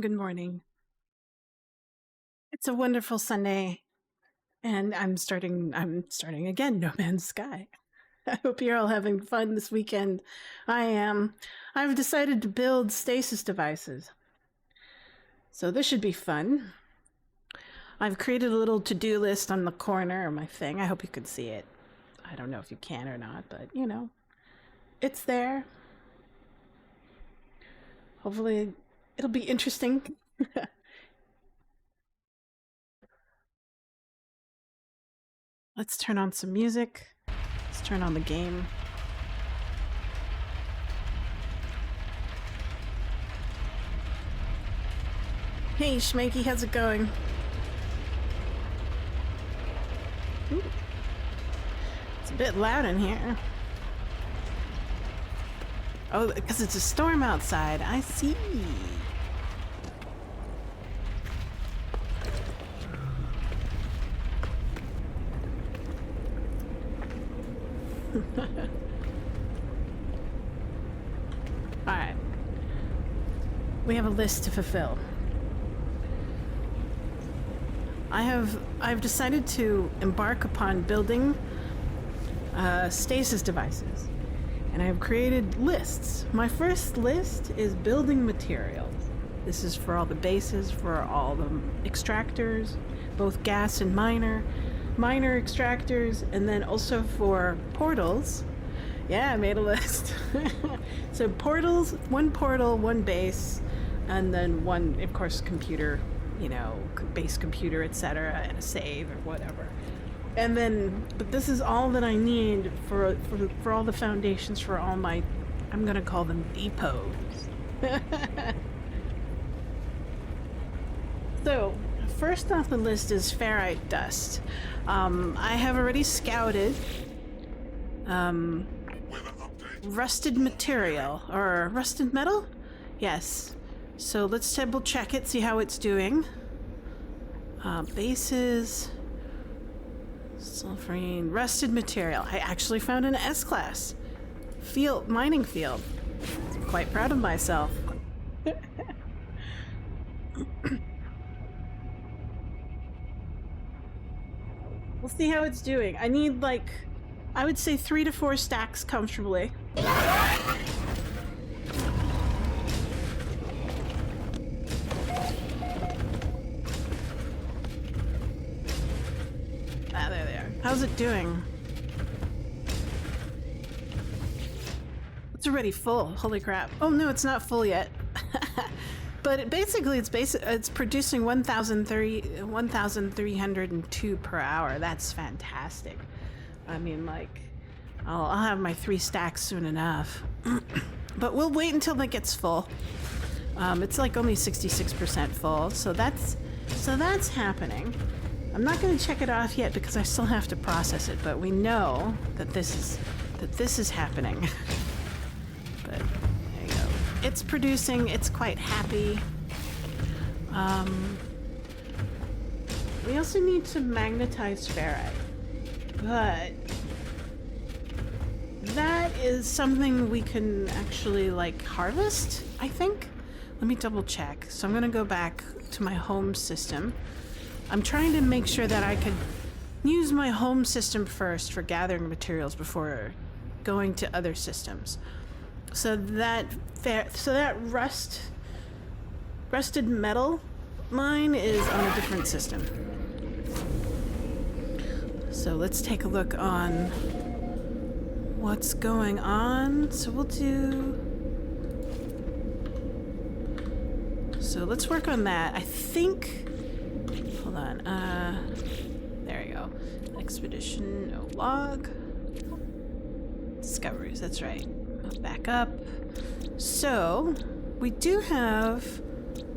Good morning. It's a wonderful Sunday, and I'm starting again No Man's Sky. I hope you're all having fun this weekend. I am. I've decided to build stasis devices. So this should be fun. I've created a little to-do list on the corner of my thing. I hope you can see it. I don't know if you can or not, but you know, it's there. Hopefully it'll be interesting. Let's turn on some music. Let's turn on the game. Hey, Schmanky, how's it going? Ooh. It's a bit loud in here. Oh, because it's a storm outside. I see. Alright. We have a list to fulfill. I've decided to embark upon building stasis devices. And I've created lists. My first list is building materials. This is for all the bases, for all the extractors, both gas and minor extractors, and then also for portals. Yeah, I made a list. So portals, one portal, one base, and then one, of course, computer, you know, base computer, etc., and a save or whatever. And then, but this is all that I need for all the foundations for all my, I'm gonna call them depots. So, first off the list is ferrite dust. I have already scouted rusted material, or rusted metal? Yes. So let's double check it, see how it's doing. Bases, sulfurine, rusted material. I actually found an S-class mining field. I'm quite proud of myself. We'll see how it's doing. I need, like, I would say 3 to 4 stacks comfortably. Ah, there they are. How's it doing? It's already full. Holy crap. Oh no, it's not full yet. But it's producing 1,302 per hour. That's fantastic. I mean, like, I'll have my 3 stacks soon enough. But we'll wait until it gets full. It's like only 66% full, so that's happening. I'm not going to check it off yet because I still have to process it, but we know that this is happening. But there you go. It's producing. It's quite happy. We also need to magnetize ferrite, but that is something we can actually, like, harvest, I think. Let me double check. So I'm gonna go back to my home system. I'm trying to make sure that I could use my home system first for gathering materials before going to other systems. So that rusted metal mine is on a different system. So let's take a look on what's going on. So let's work on that. I think, hold on, there you go. Expedition, no log. Discoveries, that's right. Back up. So, we do have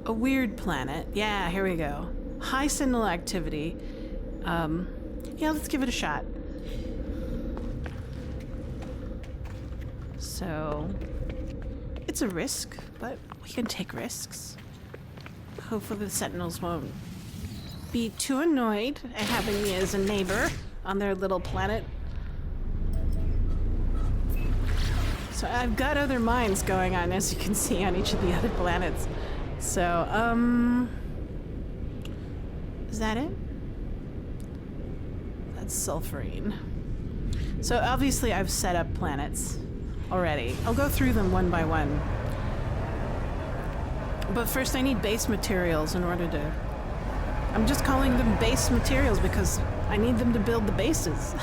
a weird planet. Yeah, here we go. High signal activity. Yeah, let's give it a shot. So, it's a risk, but we can take risks. Hopefully the Sentinels won't be too annoyed at having me as a neighbor on their little planet. So I've got other mines going on, as you can see, on each of the other planets. So, is that it? That's sulfurine. So obviously I've set up planets already. I'll go through them one by one. But first I need base materials in order to... I'm just calling them base materials because I need them to build the bases.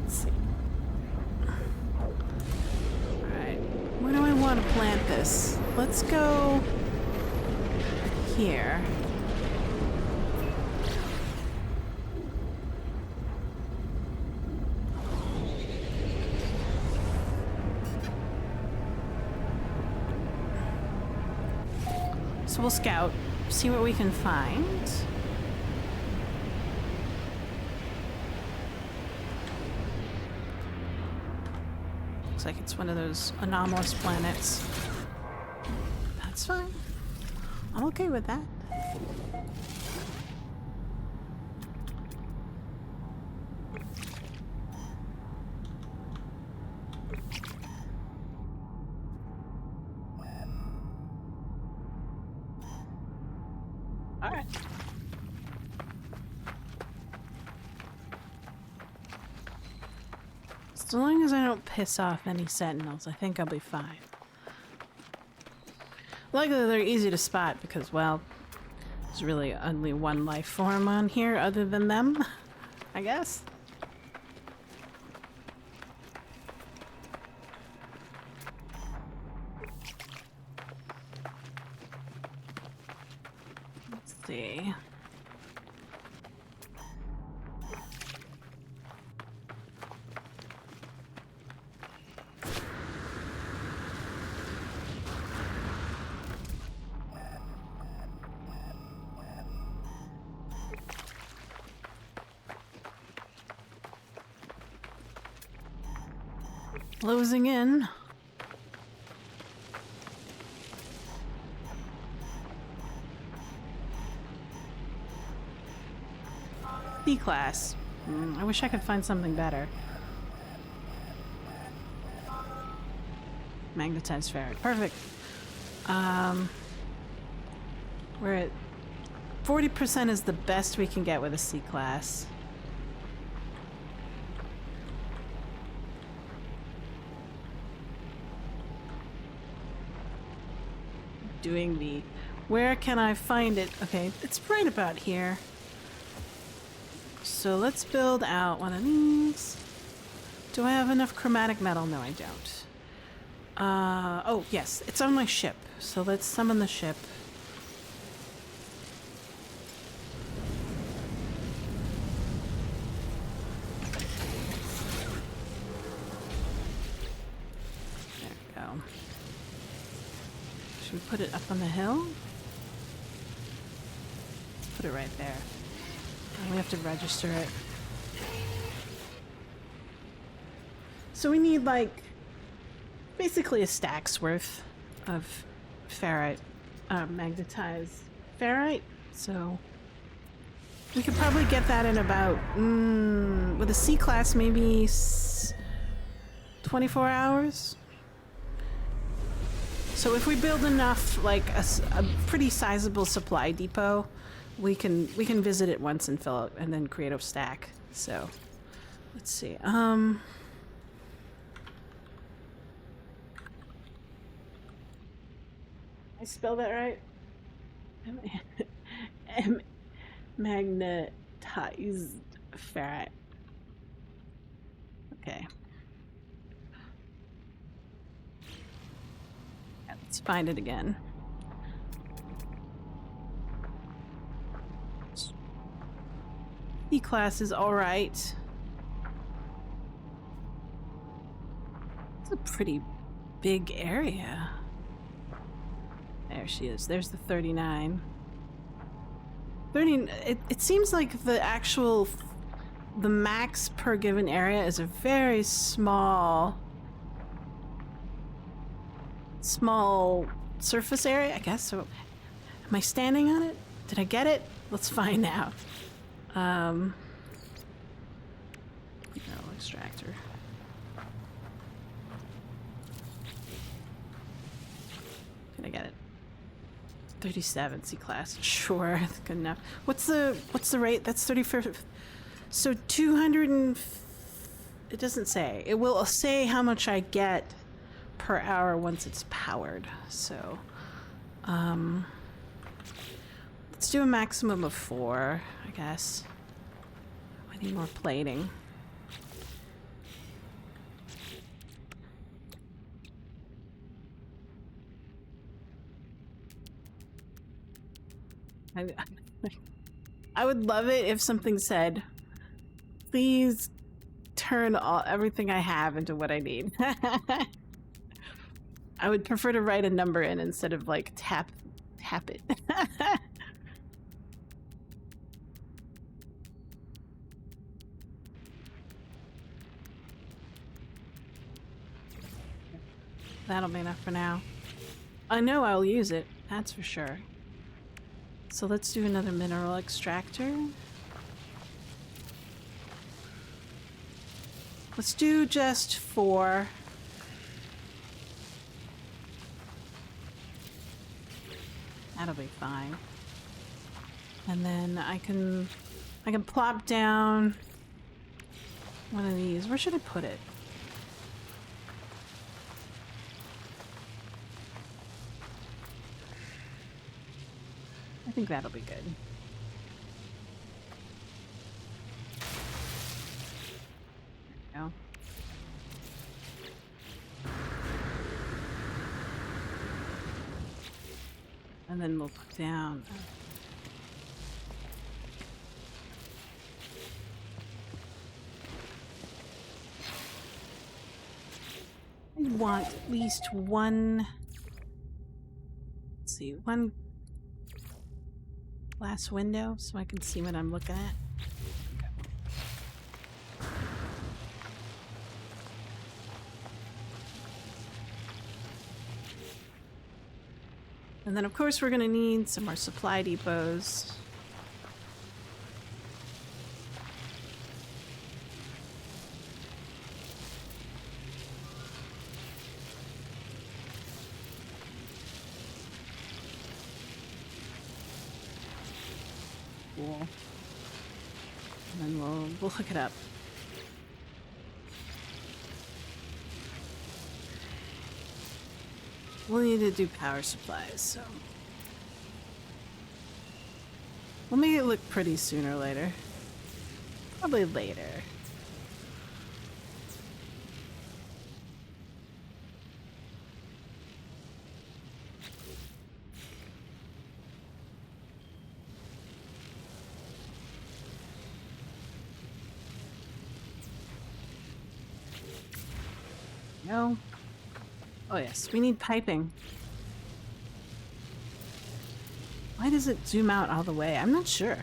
Let's see. Alright. Where do I want to plant this? Let's go here. So we'll scout, see what we can find. Looks like it's one of those anomalous planets. That's fine. I'm okay with that. Alright. As long as I don't piss off any sentinels, I think I'll be fine. Luckily, they're easy to spot because, well, there's really only one life form on here other than them, I guess. Let's see. Closing in. C-class. I wish I could find something better. Magnetized ferret. Perfect. We're at 40% is the best we can get with a C-class. Doing the... Where can I find it? Okay, it's right about here. So let's build out one of these. Do I have enough chromatic metal? No, I don't. Oh, yes, it's on my ship. So let's summon the ship. There we go. Should we put it up on the hill? Put it right there. And we have to register it. So we need like basically a stack's worth of ferrite, magnetized ferrite. So we could probably get that in about, with a C-class, maybe 24 hours. So if we build enough, like a pretty sizable supply depot, we can visit it once and fill it, and then create a stack. So let's see. I spell that right? Magnetized ferrite. Okay. Let's find it again. E-class is alright. It's a pretty big area. There she is. There's the 39. It seems like the actual... the max per given area is a very small surface area, I guess. So am I standing on it? Did I get it? Let's find out. Mineral extractor. Can I get it? 37 C-class. Sure, that's good enough. What's the rate? That's 35. So 200 and... It doesn't say. It will say how much I get per hour once it's powered. So, let's do a maximum of 4, I guess. I need more plating. I would love it if something said, please turn everything I have into what I need. I would prefer to write a number in instead of like tap it. That'll be enough for now. I know I'll use it, that's for sure. So let's do another mineral extractor. Let's do just 4. That'll be fine. And then I can plop down one of these. Where should I put it? I think that'll be good. There we go. And then we'll put down. I want at least one. Let's see, one glass window so I can see what I'm looking at. And then of course we're going to need some more supply depots. Cool. And then we'll hook it up. We'll need to do power supplies, so we'll make it look pretty sooner or later. Probably later. No. Oh yes, we need piping. Why does it zoom out all the way? I'm not sure.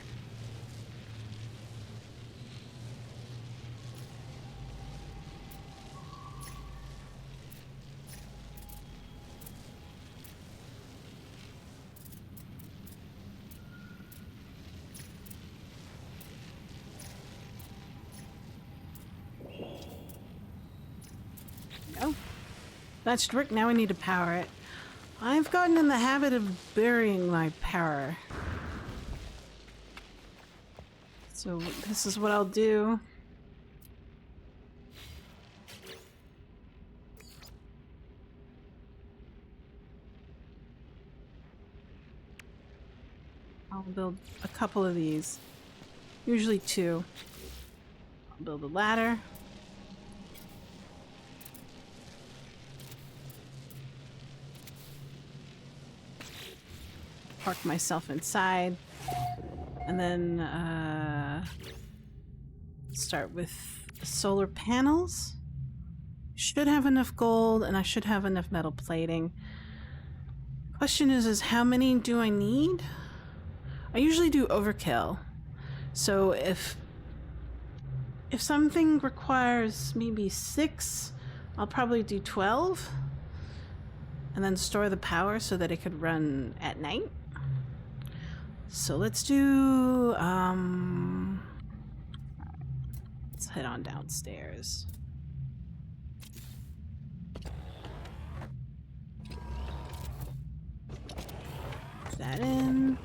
No. That should work. Now we need to power it. I've gotten in the habit of burying my power. So this is what I'll do. I'll build a couple of these. Usually 2. I'll build a ladder. Park myself inside, and then start with the solar panels. Should have enough gold, and I should have enough metal plating. Question is how many do I need? I usually do overkill, so if something requires maybe 6, I'll probably do 12, and then store the power so that it could run at night. So let's do, let's head on downstairs. that in.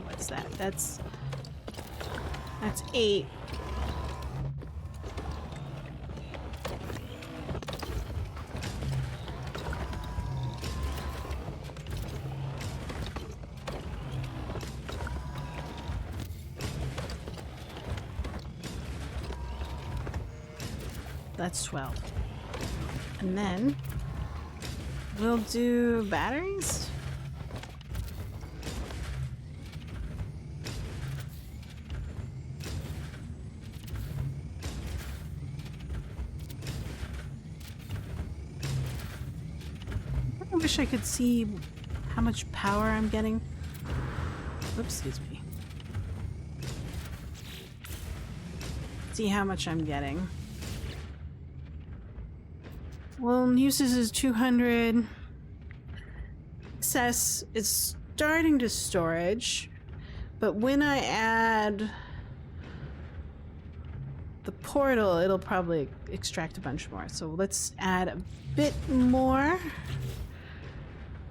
What's that? That's 8. That's 12. And then we'll do batteries. I wish I could see how much power I'm getting. Oops, excuse me. See how much I'm getting. Well, uses is 200. Excess is starting to storage, but when I add the portal, it'll probably extract a bunch more. So let's add a bit more.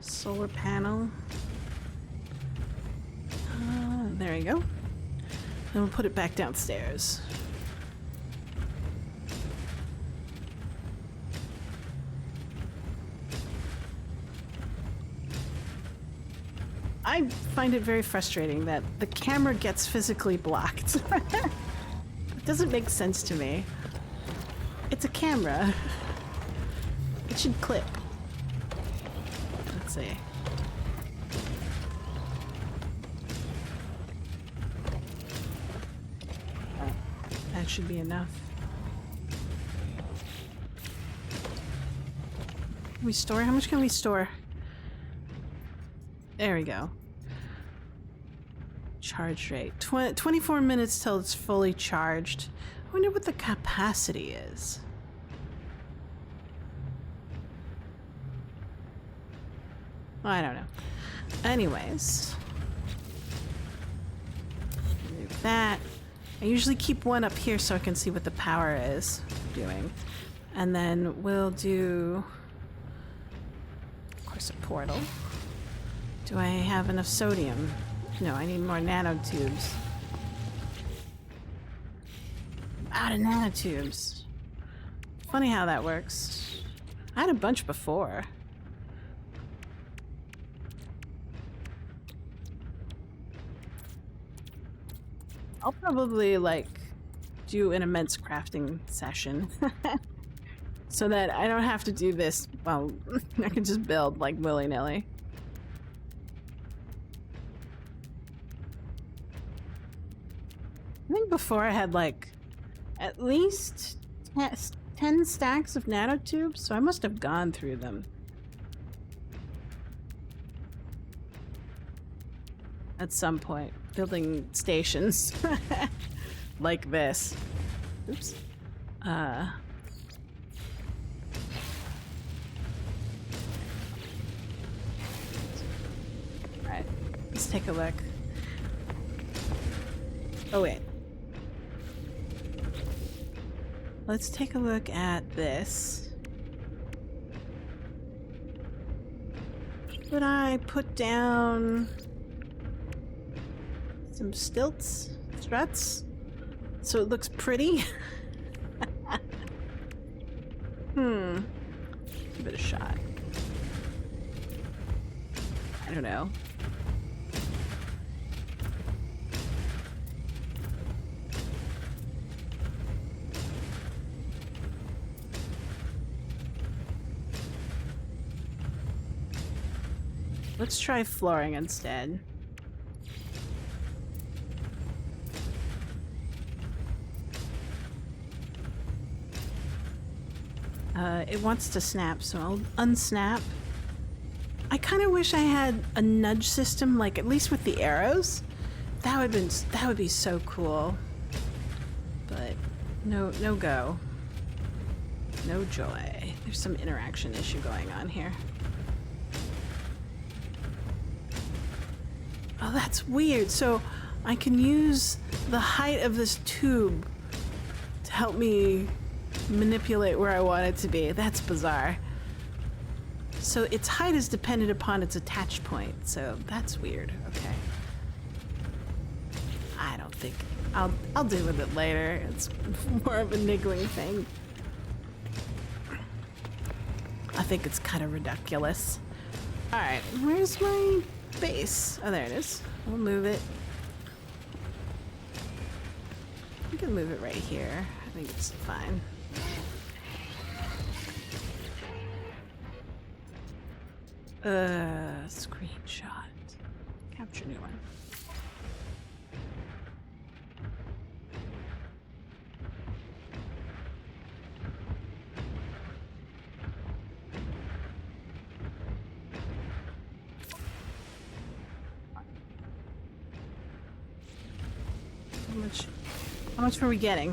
Solar panel. There you go. Then we'll put it back downstairs. I find it very frustrating that the camera gets physically blocked. It doesn't make sense to me. It's a camera. It should clip. Let's see. That should be enough. Can we store? How much can we store? There we go. Charge rate. 24 minutes till it's fully charged. I wonder what the capacity is. I don't know. Anyways. Move that. I usually keep one up here so I can see what the power is doing. And then we'll do, of course, a portal. Do I have enough sodium? No, I need more nanotubes. I'm out of nanotubes. Funny how that works. I had a bunch before. I'll probably, like, do an immense crafting session. So that I don't have to do this. Well, I can just build, like, willy-nilly. I think before I had, like, at least 10 stacks of nanotubes, so I must have gone through them. At some point, building stations like this. Oops. Alright, let's take a look. Oh wait. Let's take a look at this. Should I put down some struts, so it looks pretty? Give it a shot. I don't know. Let's try flooring instead. It wants to snap, so I'll unsnap. I kind of wish I had a nudge system, like at least with the arrows. That would be so cool. But no go. No joy. There's some interaction issue going on here. Oh, that's weird. So I can use the height of this tube to help me manipulate where I want it to be. That's bizarre. So its height is dependent upon its attach point, so that's weird. Okay. I don't think... I'll deal with it later. It's more of a niggling thing. I think it's kind of ridiculous. Alright, where's my base? Oh, there it is. We'll move it. We can move it right here. I think it's fine. Screenshot. Capture new one. How much were we getting?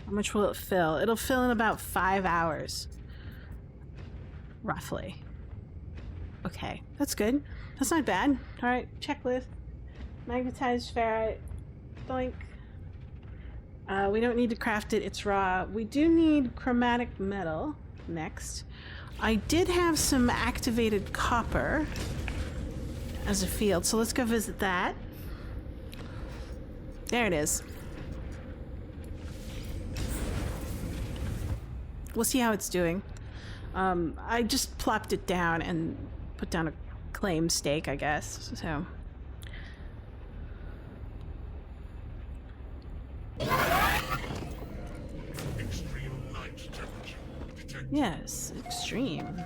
How much will it fill? It'll fill in about 5 hours. Roughly. Okay, that's good. That's not bad. Alright, checklist. Magnetized ferrite. Doink. We don't need to craft it, it's raw. We do need chromatic metal next. I did have some activated copper as a field, so let's go visit that. There it is. We'll see how it's doing. I just plopped it down and put down a claim stake, I guess, so. Yes, extreme.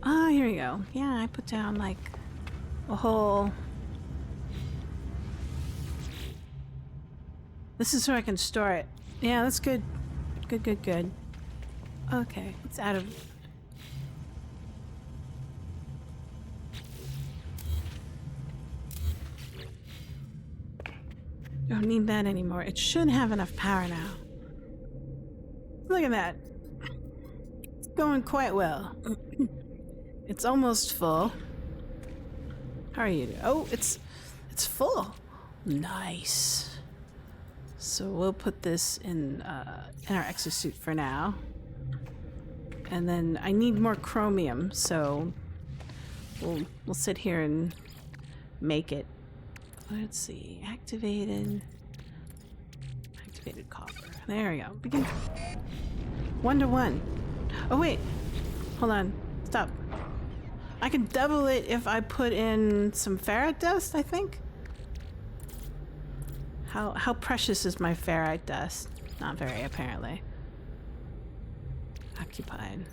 Ah, here we go. Yeah, I put down like a whole... This is so I can store it. Yeah, that's good. Good. Okay, it's out of... Don't need that anymore. It should have enough power now. Look at that. It's going quite well. It's almost full. How are you? Oh, it's full. Nice. So we'll put this in our exosuit for now. And then I need more chromium, so we'll sit here and make it. Let's see. Activated copper. There we go. Begin. 1-to-1. Oh wait. Hold on. Stop. I can double it if I put in some ferrite dust, I think. How precious is my ferrite dust? Not very, apparently. Occupied.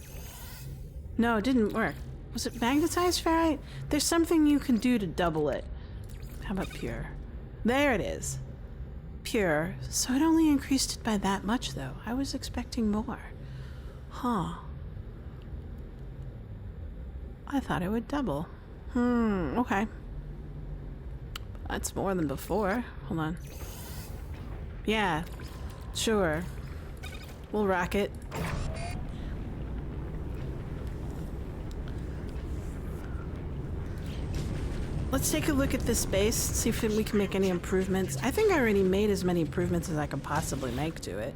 No, it didn't work. Was it magnetized ferrite? There's something you can do to double it. How about pure? There it is. Pure. So it only increased it by that much, though. I was expecting more. Huh. I thought it would double. Okay. That's more than before. Hold on. Yeah, sure. We'll rock it. Let's take a look at this base, see if we can make any improvements. I think I already made as many improvements as I could possibly make to it.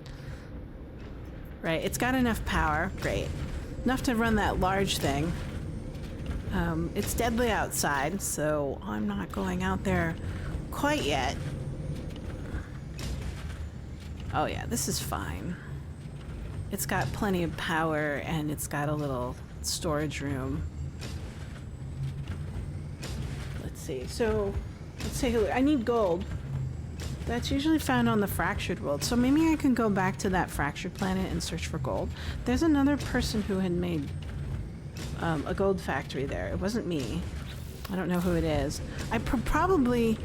Right, it's got enough power. Great. Enough to run that large thing. It's deadly outside, so I'm not going out there quite yet. Oh yeah, this is fine. It's got plenty of power and it's got a little storage room. Let's see, so let's take a look. I need gold. That's usually found on the fractured world, so maybe I can go back to that fractured planet and search for gold. There's another person who had made a gold factory there. It wasn't me. I don't know who it is. I could probably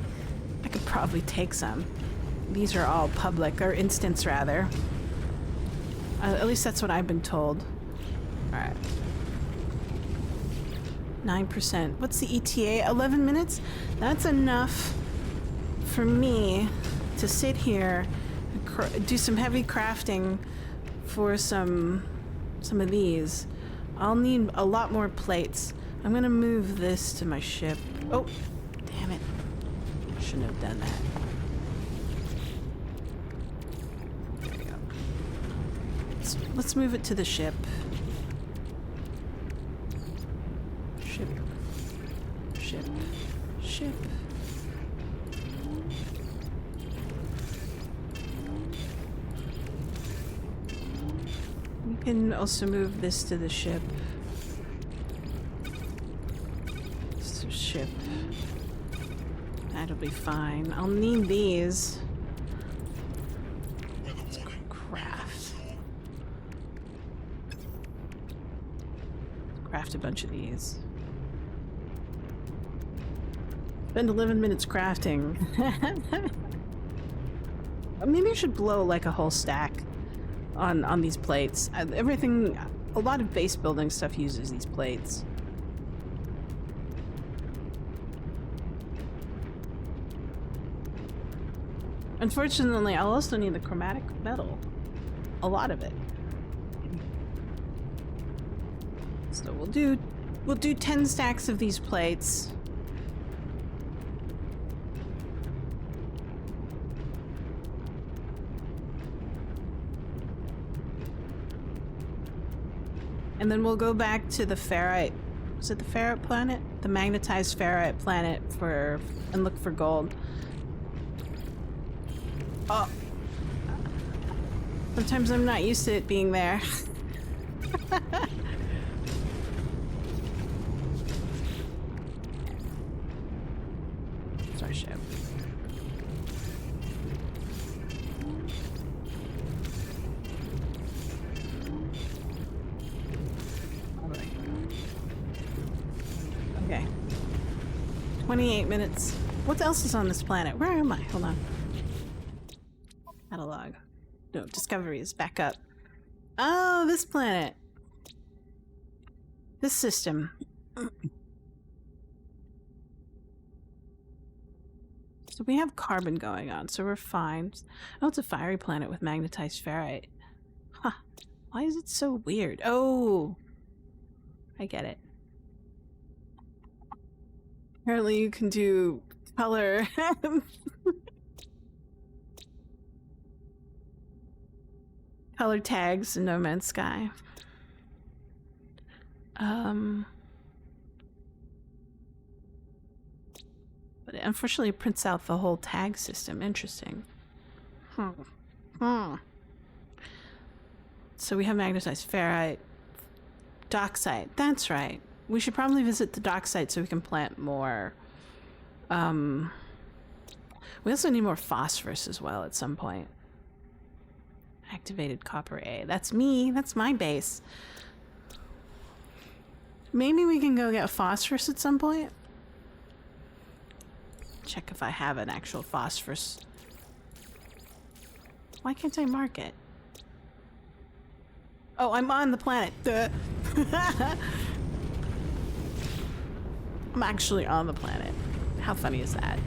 take some. These are all public, or instance rather. At least that's what I've been told. Alright. 9%. What's the ETA? 11 minutes? That's enough for me to sit here and do some heavy crafting for some of these. I'll need a lot more plates. I'm gonna move this to my ship. Oh, damn it. Shouldn't have done that. There we go. Let's move it to the ship. Can also move this to the ship. This to ship. That'll be fine. I'll need these. Let's craft. Craft a bunch of these. Spend 11 minutes crafting. Maybe I should blow like a whole stack on these plates. Everything, a lot of base building stuff uses these plates. Unfortunately, I'll also need the chromatic metal. A lot of it. So we'll do 10 stacks of these plates. And then we'll go back to the ferrite. Is it the ferrite planet? The magnetized ferrite planet and look for gold. Oh. Sometimes I'm not used to it being there. It's our ship. Okay. 28 minutes. What else is on this planet? Where am I? Hold on. Catalog. No, discoveries. Back up. Oh, this planet. This system. So we have carbon going on, so we're fine. Oh, it's a fiery planet with magnetized ferrite. Huh. Why is it so weird? Oh! I get it. Apparently you can do color. Color tags in No Man's Sky. But it unfortunately prints out the whole tag system. Interesting. So we have magnetized ferrite. Dock site. That's right. We should probably visit the dock site so we can plant more. We also need more phosphorus as well at some point. Activated copper A. That's me. That's my base. Maybe we can go get phosphorus at some point. Check if I have an actual phosphorus. Why can't I mark it? Oh, I'm on the planet. Duh. I'm actually on the planet. How funny is that?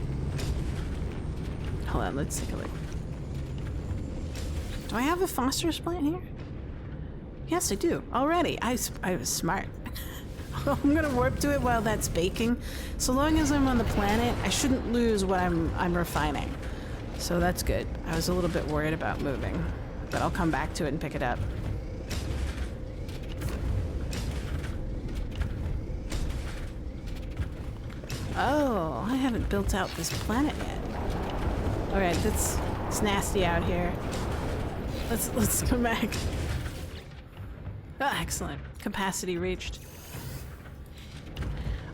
Hold on, let's take a look. Do I have a phosphorus plant here? Yes, I do. Already. I was smart. I'm gonna warp to it while that's baking. So long as I'm on the planet, I shouldn't lose what I'm refining. So that's good. I was a little bit worried about moving, but I'll come back to it and pick it up. Oh, I haven't built out this planet yet. Alright, it's nasty out here. Let's come back. Oh, excellent. Capacity reached.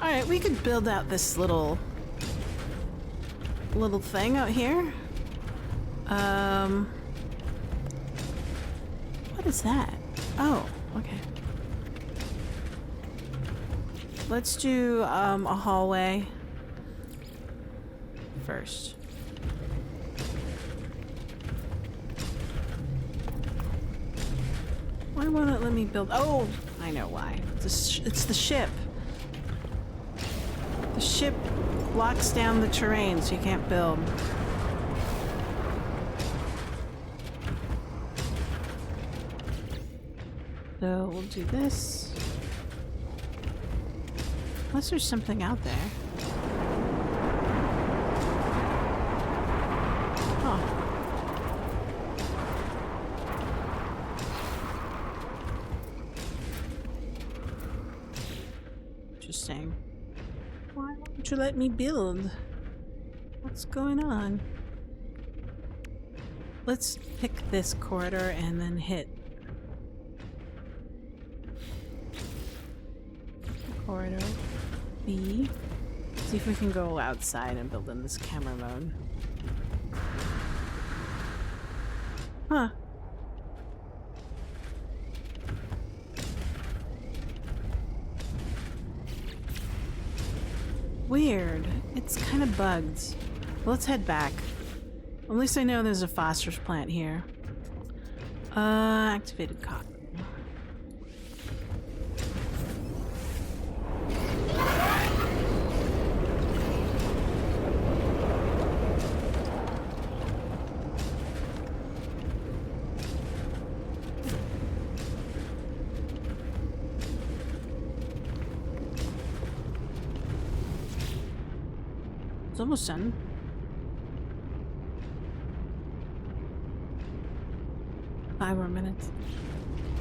Alright, we could build out this little thing out here. What is that? Oh, okay. Let's do a hallway first. Why won't it let me build? Oh, I know why. It's the ship. The ship blocks down the terrain, so you can't build. So we'll do this. Unless there's something out there. Oh. Interesting. Why won't you let me build? What's going on? Let's pick this corridor and then hit corridor. B. See if we can go outside and build in this camera mode. Huh. Weird. It's kind of bugged. Well, let's head back. At least I know there's a phosphorus plant here. Activated cotton. It's almost done. Five more minutes.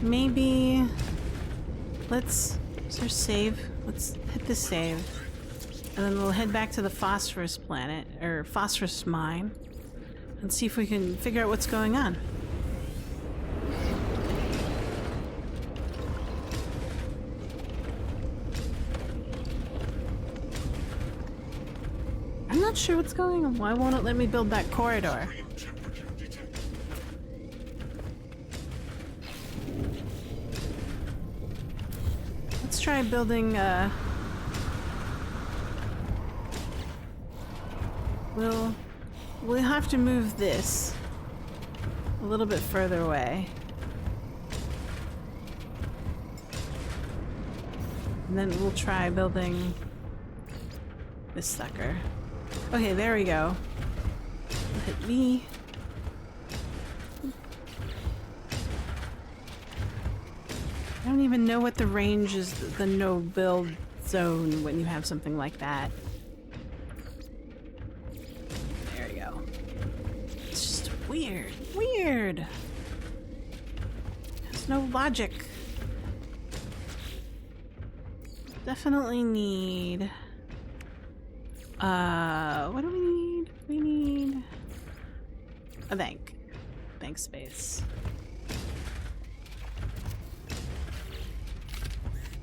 Maybe let's save. Let's hit the save. And then we'll head back to the phosphorus planet, or phosphorus mine, and see if we can figure out what's going on. I'm not sure what's going on. Why won't it let me build that corridor? Let's try building, we'll have to move this a little bit further away. And then we'll try building this sucker. Okay, there we go. Hit me. I don't even know what the range is, the no build zone when you have something like that. There we go. It's just weird. Weird. There's no logic. Definitely need... what do we need? We need a bank. Bank space.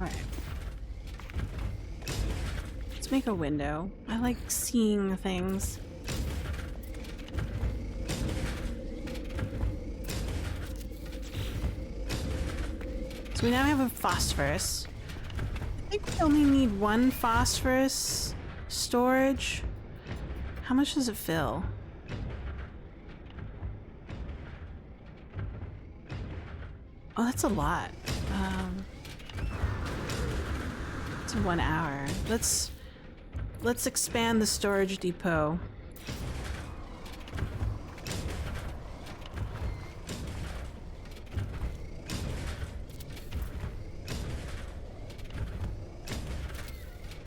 Alright. Let's make a window. I like seeing things. So we now have a phosphorus. I think we only need one phosphorus storage. How much does it fill? Oh, that's a lot. It's 1 hour. Let's expand the storage depot.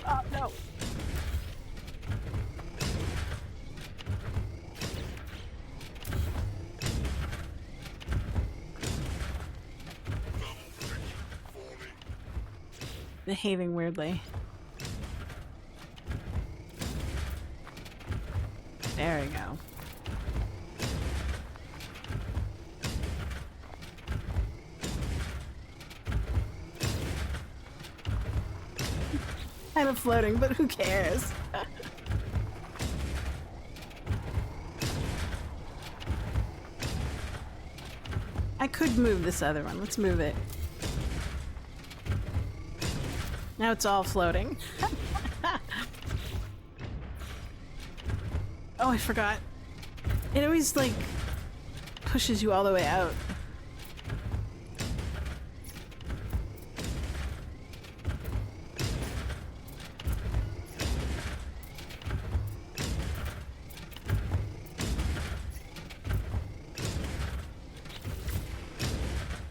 Oh no. Behaving weirdly. There we go. Kind of floating, but who cares? I could move this other one. Let's move it. Now it's all floating. Oh, I forgot. It always, like, pushes you all the way out.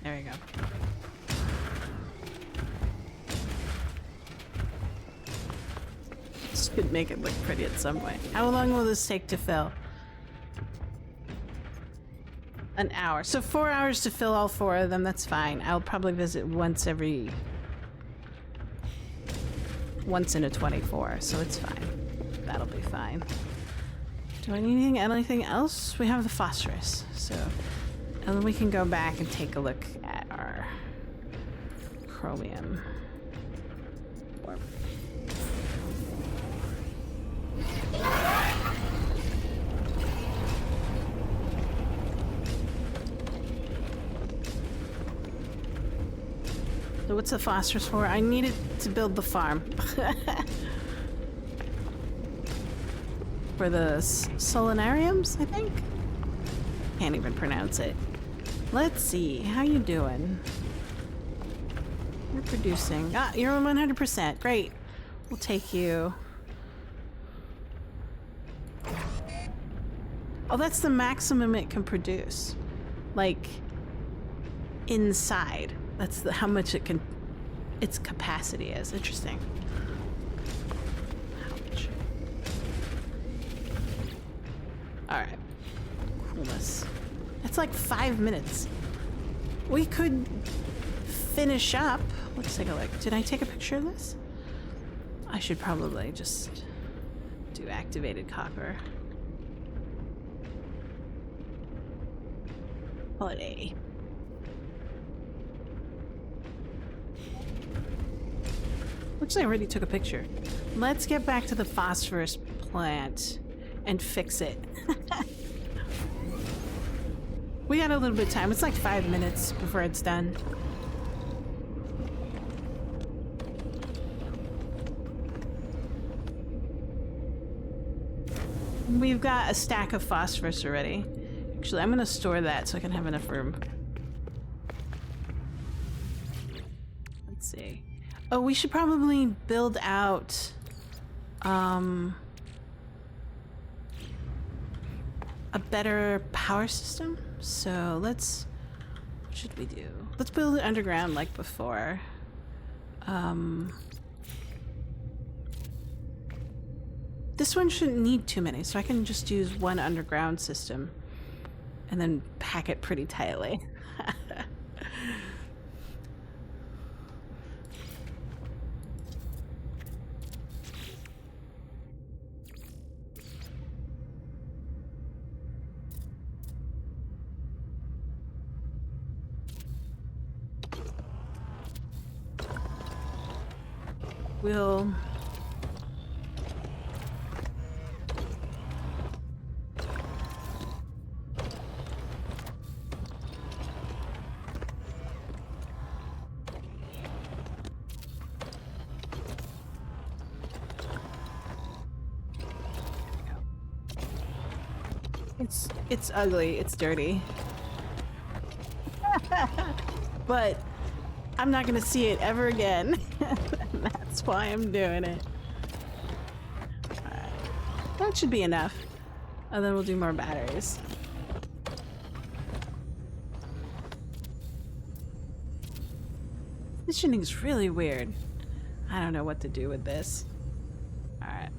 There we go. This could make it look pretty at some point. How long will this take to fill? An hour. So 4 hours to fill all 4 of them, that's fine. I'll probably visit once in a 24, so it's fine. That'll be fine. Do I need anything else? We have the phosphorus, so... And then we can go back and take a look at our chromium. platform. So what's the phosphorus for? I need it to build the farm. For the solanariums, I think? Can't even pronounce it. Let's see, how you doing? You're producing. Ah, you're on 100%. Great. We'll take you. Oh, that's the maximum it can produce. Like, inside. That's how much it can, its capacity is. Interesting. Ouch. Alright. Coolness. That's like 5 minutes. We could finish up. Let's take a look. Did I take a picture of this? I should probably just do activated copper. Holiday. Looks like I already took a picture. Let's get back to the phosphorus plant and fix it. We got a little bit of time. It's like 5 minutes before it's done. We've got a stack of phosphorus already. Actually, I'm gonna store that so I can have enough room. Let's see. Oh, we should probably build out a better power system. So let's, what should we do? Let's build it underground like before. This one shouldn't need too many, so I can just use one underground system and then pack it pretty tightly. We'll It's ugly, it's dirty. But I'm not gonna see it ever again. That's why I'm doing it. Alright. That should be enough. And then we'll do more batteries. Positioning's really weird. I don't know what to do with this. Alright.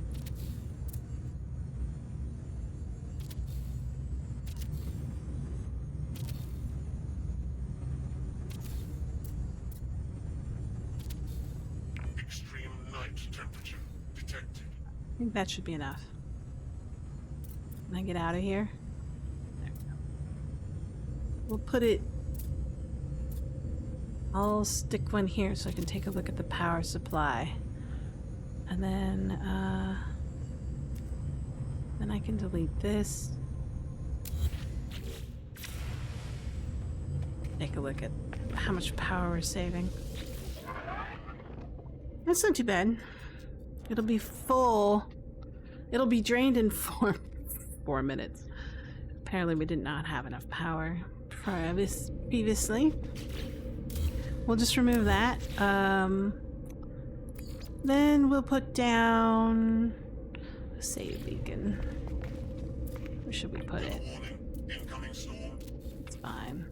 I think that should be enough. Can I get out of here? There we go. We'll put it... I'll stick one here so I can take a look at the power supply. And then I can delete this. Take a look at how much power we're saving. That's not too bad. It'll be full. It'll be drained in 4 minutes. Apparently we did not have enough power previously. We'll just remove that. Then we'll put down a save beacon. Where should we put it? It's fine.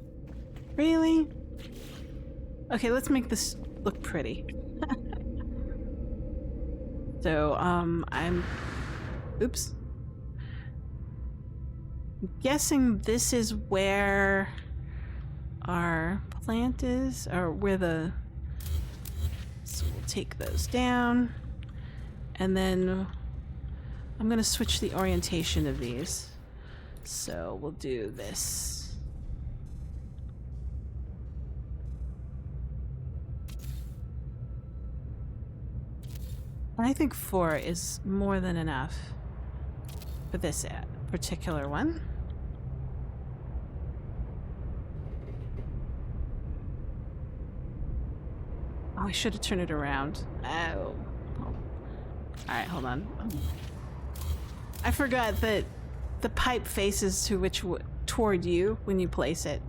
Really? Okay, let's make this look pretty. So, I'm guessing this is where our plant is, or where the... So we'll take those down, and then I'm gonna switch the orientation of these. So we'll do this. I think 4 is more than enough for this particular one. Oh, I should have turned it around. Oh. Alright, hold on. I forgot that the pipe faces toward you when you place it.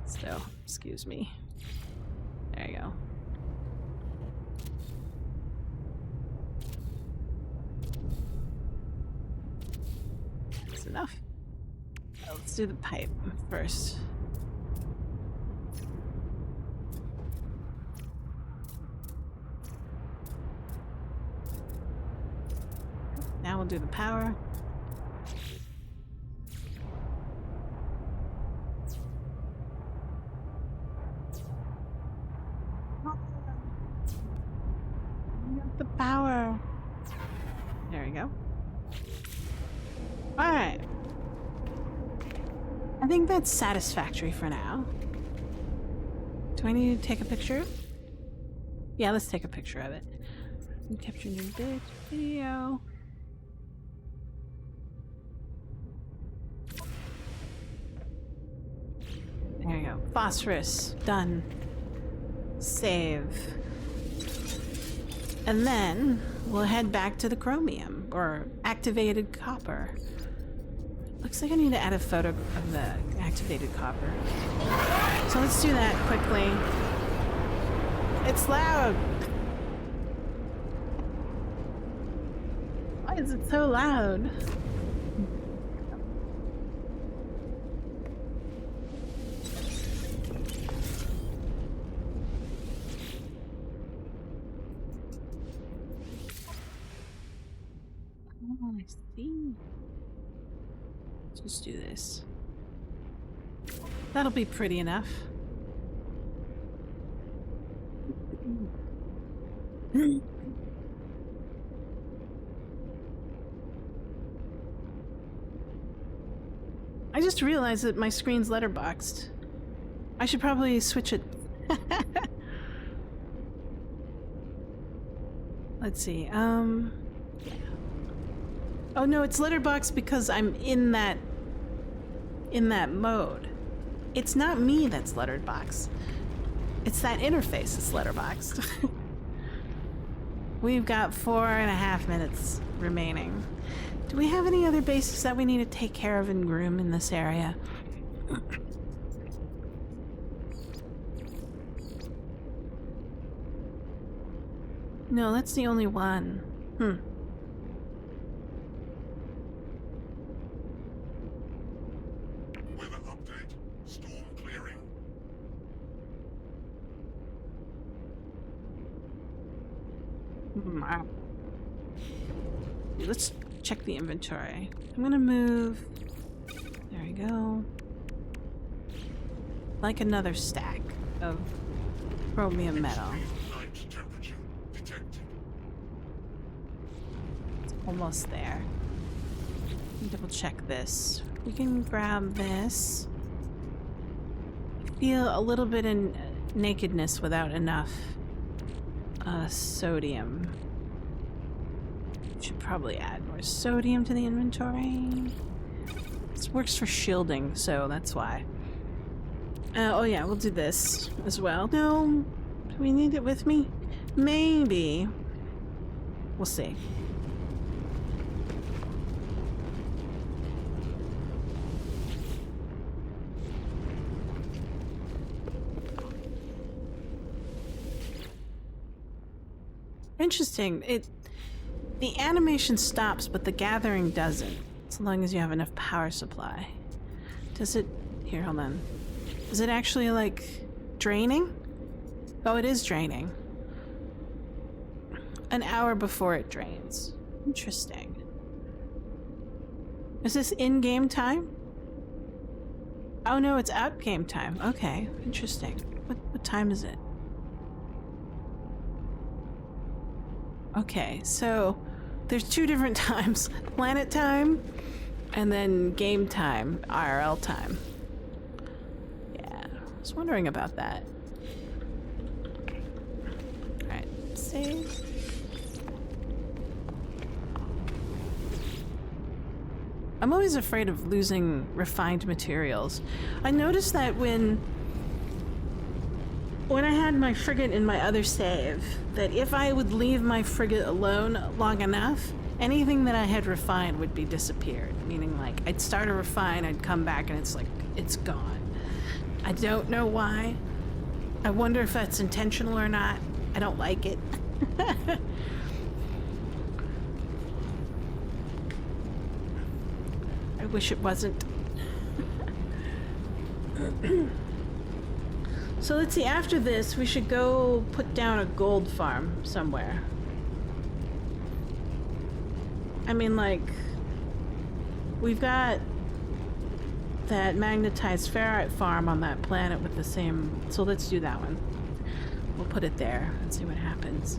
So, excuse me. There you go. That's enough. Let's do the pipe first. Now we'll do the power. The power. There we go. Alright. I think that's satisfactory for now. Do I need to take a picture? Yeah, let's take a picture of it. Capture new video. There you go. Phosphorus. Done. Save. And then we'll head back to the chromium, or activated copper. Looks like I need to add a photo of the activated copper. So let's do that quickly. It's loud! Why is it so loud? Oh, I see. Let's just do this. That'll be pretty enough. I just realized that my screen's letterboxed. I should probably switch it. Let's see. Oh no, it's letterboxed because I'm in that mode. It's not me that's letterboxed. It's that interface that's letterboxed. We've got 4.5 minutes remaining. Do we have any other bases that we need to take care of and groom in this area? No, that's the only one. Weather update. Storm clearing. Let's check the inventory. I'm gonna move. There we go. Like another stack of chromium metal. Night temperature detected. It's almost there. Double check this. We can grab this. I feel a little bit in nakedness without enough sodium. Should probably add more sodium to the inventory. This works for shielding, so that's why. Oh yeah, we'll do this as well. No, do we need it with me? Maybe. We'll see. Interesting. The animation stops, but the gathering doesn't, as long as you have enough power supply. Does it... Here, hold on. Is it actually, like, draining? Oh, it is draining. An hour before it drains. Interesting. Is this in-game time? Oh no, it's out-game time. Okay, interesting. What time is it? Okay, so there's two different times. Planet time and then game time, IRL time. Yeah, I was wondering about that. Alright, save. I'm always afraid of losing refined materials. I noticed that when I had my frigate in my other save, that if I would leave my frigate alone long enough, anything that I had refined would be disappeared. Meaning, like, I'd start a refine, I'd come back, and it's like, it's gone. I don't know why. I wonder if that's intentional or not. I don't like it. I wish it wasn't. So let's see, after this, we should go put down a gold farm somewhere. I mean, like, we've got that magnetized ferrite farm on that planet with the same, so let's do that one. We'll put it there and see what happens.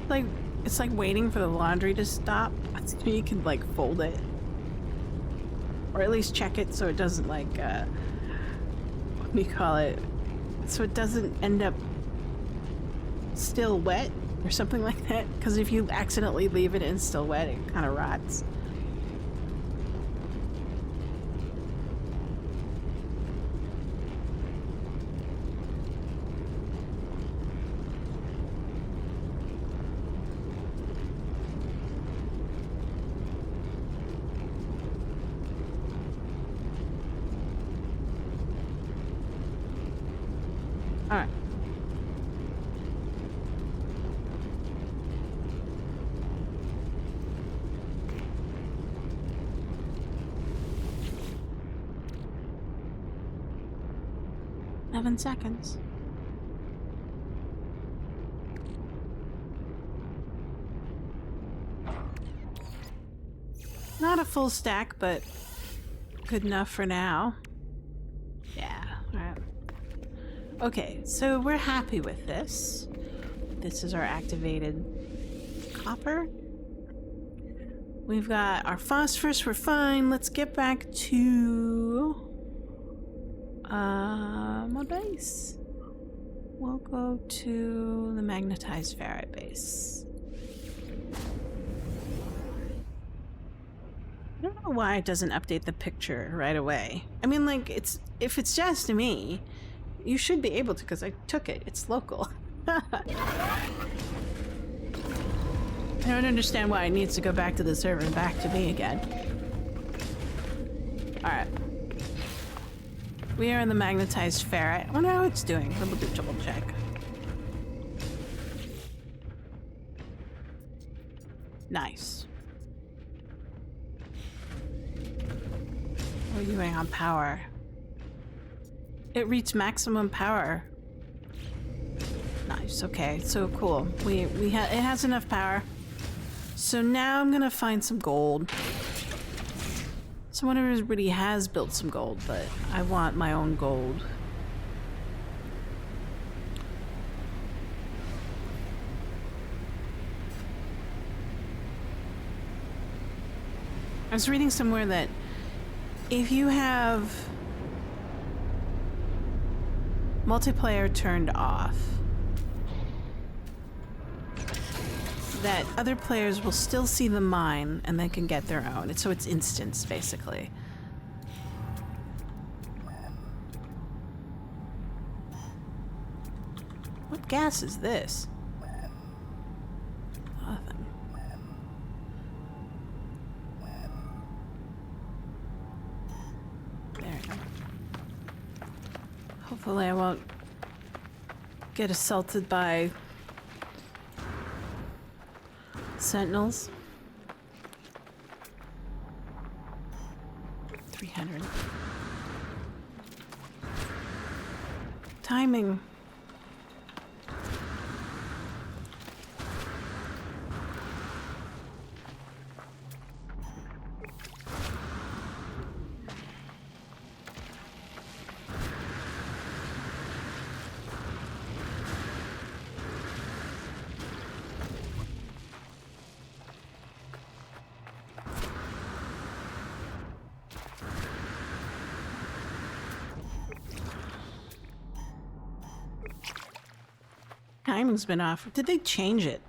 Like, it's like waiting for the laundry to stop so you can like fold it, or at least check it so it doesn't like what do you call it, so it doesn't end up still wet or something like that, because if you accidentally leave it in still wet, it kind of rots. All right. Seven seconds. Not a full stack, but good enough for now. Yeah, all right. Okay, so we're happy with this. This is our activated copper. We've got our phosphorus, we're fine. Let's get back to my base. We'll go to the magnetized ferrite base. I don't know why it doesn't update the picture right away. I mean, like, if it's just me, you should be able to, because I took it. It's local. I don't understand why it needs to go back to the server and back to me again. Alright. We are in the magnetized ferrite. I wonder how it's doing. We'll do a double check. Nice. What are you doing on power? It reached maximum power. Nice, okay, so cool. It has enough power. So now I'm gonna find some gold. So I wonder if everybody has built some gold, but I want my own gold. I was reading somewhere that if you have multiplayer turned off, that other players will still see the mine and they can get their own. So it's instance, basically. What gas is this? Nothing. There we go. Hopefully I won't get assaulted by sentinels. 300. Timing. timing's been off. Did they change it?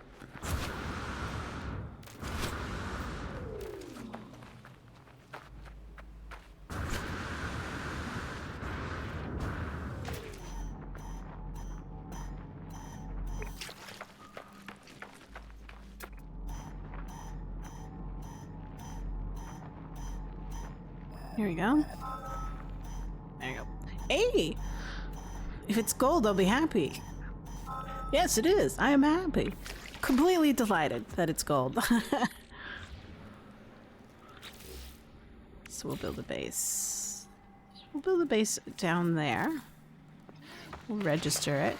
Here we go. There you go. Hey! If it's gold, I'll be happy. Yes, it is. I am happy. Completely delighted that it's gold. So we'll build a base. We'll build a base down there. We'll register it.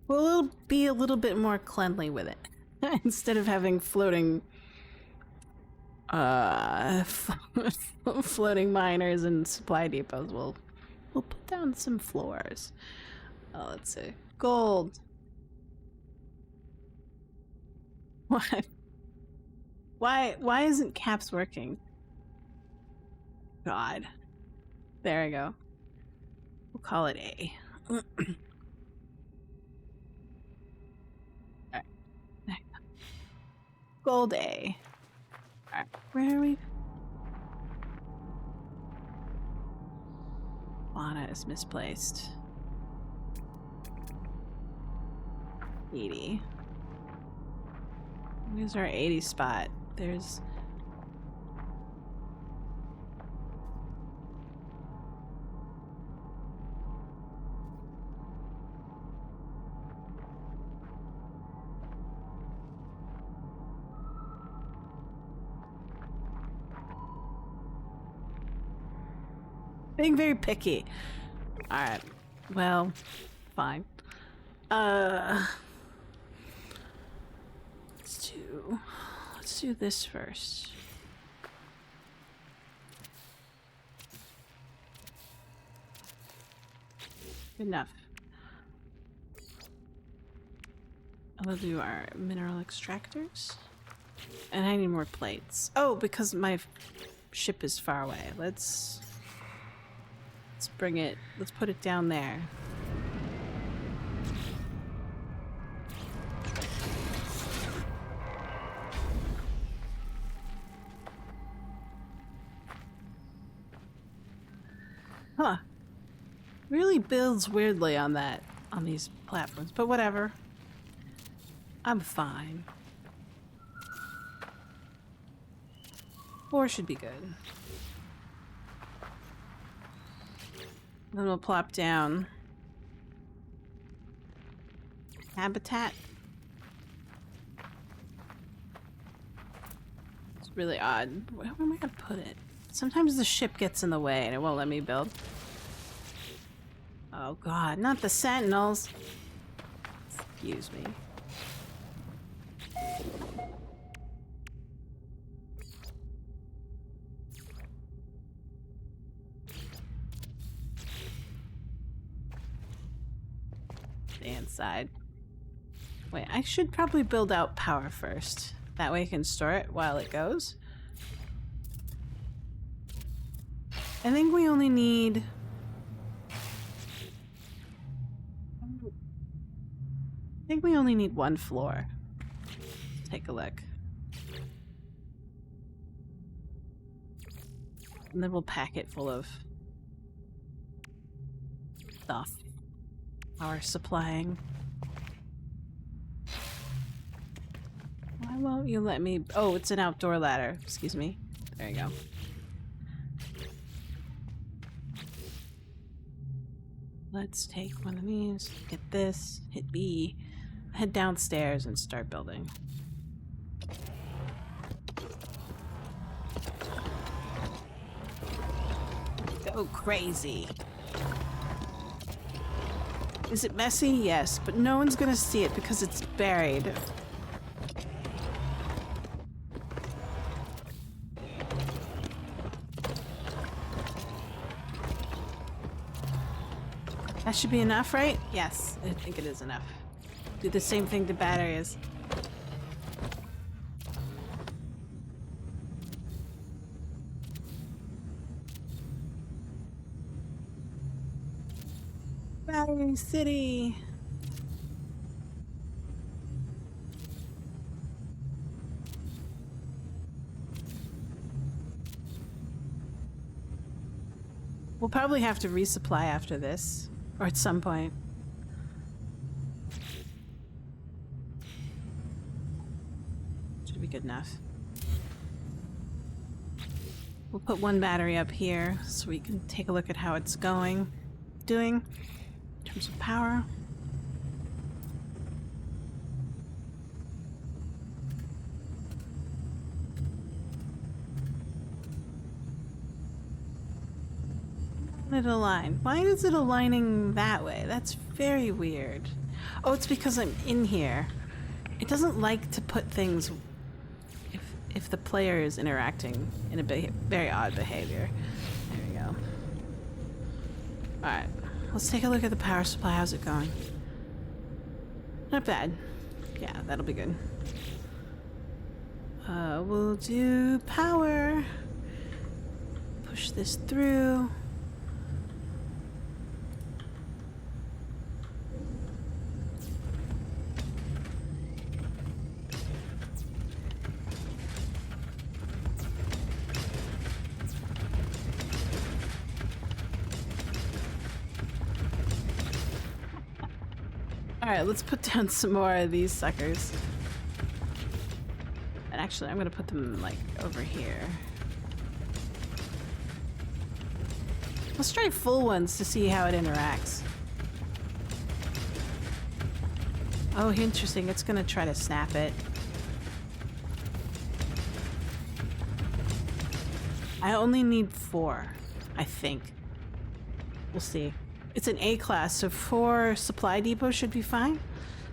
We'll be a little bit more cleanly with it. Instead of having floating floating miners and supply depots, we'll put down some floors. Oh, let's see. Gold. What? Why isn't caps working? God. There we go. We'll call it A. Gold A. Alright, where are we? Lana is misplaced. 80. Where's our 80 spot? There's... being very picky. Alright. Well, fine. Let's do this first. Good enough. We'll do our mineral extractors. And I need more plates. Oh, because my ship is far away. Let's bring it, let's put it down there. Huh. Really builds weirdly on these platforms, but whatever. I'm fine. 4 should be good. Then we'll plop down. Habitat. It's really odd. Where am I gonna put it? Sometimes the ship gets in the way and it won't let me build. Oh god, not the sentinels. Excuse me. Inside. Wait, I should probably build out power first. That way I can store it while it goes. I think we only need... I think we only need 1 floor. Take a look. And then we'll pack it full of stuff. Power supplying. Why won't you let me... Oh, it's an outdoor ladder. Excuse me. There you go. Let's take one of these, get this, hit B, head downstairs and start building. Go crazy. Is it messy? Yes, but no one's gonna see it because it's buried. That should be enough, right? Yes, I think it is enough. Do the same thing to batteries. Battery City. We'll probably have to resupply after this, or at some point. Should be good enough. We'll put one battery up here so we can take a look at how it's doing in terms of power. Why did it align? Why is it aligning that way? That's very weird. Oh, it's because I'm in here. It doesn't like to put things if the player is interacting in a very odd behavior. There we go. Alright, let's take a look at the power supply. How's it going? Not bad. Yeah, that'll be good. We'll do power. Push this through. Alright, let's put down some more of these suckers. And actually, I'm gonna put them, like, over here. Let's try full ones to see how it interacts. Oh, interesting. It's gonna try to snap it. I only need 4, I think. We'll see. It's an A class, so 4 supply depots should be fine.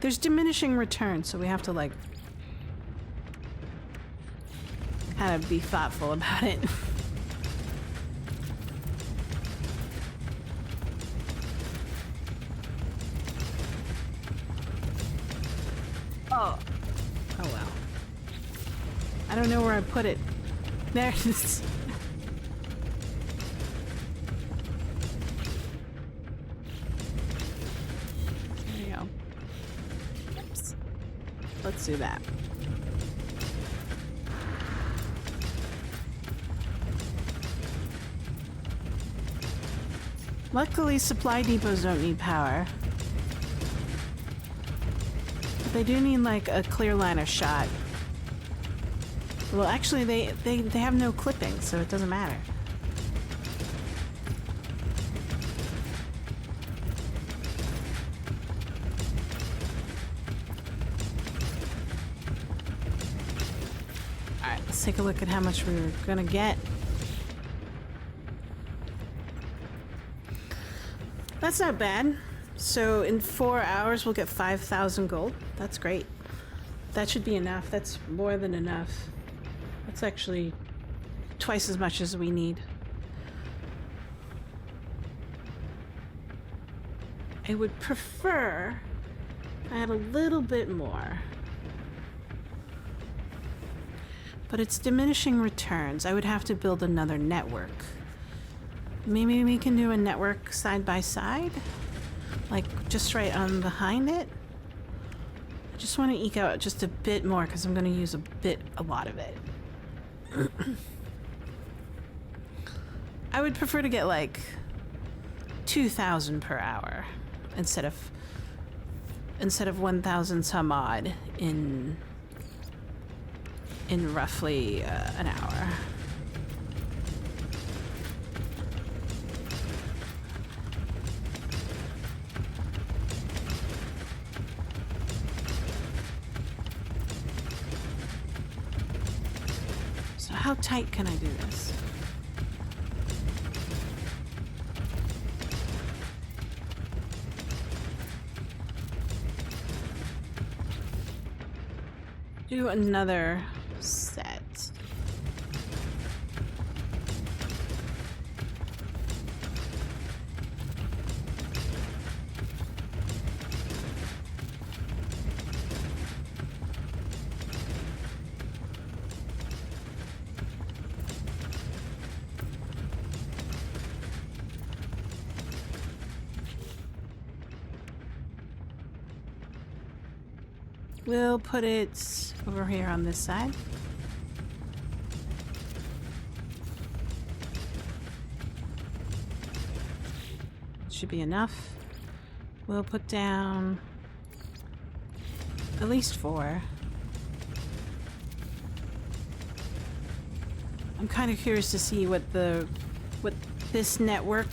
There's diminishing returns, so we have to, like, kind of be thoughtful about it. Oh. Oh well. I don't know where I put it. There it is. There you go. Oops. Let's do that. Luckily, supply depots don't need power. But they do need, like, a clear line of shot. Well, actually, they have no clipping, so it doesn't matter. Alright, let's take a look at how much we were gonna get. That's not bad. So in 4 hours, we'll get 5,000 gold. That's great. That should be enough. That's more than enough. That's actually twice as much as we need. I would prefer I had a little bit more. But it's diminishing returns. I would have to build another network. Maybe we can do a network side by side? Like, just right on behind it? I just want to eke out just a bit more because I'm going to use a lot of it. I would prefer to get like 2,000 per hour instead of 1,000 some odd in roughly an hour. So how tight can I do this? Do another set. We'll put it over here on this side. Should be enough. We'll put down at least 4. I'm kind of curious to see what this network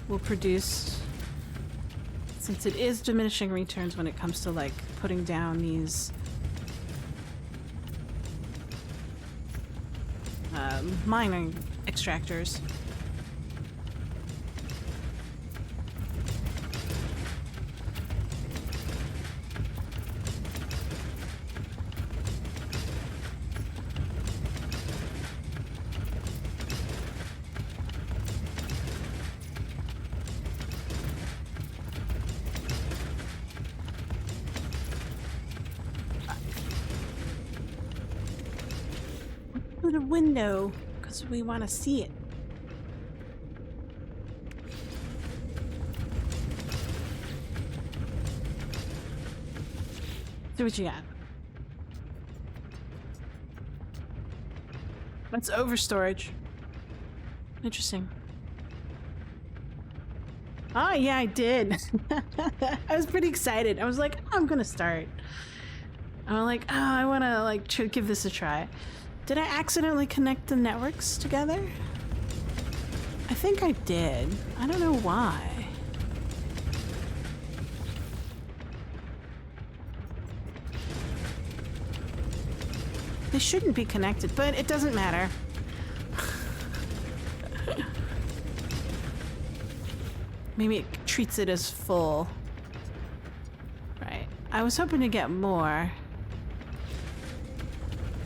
will produce, since it is diminishing returns when it comes to like putting down these mining extractors. Through the window because we want to see it. See what you got. That's over storage. Interesting. Oh yeah, I did. I was pretty excited. I was like, oh, I'm gonna start. I'm like, oh, I want to like give this a try. Did I accidentally connect the networks together? I think I did. I don't know why. They shouldn't be connected, but it doesn't matter. Maybe it treats it as full. Right. I was hoping to get more.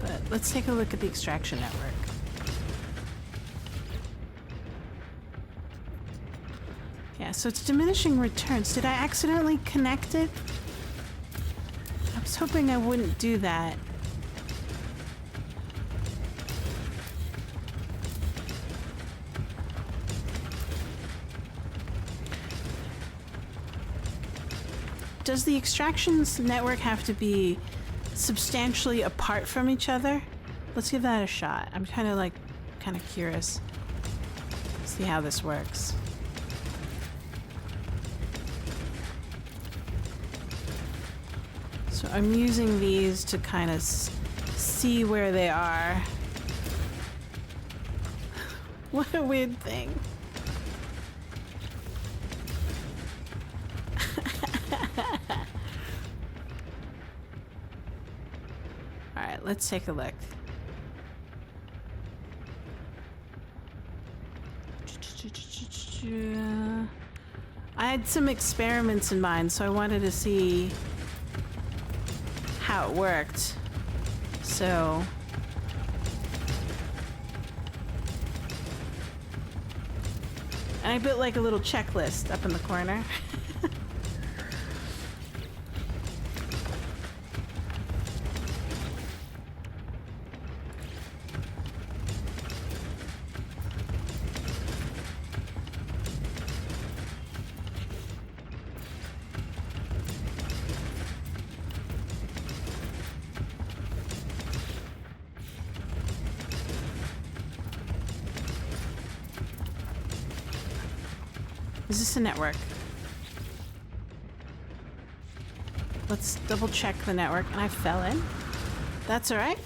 But let's take a look at the extraction network. Yeah, so it's diminishing returns. Did I accidentally connect it? I was hoping I wouldn't do that. Does the extractions network have to be substantially apart from each other? Let's give that a shot. I'm kind of curious. See how this works. So I'm using these to kind of see where they are. What a weird thing. Alright, let's take a look. I had some experiments in mind, so I wanted to see how it worked. So and I built like a little checklist up in the corner. Is this a network? Let's double check the network. And I fell in. That's alright.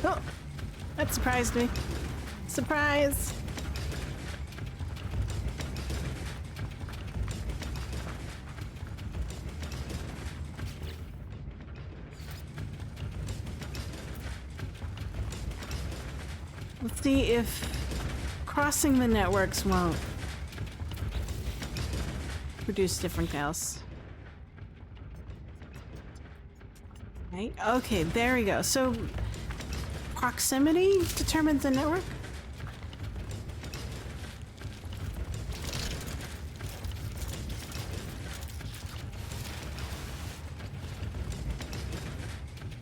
Oh! That surprised me. Surprise! Let's see if crossing the networks won't produce different else. Right? Okay, there we go. So proximity determines the network?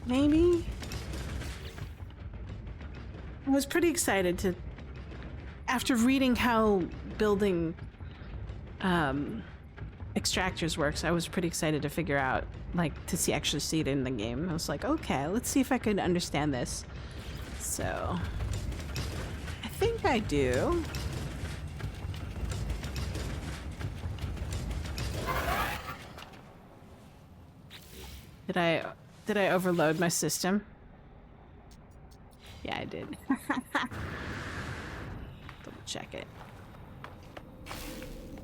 Maybe? I was pretty excited to, after reading how building extractors works, I was pretty excited to figure out, like, to actually see it in the game. I was like, okay, let's see if I could understand this. So, I think I do. Did I overload my system? Yeah, I did. Double check it.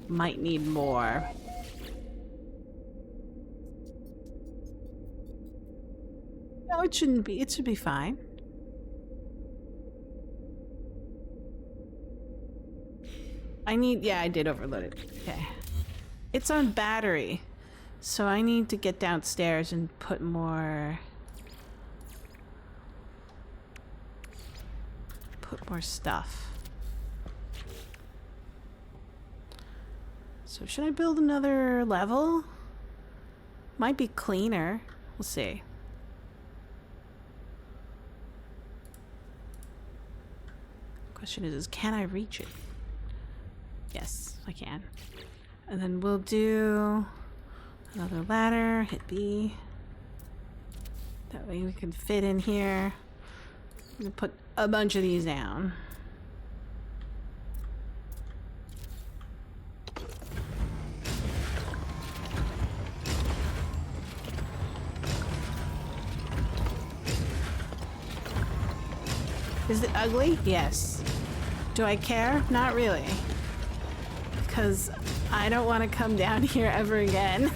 Might need more. No, it shouldn't be. It should be fine. Yeah, I did overload it. Okay. It's on battery. So I need to get downstairs and put more... stuff. So should I build another level? Might be cleaner. We'll see. Question is can I reach it? Yes, I can. And then we'll do another ladder, hit B. That way we can fit in here. I'm gonna put a bunch of these down. Is it ugly? Yes. Do I care? Not really. Because I don't want to come down here ever again.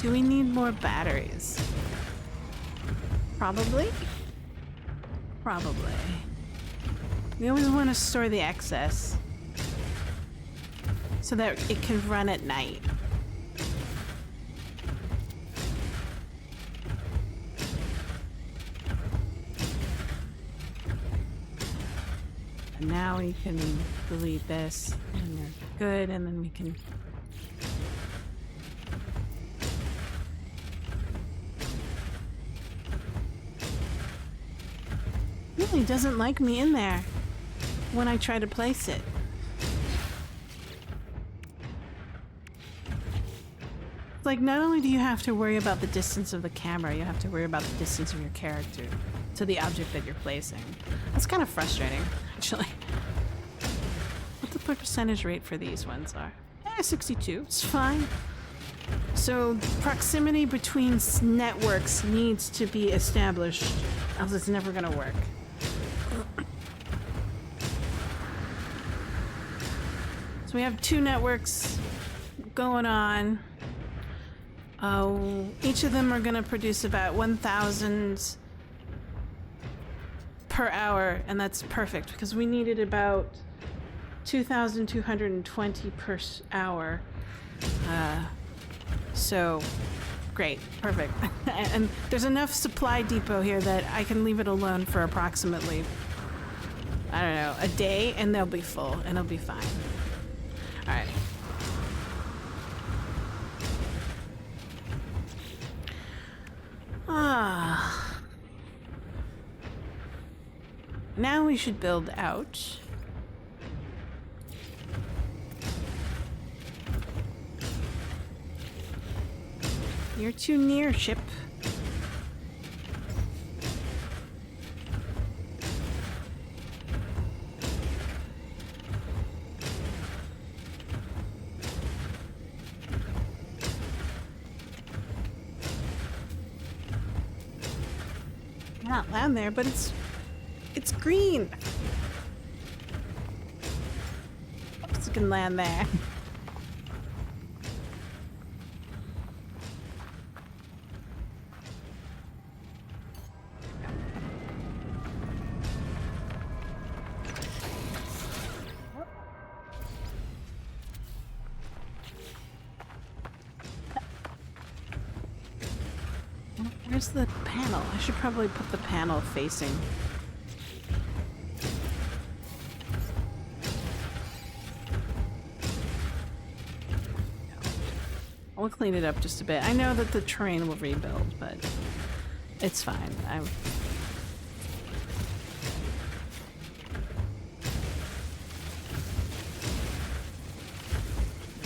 Do we need more batteries? Probably. Probably. We always want to store the excess so that it can run at night. And now we can delete this and we're good, and then we can really doesn't like me in there when I try to place it. Like, not only do you have to worry about the distance of the camera, you have to worry about the distance of your character to the object that you're placing. That's kind of frustrating, actually. What the percentage rate for these ones are? 62. It's fine. So proximity between networks needs to be established, else it's never gonna work. So we have 2 networks going on. Each of them are gonna produce about 1,000 per hour, and that's perfect because we needed about 2,220 per hour. So great, perfect. And there's enough supply depot here that I can leave it alone for approximately, I don't know, a day, and they'll be full and it'll be fine. All right. Now we should build out. You're too near, ship. Not land there, but it's green. Oops, it can land there. Where's the panel? I should probably put the panel facing. I'll clean it up just a bit. I know that the terrain will rebuild, but it's fine.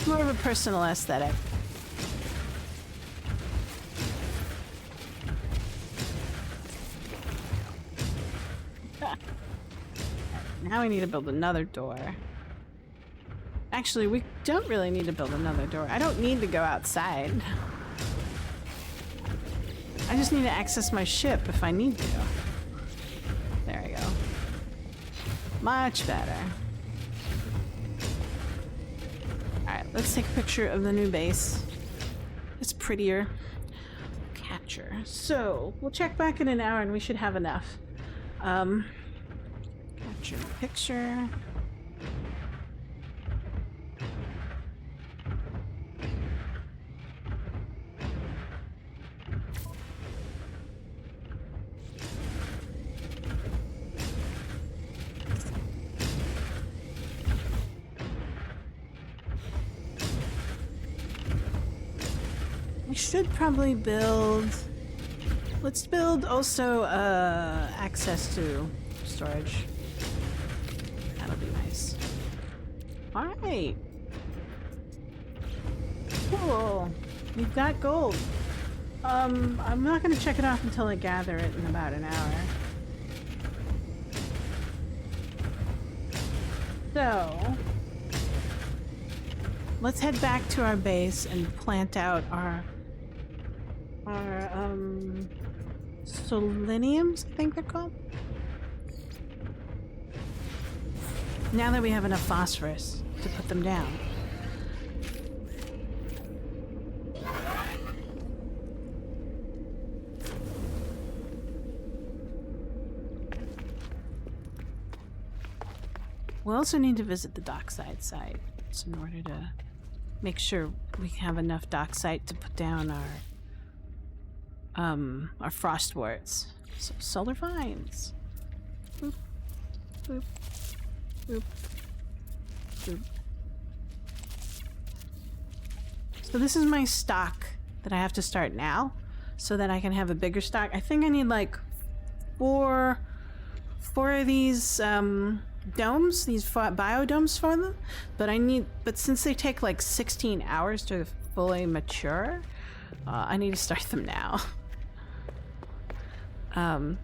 More of a personal aesthetic. Now we need to build another door. Actually, we don't really need to build another door. I don't need to go outside. I just need to access my ship if I need to. There we go. Much better. Alright, let's take a picture of the new base. It's prettier. Capture. So, we'll check back in an hour and we should have enough. Capture the picture. We should probably build... Let's build also access to storage. That'll be nice. Alright. Cool. We've got gold. I'm not gonna check it off until I gather it in about an hour. So... let's head back to our base and plant out our seleniums, I think they're called. Now that we have enough phosphorus to put them down. We also need to visit the dockside site in order to make sure we have enough dock site to put down our frost warts. So solar vines. Boop, boop, boop, boop. So this is my stock that I have to start now so that I can have a bigger stock. I think I need like four of these domes, these biodomes for them, but since they take like 16 hours to fully mature, I need to start them now.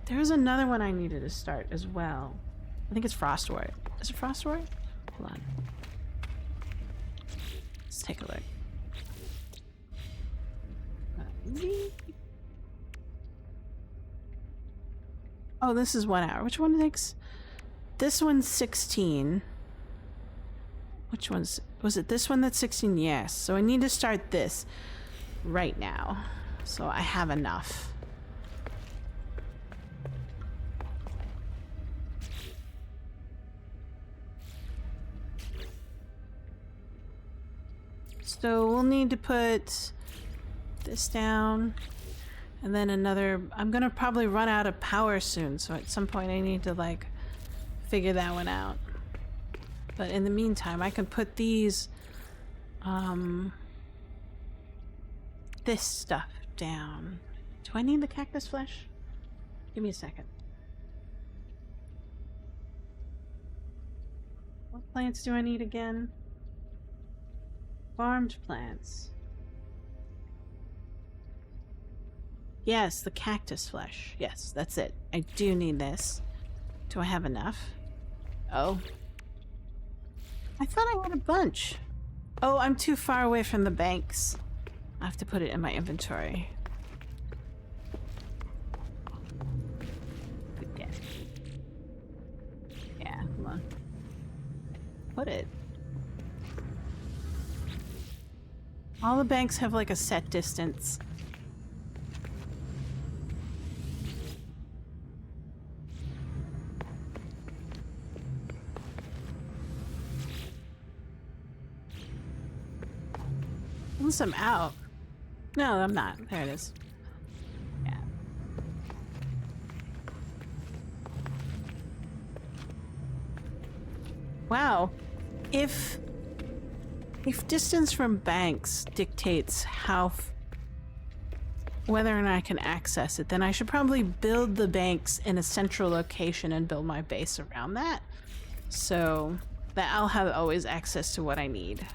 There's another one I needed to start as well. I think it's frostwort. Is it frostwort? Hold on. Let's take a look. Oh, this is 1 hour. Which one takes? This one's 16. Which was it this one that's 16? Yes. So I need to start this right now. So I have enough. So we'll need to put this down. And then another... I'm gonna probably run out of power soon. So at some point I need to like... figure that one out. But in the meantime, I can put these this stuff down. Do I need the cactus flesh? Give me a second. What plants do I need again? Farmed plants. Yes, the cactus flesh. Yes, that's it. I do need this. Do I have enough? Oh. I thought I had a bunch. Oh, I'm too far away from the banks. I have to put it in my inventory. Yeah, hold on. Put it. All the banks have like a set distance. Unless I'm out. No, I'm not. There it is. Yeah. Wow. If distance from banks dictates whether or not I can access it, then I should probably build the banks in a central location and build my base around that, so that I'll have always access to what I need.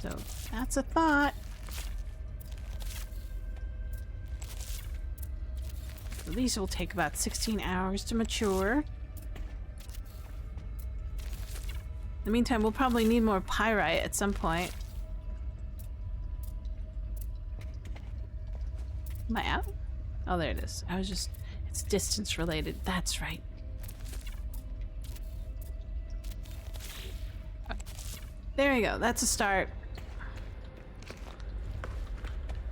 So that's a thought. So these will take about 16 hours to mature. In the meantime, we'll probably need more pyrite at some point. Am I out? Oh, there it is. I was just... It's distance related. That's right. There you go. That's a start.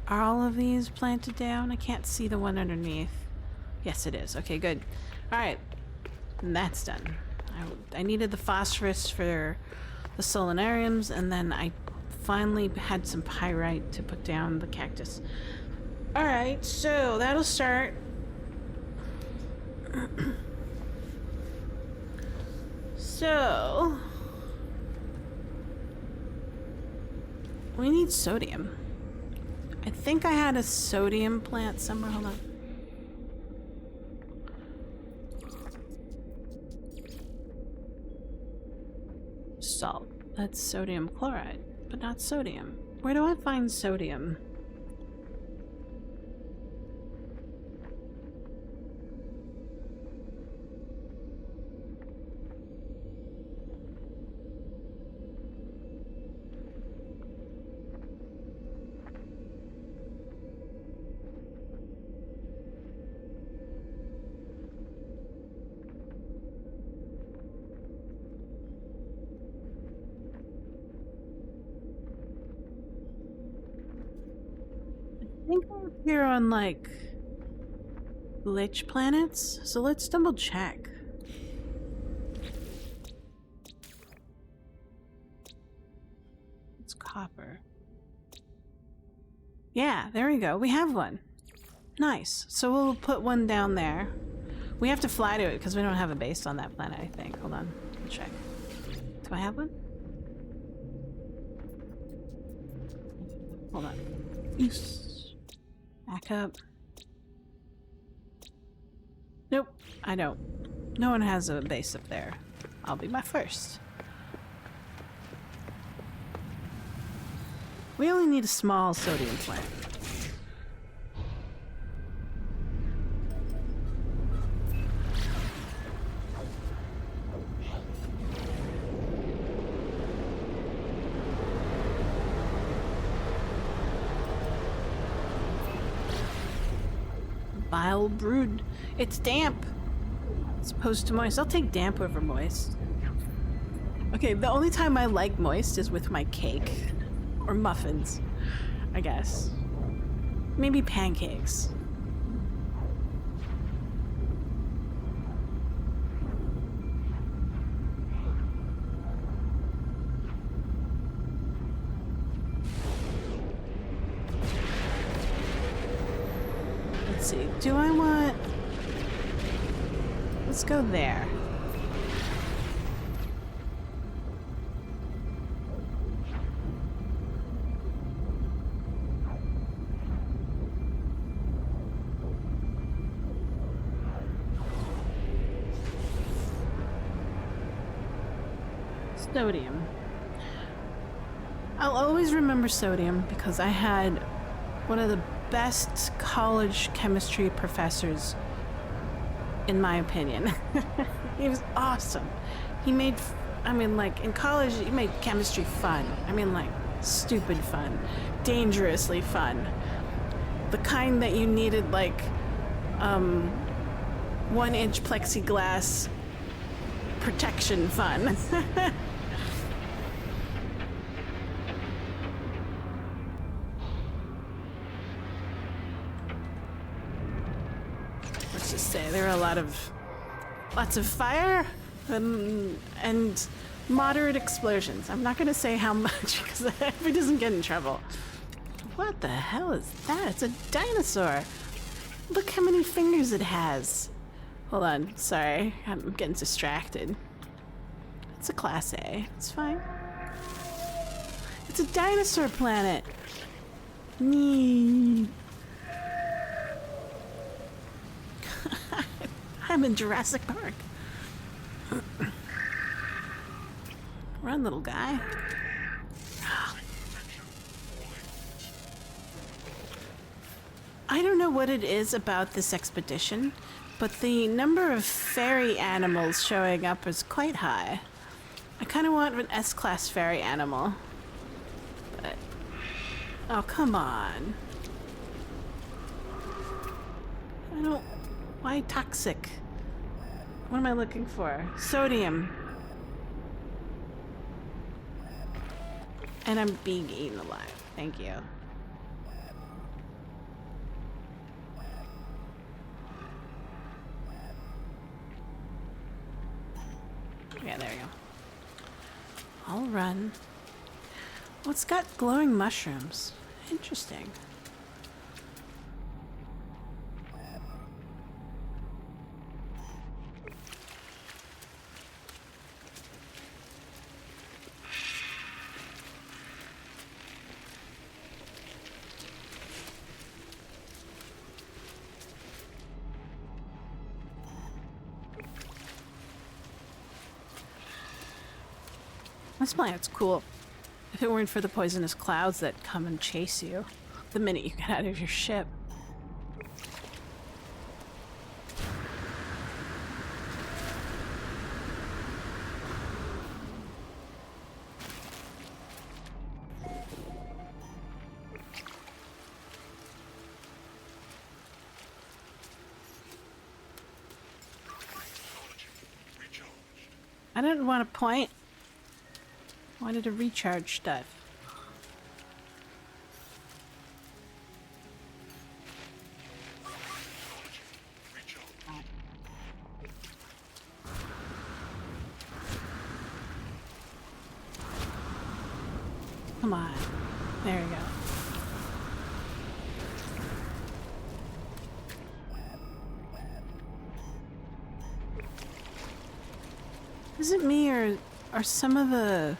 Are all of these planted down? I can't see the one underneath. Yes, it is. Okay, good. Alright. And that's done. I needed the phosphorus for the solanariums, and then I finally had some pyrite to put down the cactus. Alright, so that'll start. So... we need sodium. I think I had a sodium plant somewhere. Hold on. Salt. That's sodium chloride, but not sodium. Where do I find sodium? I think I appear on, like, lich planets, so let's double check. It's copper. Yeah, there we go. We have one. Nice. So we'll put one down there. We have to fly to it because we don't have a base on that planet, I think. Hold on. Let me check. Do I have one? Hold on. Yes. Back up. Nope, I don't. No one has a base up there. I'll be my first. We only need a small sodium plant. Vile brood. It's damp. As opposed to moist. I'll take damp over moist. Okay, the only time I like moist is with my cake. Or muffins, I guess. Maybe pancakes. Let's see, do I want... Let's go there. Sodium. I'll always remember sodium because I had one of the best college chemistry professors, in my opinion. He was awesome. He made, I mean, like, in college, he made chemistry fun. I mean, like, stupid fun. Dangerously fun. The kind that you needed, like, 1-inch plexiglass protection fun. Let's just say there are lots of fire and moderate explosions. I'm not gonna say how much because if it doesn't get in trouble. What the hell is that? It's a dinosaur. Look how many fingers it has. Hold on, sorry. I'm getting distracted. It's a Class A. It's fine. It's a dinosaur planet. Nee. I'm in Jurassic Park. Run, little guy. I don't know what it is about this expedition, but the number of fairy animals showing up is quite high. I kind of want an S-class fairy animal. But... oh, come on. I don't... why toxic? What am I looking for? Sodium. And I'm being eaten alive. Thank you. Yeah, there you go. I'll run. Oh, it's got glowing mushrooms. Interesting. This planet's cool. If it weren't for the poisonous clouds that come and chase you the minute you get out of your ship. I didn't want to point. I wanted to recharge stuff. Come on. There you go. Is it me or are some of the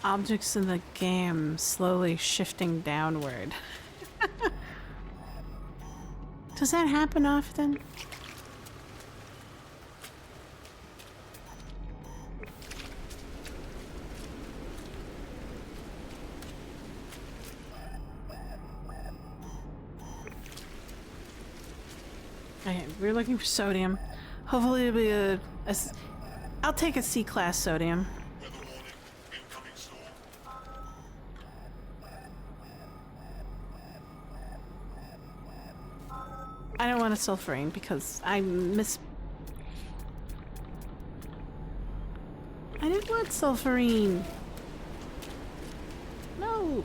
objects in the game slowly shifting downward? Does that happen often? Okay, we're looking for sodium. Hopefully it'll be I'll take a C-class sodium. Weather warning. Incoming storm. I don't want a sulfurine because I didn't want sulfurine. No.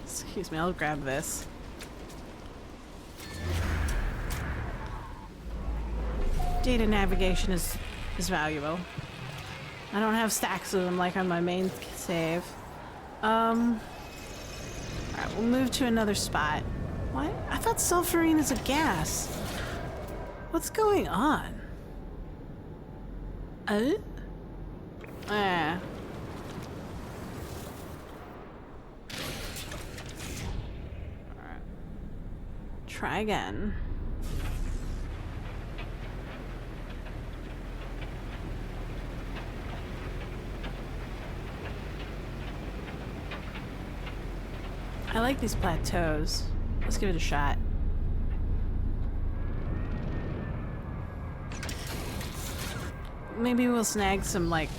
Excuse me, I'll grab this. Data navigation is valuable. I don't have stacks of them like on my main save. Alright, we'll move to another spot. What? I thought sulfurine is a gas. What's going on? Alright. Try again. I like these plateaus. Let's give it a shot. Maybe we'll snag some, like,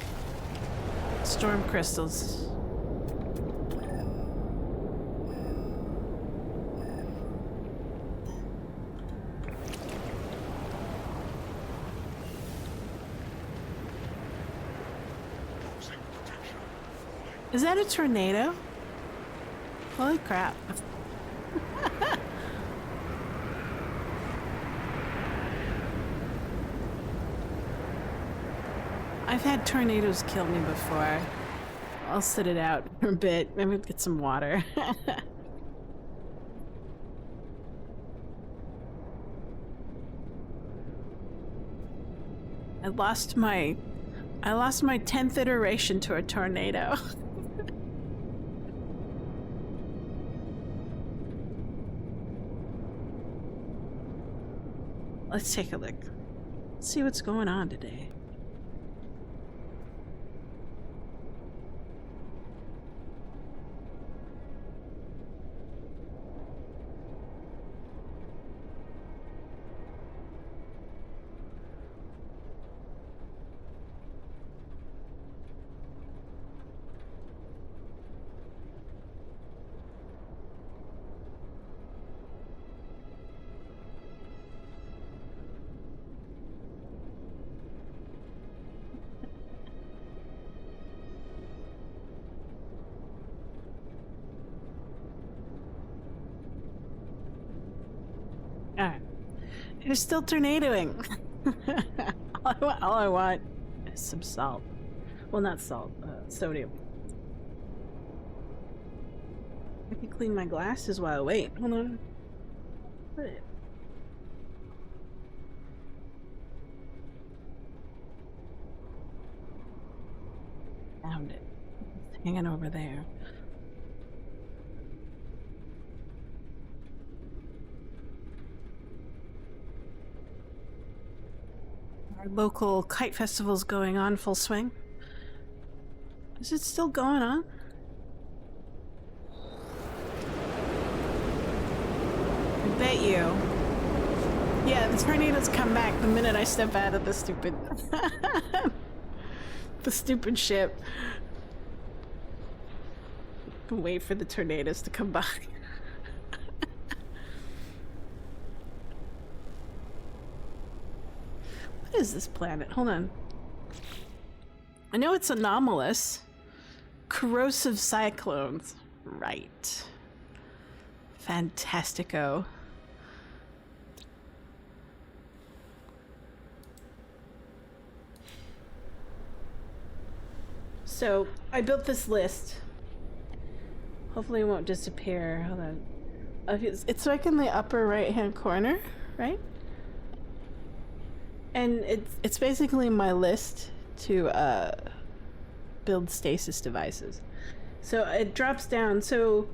storm crystals. Is that a tornado? Holy crap. I've had tornadoes kill me before. I'll sit it out for a bit. Maybe get some water. I lost my 10th iteration to a tornado. Let's take a look. See what's going on today. Alright. It's still tornadoing. all I want is some salt. Well, not salt, sodium. I can clean my glasses while I wait. Hold on. Put it. Found it. It's hanging over there. Our local kite festival's going on full swing. Is it still going on? I bet you. Yeah, the tornadoes come back the minute I step out of the stupid... the stupid ship. Wait for the tornadoes to come by. What is this planet? Hold on. I know it's anomalous. Corrosive cyclones. Right. Fantastico. So, I built this list. Hopefully it won't disappear. Hold on. It's like in the upper right-hand corner, right? And it's basically my list to build stasis devices. So it drops down. So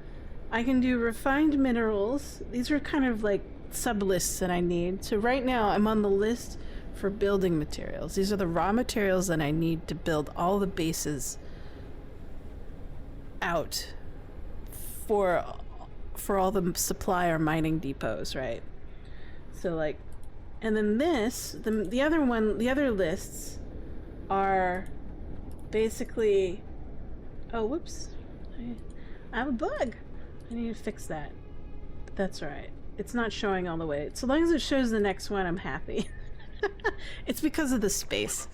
I can do refined minerals. These are kind of like sub-lists that I need. So right now I'm on the list for building materials. These are the raw materials that I need to build all the bases out for all the supply or mining depots, right? So like, and then the other lists are basically, oh, whoops, I have a bug. I need to fix that. But that's all right. It's not showing all the way. So long as it shows the next one, I'm happy. It's because of the space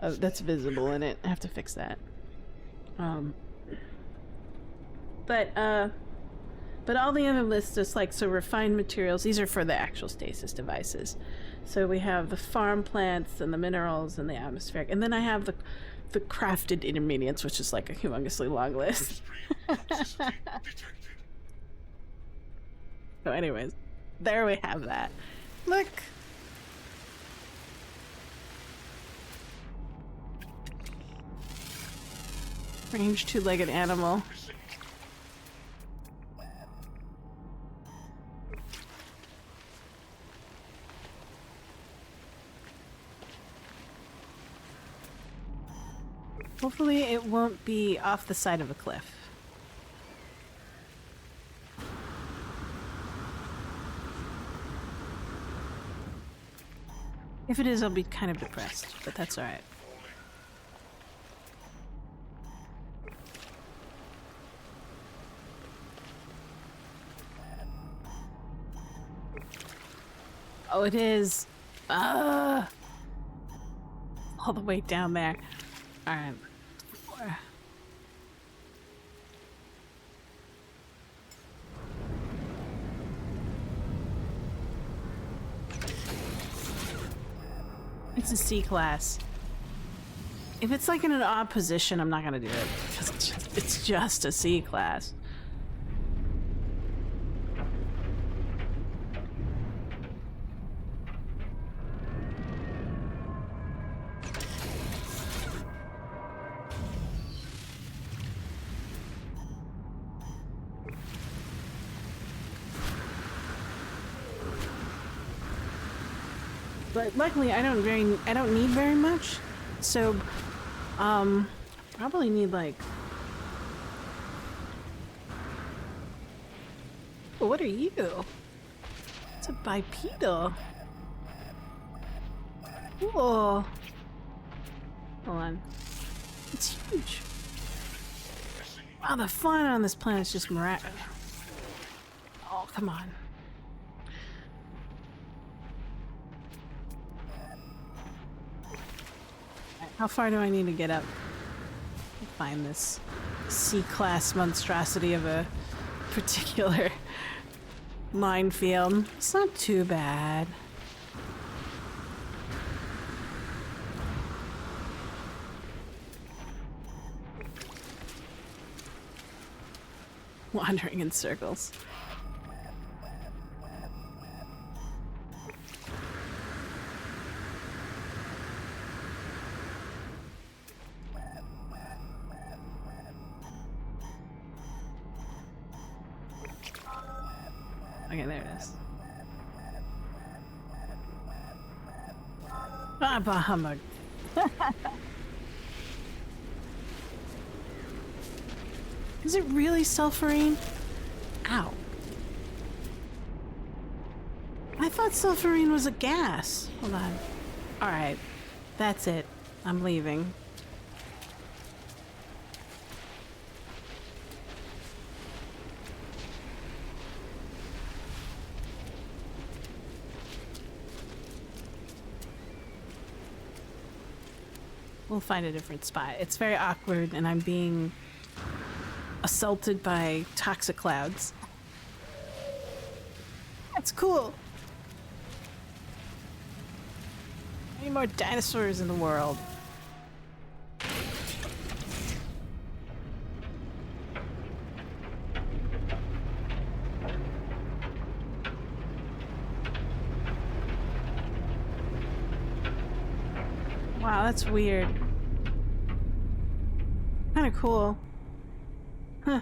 that's visible in it. I have to fix that. But all the other lists is like, so refined materials, these are for the actual stasis devices. So we have the farm plants and the minerals and the atmospheric, and then I have the crafted intermediates, which is like a humongously long list. So anyways, there we have that. Look. Range two-legged animal. Hopefully it won't be off the side of a cliff. If it is, I'll be kind of depressed, but that's alright. Oh, it is. All the way down there. Alright. It's a C class. If it's like in an odd position, I'm not gonna do it because it's just a C class. But luckily I don't need very much. So probably need like, what are you? It's a bipedal. Whoa. Hold on. It's huge. Wow, the fun on this planet is just miraculous. Oh, come on. How far do I need to get up to find this C-class monstrosity of a particular minefield? It's not too bad. Wandering in circles. Okay, there it is. Ah, bah humbug. Is it really sulfurine? Ow. I thought sulfurine was a gas. Hold on. Alright. That's it. I'm leaving. We'll find a different spot. It's very awkward and I'm being assaulted by toxic clouds. That's cool. Any more dinosaurs in the world? Wow, that's weird. Kinda cool. Huh.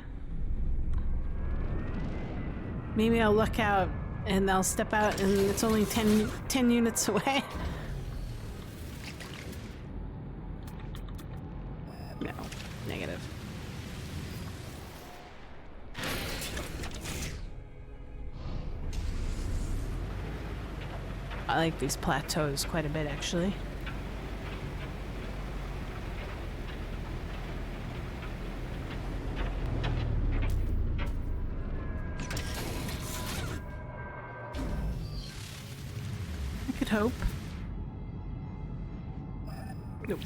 Maybe I'll look out and I'll step out and it's only 10 units away. No, negative. I like these plateaus quite a bit, actually. Hope. Nope.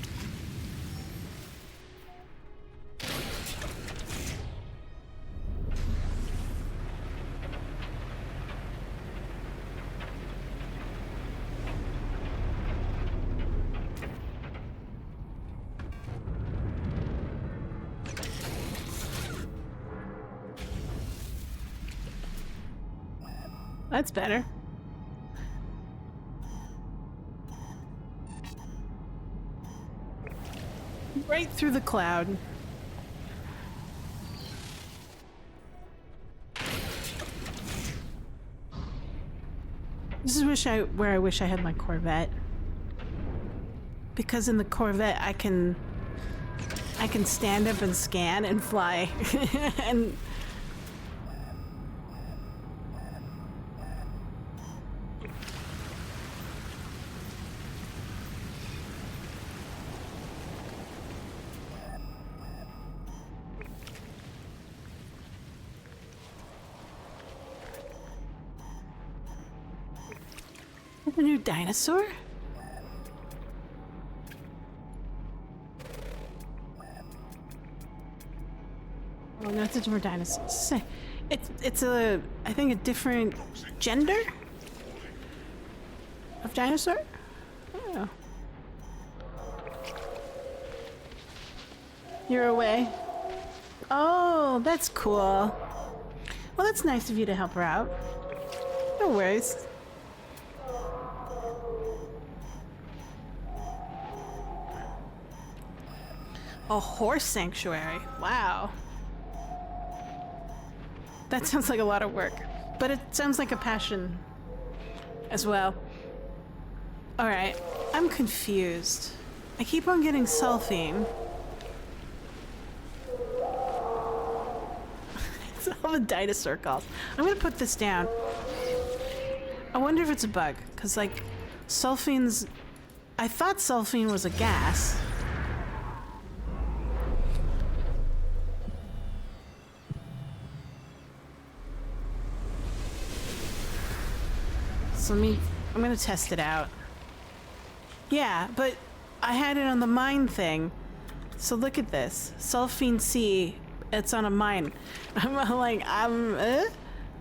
That's better. Right through the cloud. This is where I wish I had my Corvette. Because in the Corvette I can stand up and scan and fly. And a new dinosaur? Oh no, it's a different dinosaur. It's I think a different gender of dinosaur? Oh. You're away. Oh, that's cool. Well, that's nice of you to help her out. No worries. A horse sanctuary. Wow. That sounds like a lot of work, but it sounds like a passion as well. Alright, I'm confused. I keep on getting sulfine. It's all the dinosaur calls. I'm gonna put this down. I wonder if it's a bug, because, like, sulfine's... I thought sulfine was a gas. So I'm gonna test it out. Yeah, but I had it on the mine thing. So look at this. Sulfine C, it's on a mine. I'm like,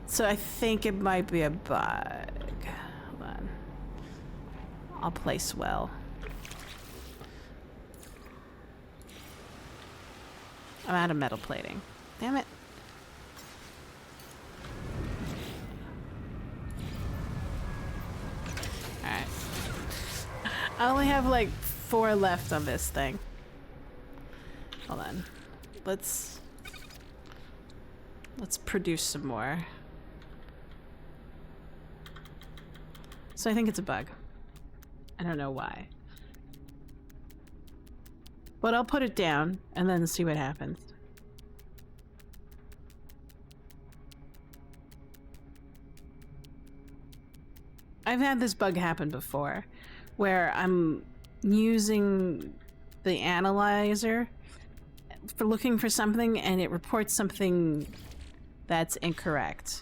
So I think it might be a bug. Hold on. I'll place well. I'm out of metal plating. Damn it. Alright. I only have like 4 left on this thing. Hold on. Let's produce some more. So I think it's a bug. I don't know why. But I'll put it down and then see what happens. I've had this bug happen before where I'm using the analyzer for looking for something and it reports something that's incorrect.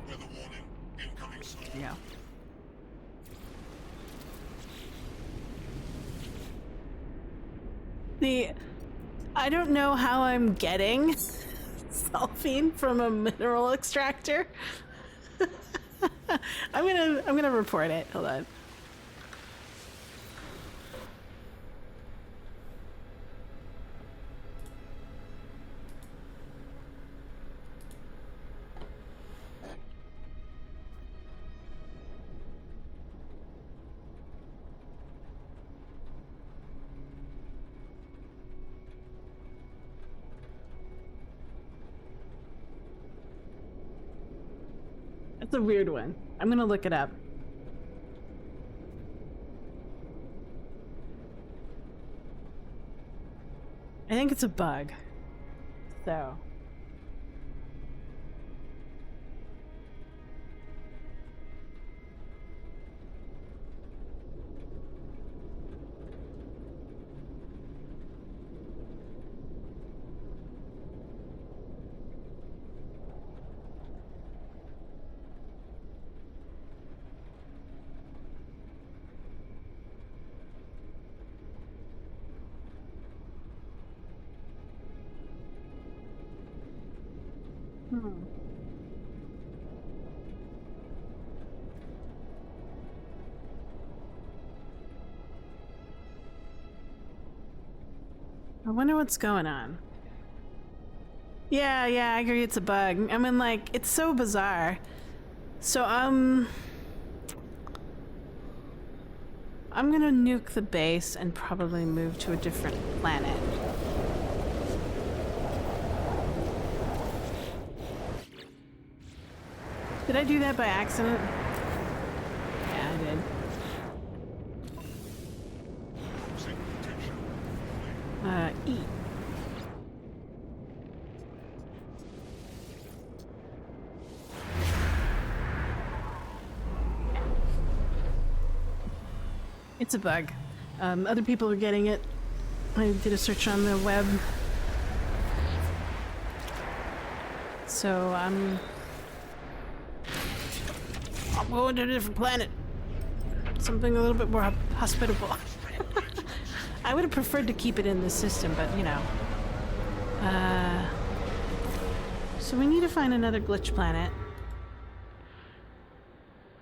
Weather warning. Incoming storm. Yeah. I don't know how I'm getting sulfine from a mineral extractor. I'm gonna report it. Hold on. That's a weird one. I'm gonna look it up. I think it's a bug. So. I wonder what's going on. Yeah, I agree it's a bug. I mean, like, it's so bizarre. So, I'm gonna nuke the base and probably move to a different planet. Did I do that by accident? Yeah, I did. E. It's a bug. Other people are getting it. I did a search on the web. So I'm going to a different planet. Something a little bit more hospitable. I would have preferred to keep it in the system, but you know. So we need to find another glitch planet.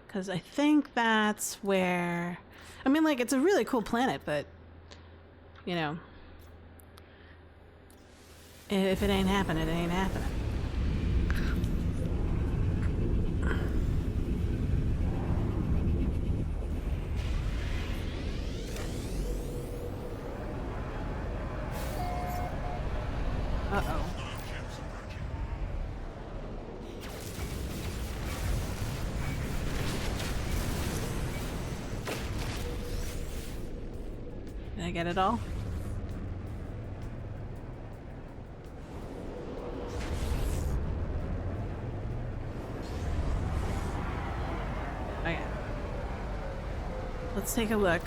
Because I think that's where... I mean, like, it's a really cool planet, but... You know... If it ain't happening, it ain't happening. Did I get it all? Okay. Let's take a look.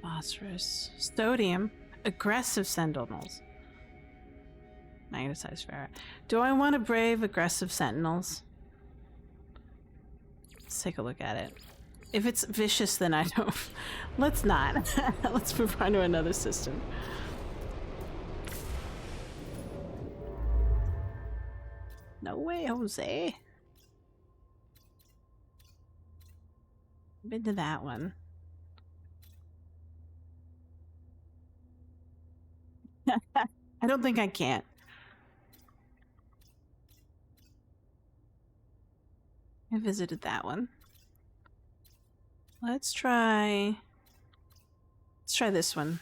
Phosphorus. Sodium. Aggressive sentinels. Magnetized ferret. Do I want to brave aggressive sentinels? Let's take a look at it. If it's vicious, then I don't. Let's not. Let's move on to another system. No way, Jose. Been to that one. I don't think I can. I visited that one. Let's try this one.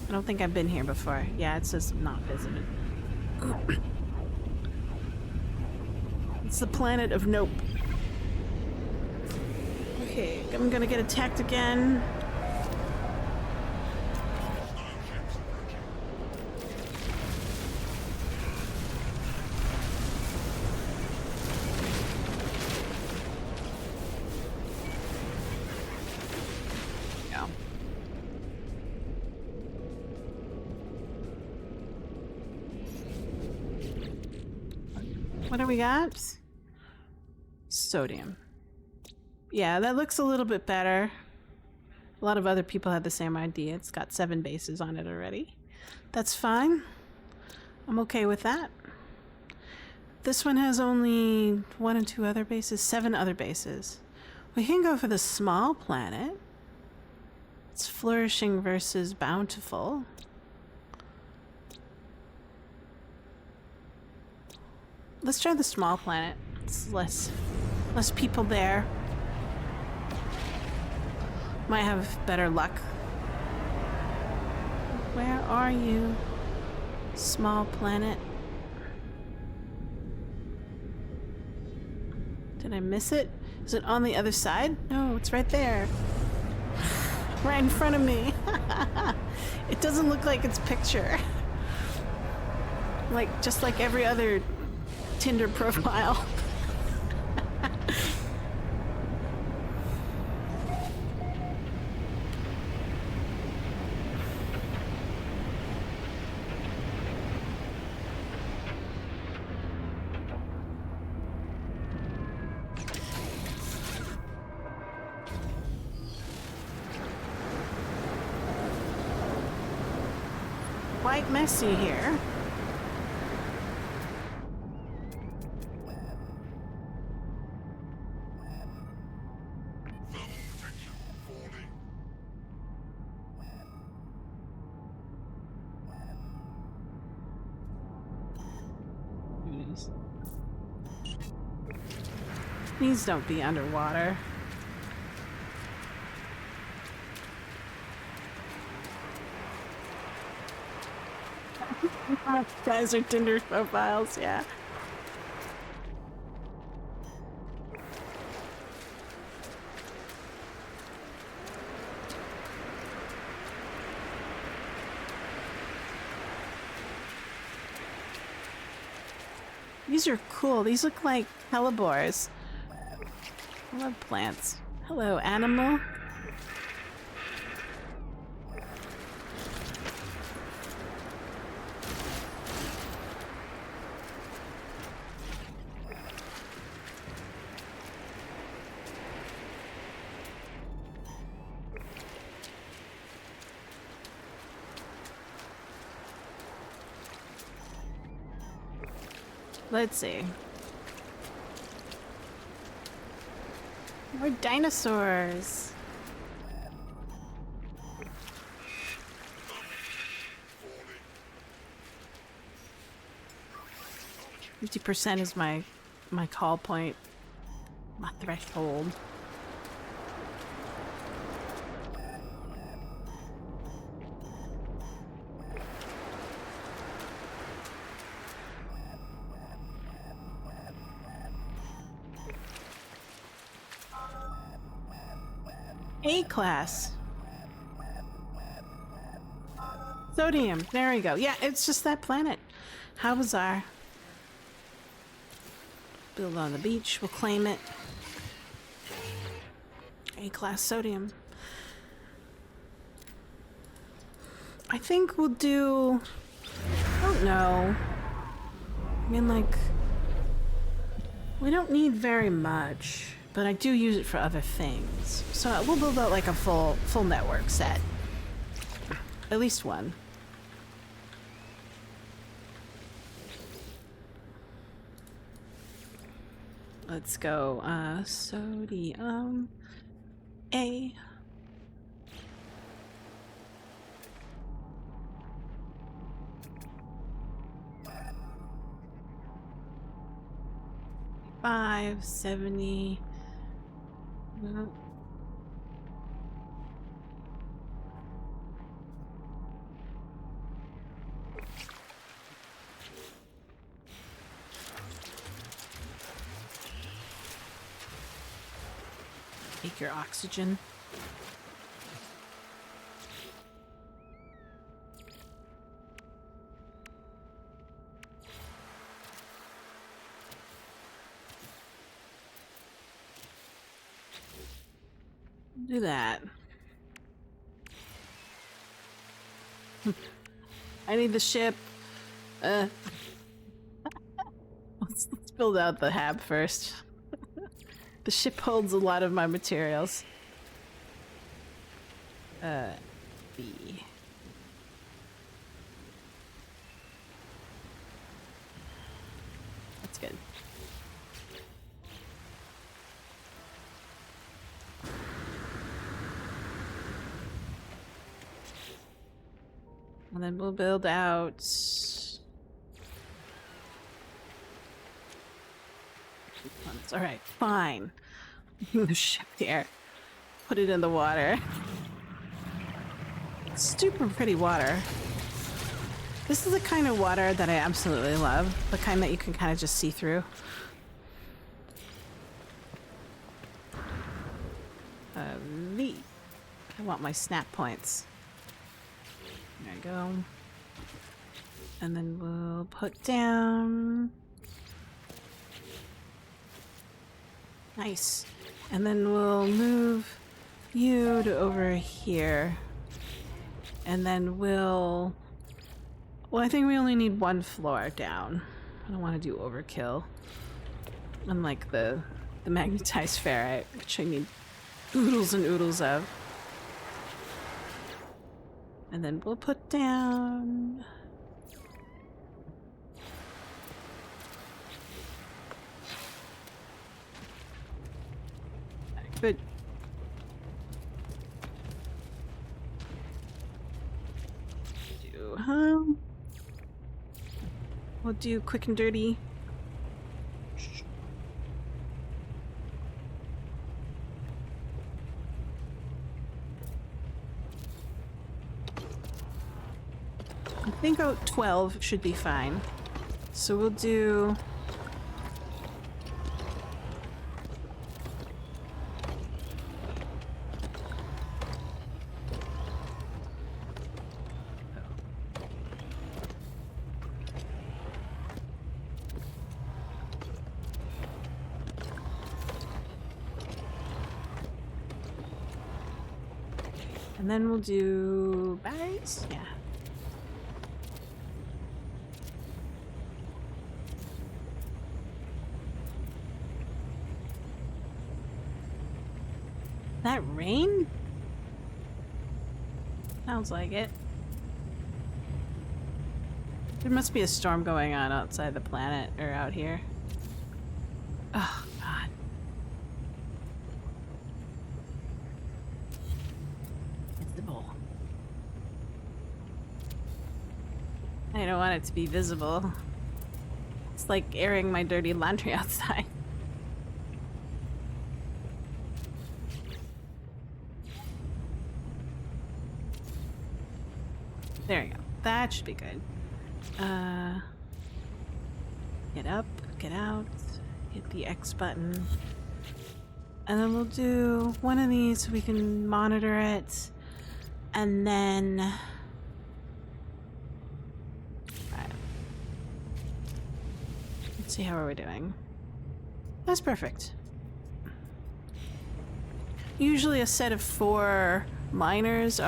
I don't think I've been here before. Yeah, it says not visited. It's the planet of Nope. Okay, I'm gonna get attacked again. What do we got? Sodium. Yeah, that looks a little bit better. A lot of other people had the same idea. It's got 7 bases on it already. That's fine. I'm okay with that. This one has only 1 and 2 other bases, 7 other bases. We can go for the small planet. It's flourishing versus bountiful. Let's try the small planet. It's less people there. Might have better luck. Where are you, small planet? Did I miss it? Is it on the other side? No, it's right there. Right in front of me. It doesn't look like its picture. Just like every other Tinder profile. Quite messy here. Please don't be underwater. Guys are Tinder profiles, yeah. These are cool. These look like hellebores. I love plants. Hello, animal. Let's see. More dinosaurs. %50 is my call point, my threshold. A class. Sodium. There we go. Yeah, it's just that planet. How bizarre. Build on the beach. We'll claim it. A-class sodium. I think we'll do... I don't know. I mean, like... We don't need very much, but I do use it for other things. So we'll build out like a full network set. At least one. Let's go, sodium A. $5.70. Take your oxygen. Do that. I need the ship. Let's build out the hab first. The ship holds a lot of my materials. B. That's good. And then we'll build out... Alright, fine. The ship here. Put it in the water. Super pretty water. This is the kind of water that I absolutely love. The kind that you can kind of just see through. V. I want my snap points. There we go. And then we'll put down... Nice. And then we'll move you to over here. And then we'll... Well, I think we only need one floor down. I don't want to do overkill. Unlike the magnetized ferrite, which I need oodles and oodles of. And then we'll put down... Good. We'll do quick and dirty. I think 12 should be fine. So we'll do... And then we'll do batteries? Yeah. That rain? Sounds like it. There must be a storm going on outside the planet, or out here. Oh, God. Visible. I don't want it to be visible. It's like airing my dirty laundry outside. There you go. That should be good. Get up, get out, hit the X button. and then we'll do one of these so we can monitor it. And then... Alright. Let's see how are we doing. That's perfect. Usually a set of 4 miners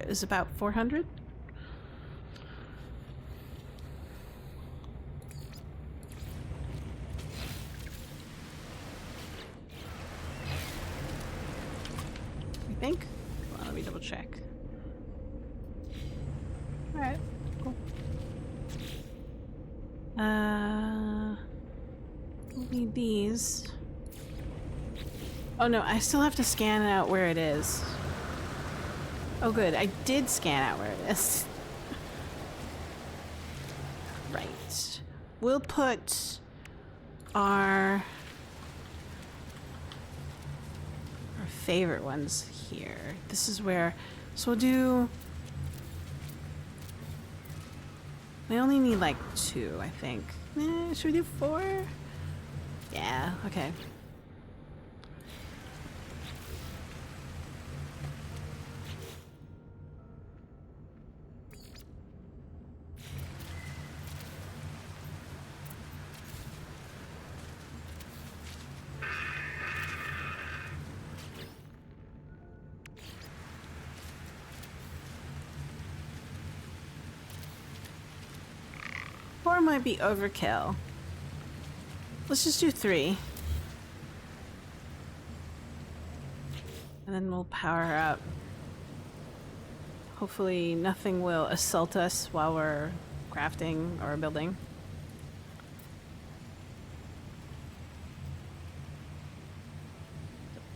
is about 400. I think. Well, let me double check. All right, cool. We'll need these. Oh no, I still have to scan out where it is. Oh good, I did scan out where it is. Right. We'll put our favorite ones here. This is where, so we'll do, we only need like 2, I think. Should we do 4? Yeah, okay. Four might be overkill. Let's just do 3. And then we'll power up. Hopefully nothing will assault us while we're crafting or building.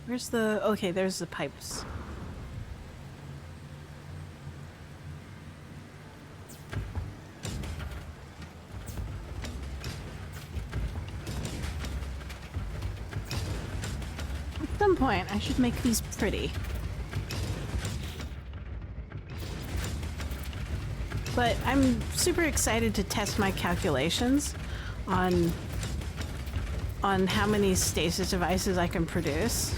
Where's the... Okay, there's the pipes. At some point, I should make these pretty. But I'm super excited to test my calculations on how many stasis devices I can produce.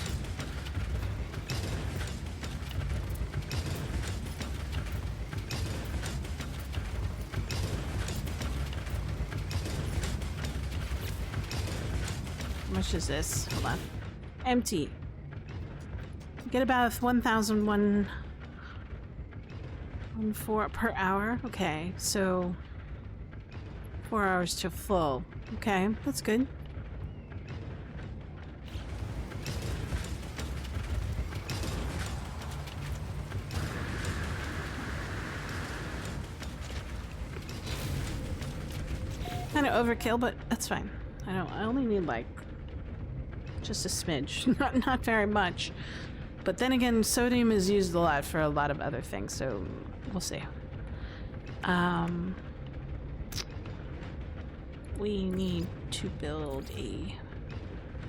How much is this? Hold on. Empty. Get about 1,114 per hour. Okay, so 4 hours to full. Okay, that's good. Kind of overkill, but that's fine. I only need like just a smidge, not very much. But then again, sodium is used a lot for a lot of other things, so we'll see. We need to build a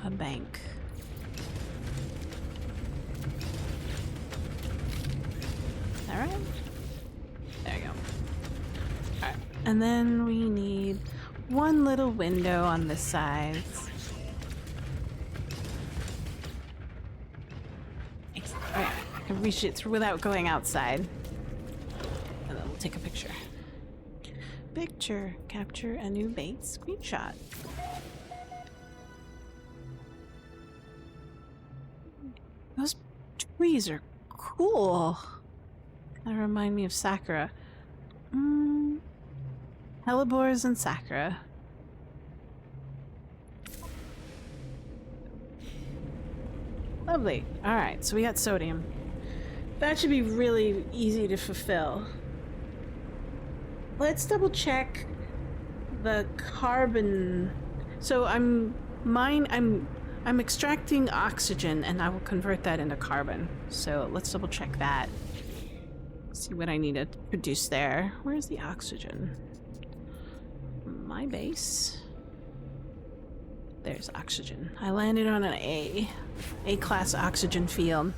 bank. All right. There you go. All right, and then we need one little window on the sides. Alright, I can reach it through without going outside. And then we'll take a picture. Picture. Capture a new bait screenshot. Those trees are cool. They remind me of Sakura. Hellebores and Sakura. Lovely. Alright, so we got sodium. That should be really easy to fulfill. Let's double check the carbon. So I'm extracting oxygen and I will convert that into carbon. So let's double check that. See what I need to produce there. Where's the oxygen? My base. There's oxygen. I landed on an A-class oxygen field.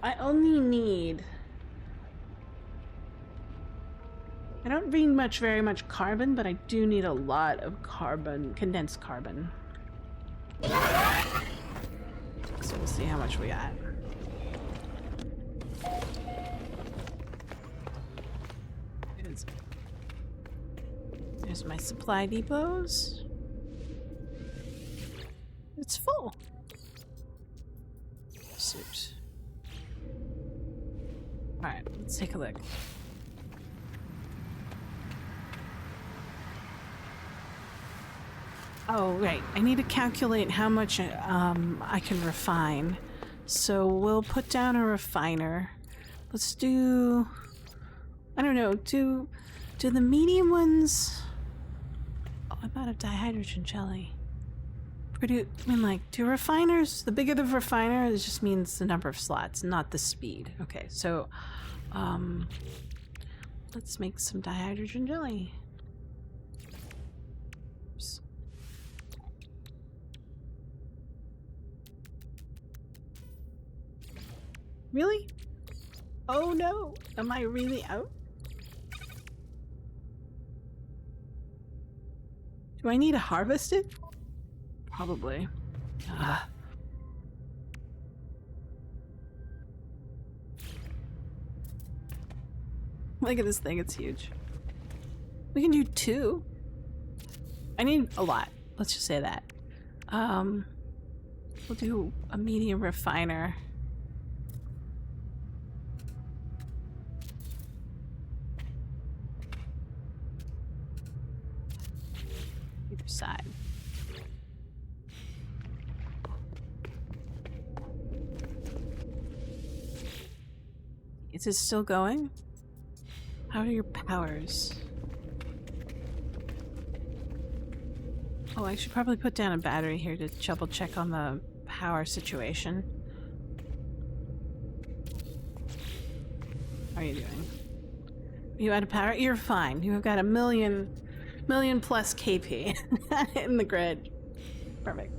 I only need... I don't need very much carbon, but I do need a lot of carbon, condensed carbon. So we'll see how much we got. There's my supply depots. It's full. Suit. Alright, let's take a look. Oh, right. I need to calculate how much I can refine. So we'll put down a refiner. Let's do... I don't know, do the medium ones... Oh, I'm out of dihydrogen jelly. I mean, like, do refiners... The bigger the refiner, it just means the number of slots, not the speed. Okay, so... let's make some dihydrogen jelly. Oops. Really? Oh no! Am I really out? Do I need to harvest it? Probably. Look at this thing, it's huge. We can do 2. I need a lot. Let's just say that. We'll do a medium refiner. Either side. Is it still going? How are your powers? Oh, I should probably put down a battery here to double check on the power situation. How are you doing? Are you out of power? You're fine. You have got a million plus KP in the grid. Perfect.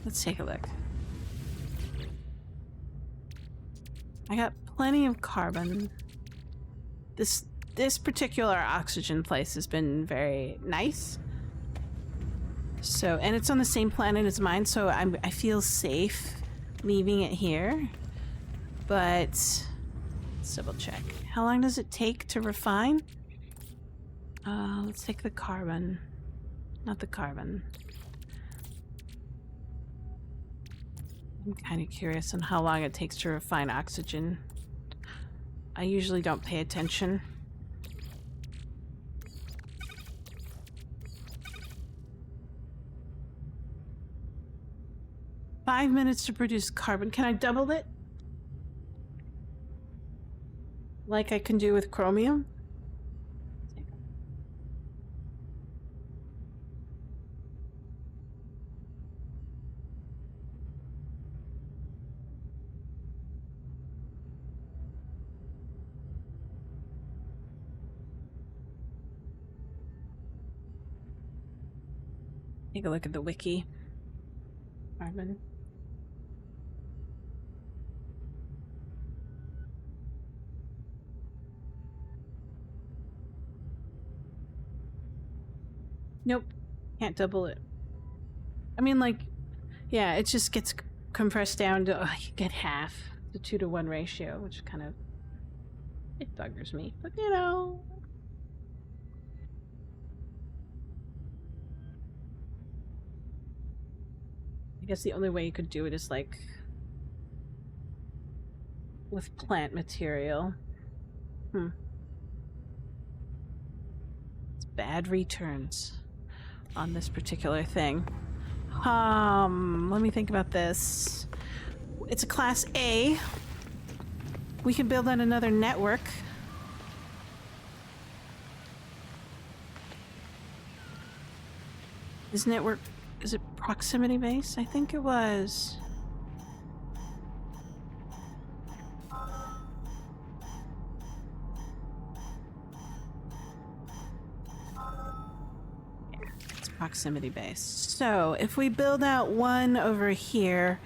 Let's take a look. I got plenty of carbon. This particular oxygen place has been very nice. So, and it's on the same planet as mine, so I feel safe leaving it here. But let's double check. How long does it take to refine? Let's take the carbon. Not the carbon. I'm kind of curious on how long it takes to refine oxygen. I usually don't pay attention. "5 minutes to produce carbon." Can I double it? Like I can do with chromium? Take a look at the wiki. Carbon. Nope. Can't double it. I mean, like, yeah, it just gets compressed down to, you get half. The 2-to-1 ratio, which kind of, it buggers me. But, you know. I guess the only way you could do it is, like, with plant material. It's bad returns on this particular thing. Let me think about this. It's a Class A. We can build on another network. This network, is it proximity based? I think it was. It's proximity based. So if we build out one over here,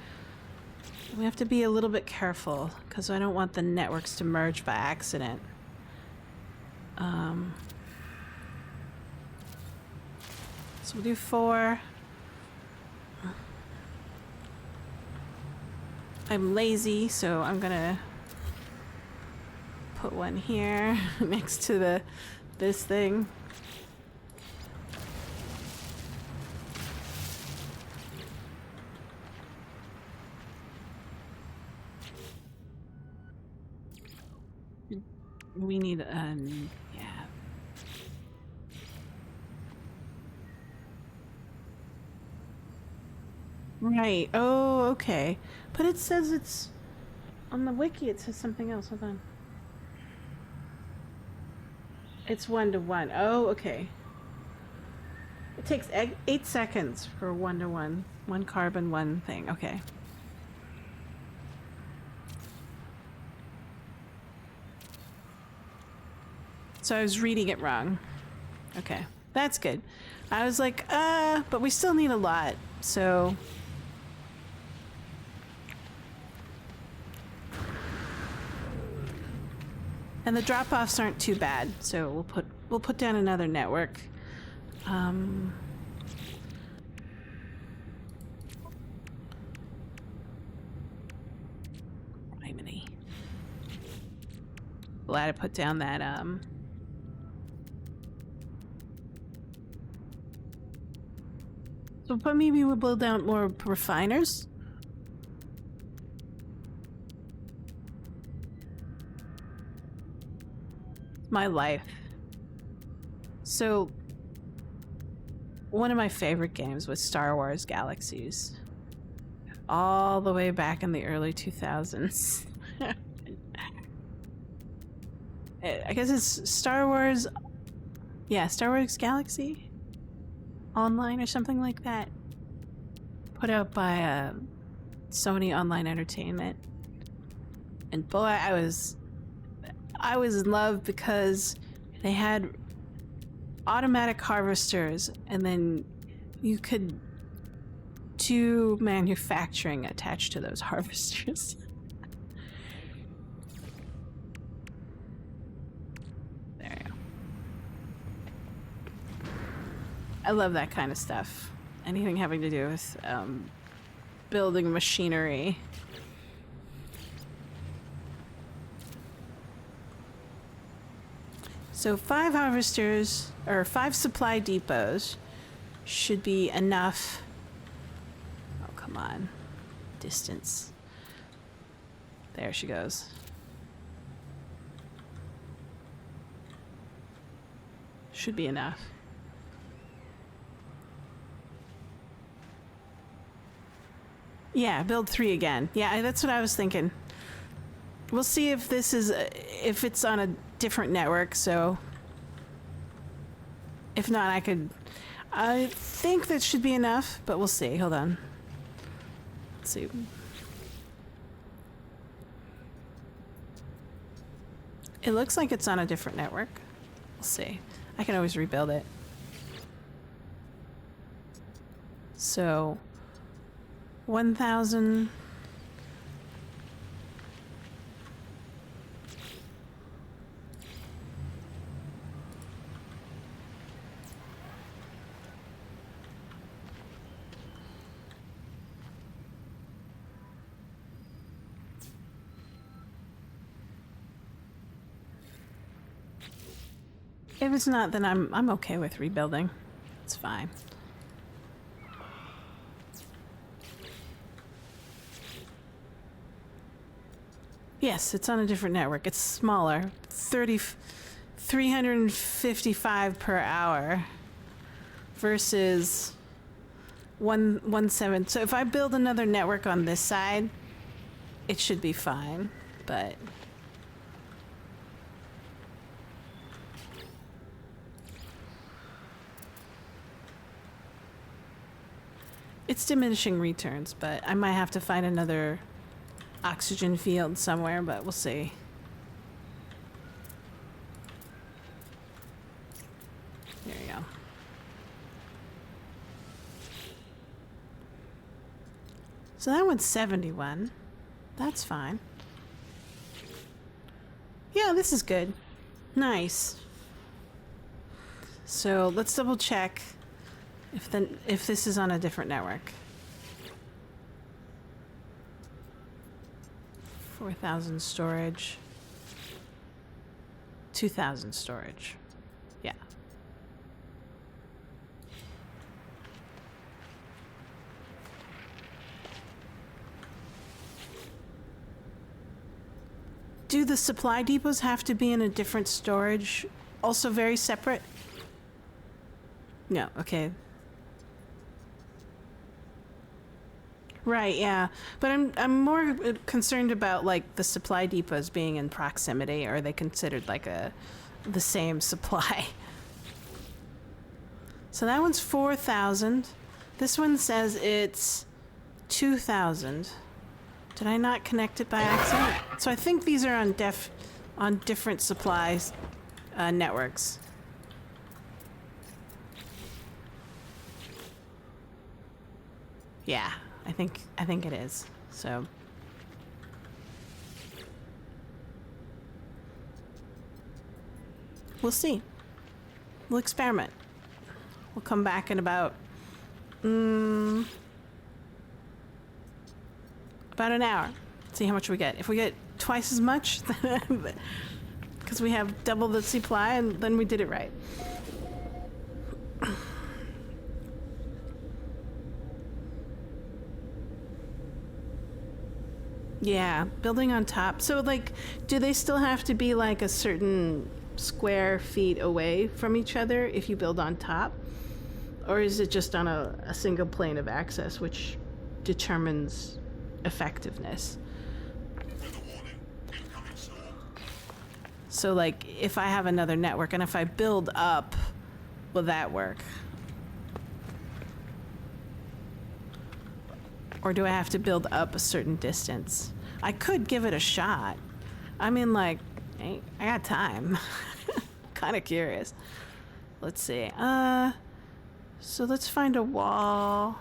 We have to be a little bit careful because I don't want the networks to merge by accident. So we'll do 4. I'm lazy, so I'm gonna put one here next to this thing. We need yeah. Right. Oh, okay. But it says it's on the wiki. It says something else. Hold on. It's 1-to-1. Oh, okay. It takes 8 seconds for 1-to-1. 1 carbon, 1 thing. Okay. So I was reading it wrong. Okay. That's good. I was like, but we still need a lot. So and the drop-offs aren't too bad, so we'll put down another network. Criminy. Glad I put down that so but maybe we'll build out more refiners. My life. So one of my favorite games was Star Wars Galaxies. All the way back in the early 2000s. I guess it's Star Wars. Yeah, Star Wars Galaxy Online or something like that. Put out by Sony Online Entertainment. And boy, I was in love because they had automatic harvesters, and then you could do manufacturing attached to those harvesters. There you go. I love that kind of stuff. Anything having to do with building machinery. So 5 harvesters, or 5 supply depots, should be enough. Oh, come on. Distance. There she goes. Should be enough. Yeah, build 3 again. Yeah, that's what I was thinking. We'll see if this is, if it's on a different network, so if not, I think that should be enough, but we'll see. Hold on. Let's see. It looks like it's on a different network. We'll see. I can always rebuild it. So 1,000. If it's not, then I'm okay with rebuilding. It's fine. Yes, it's on a different network. It's smaller. 355 per hour versus 117. So if I build another network on this side, it should be fine, but it's diminishing returns, but I might have to find another oxygen field somewhere, but we'll see. There you go. So that one's 71. That's fine. Yeah, this is good. Nice. So let's double check if this is on a different network. 4,000 storage. 2,000 storage. Yeah. Do the supply depots have to be in a different storage? Also very separate? No, okay. Right, yeah. But I'm more concerned about like the supply depots being in proximity. Or are they considered like the same supply? So that one's 4,000. This one says it's 2,000. Did I not connect it by accident? So I think these are on different supplies networks. Yeah, I think it is. So we'll see. We'll experiment. We'll come back in about an hour. See how much we get. If we get twice as much, because we have double the supply, and then we did it right. Yeah, building on top. So, like, do they still have to be like a certain square feet away from each other if you build on top? Or is it just on a single plane of access, which determines effectiveness? So, like, if I have another network and if I build up, will that work? Or do I have to build up a certain distance? I could give it a shot. I mean, like, I got time. Kind of curious. Let's see. So let's find a wall.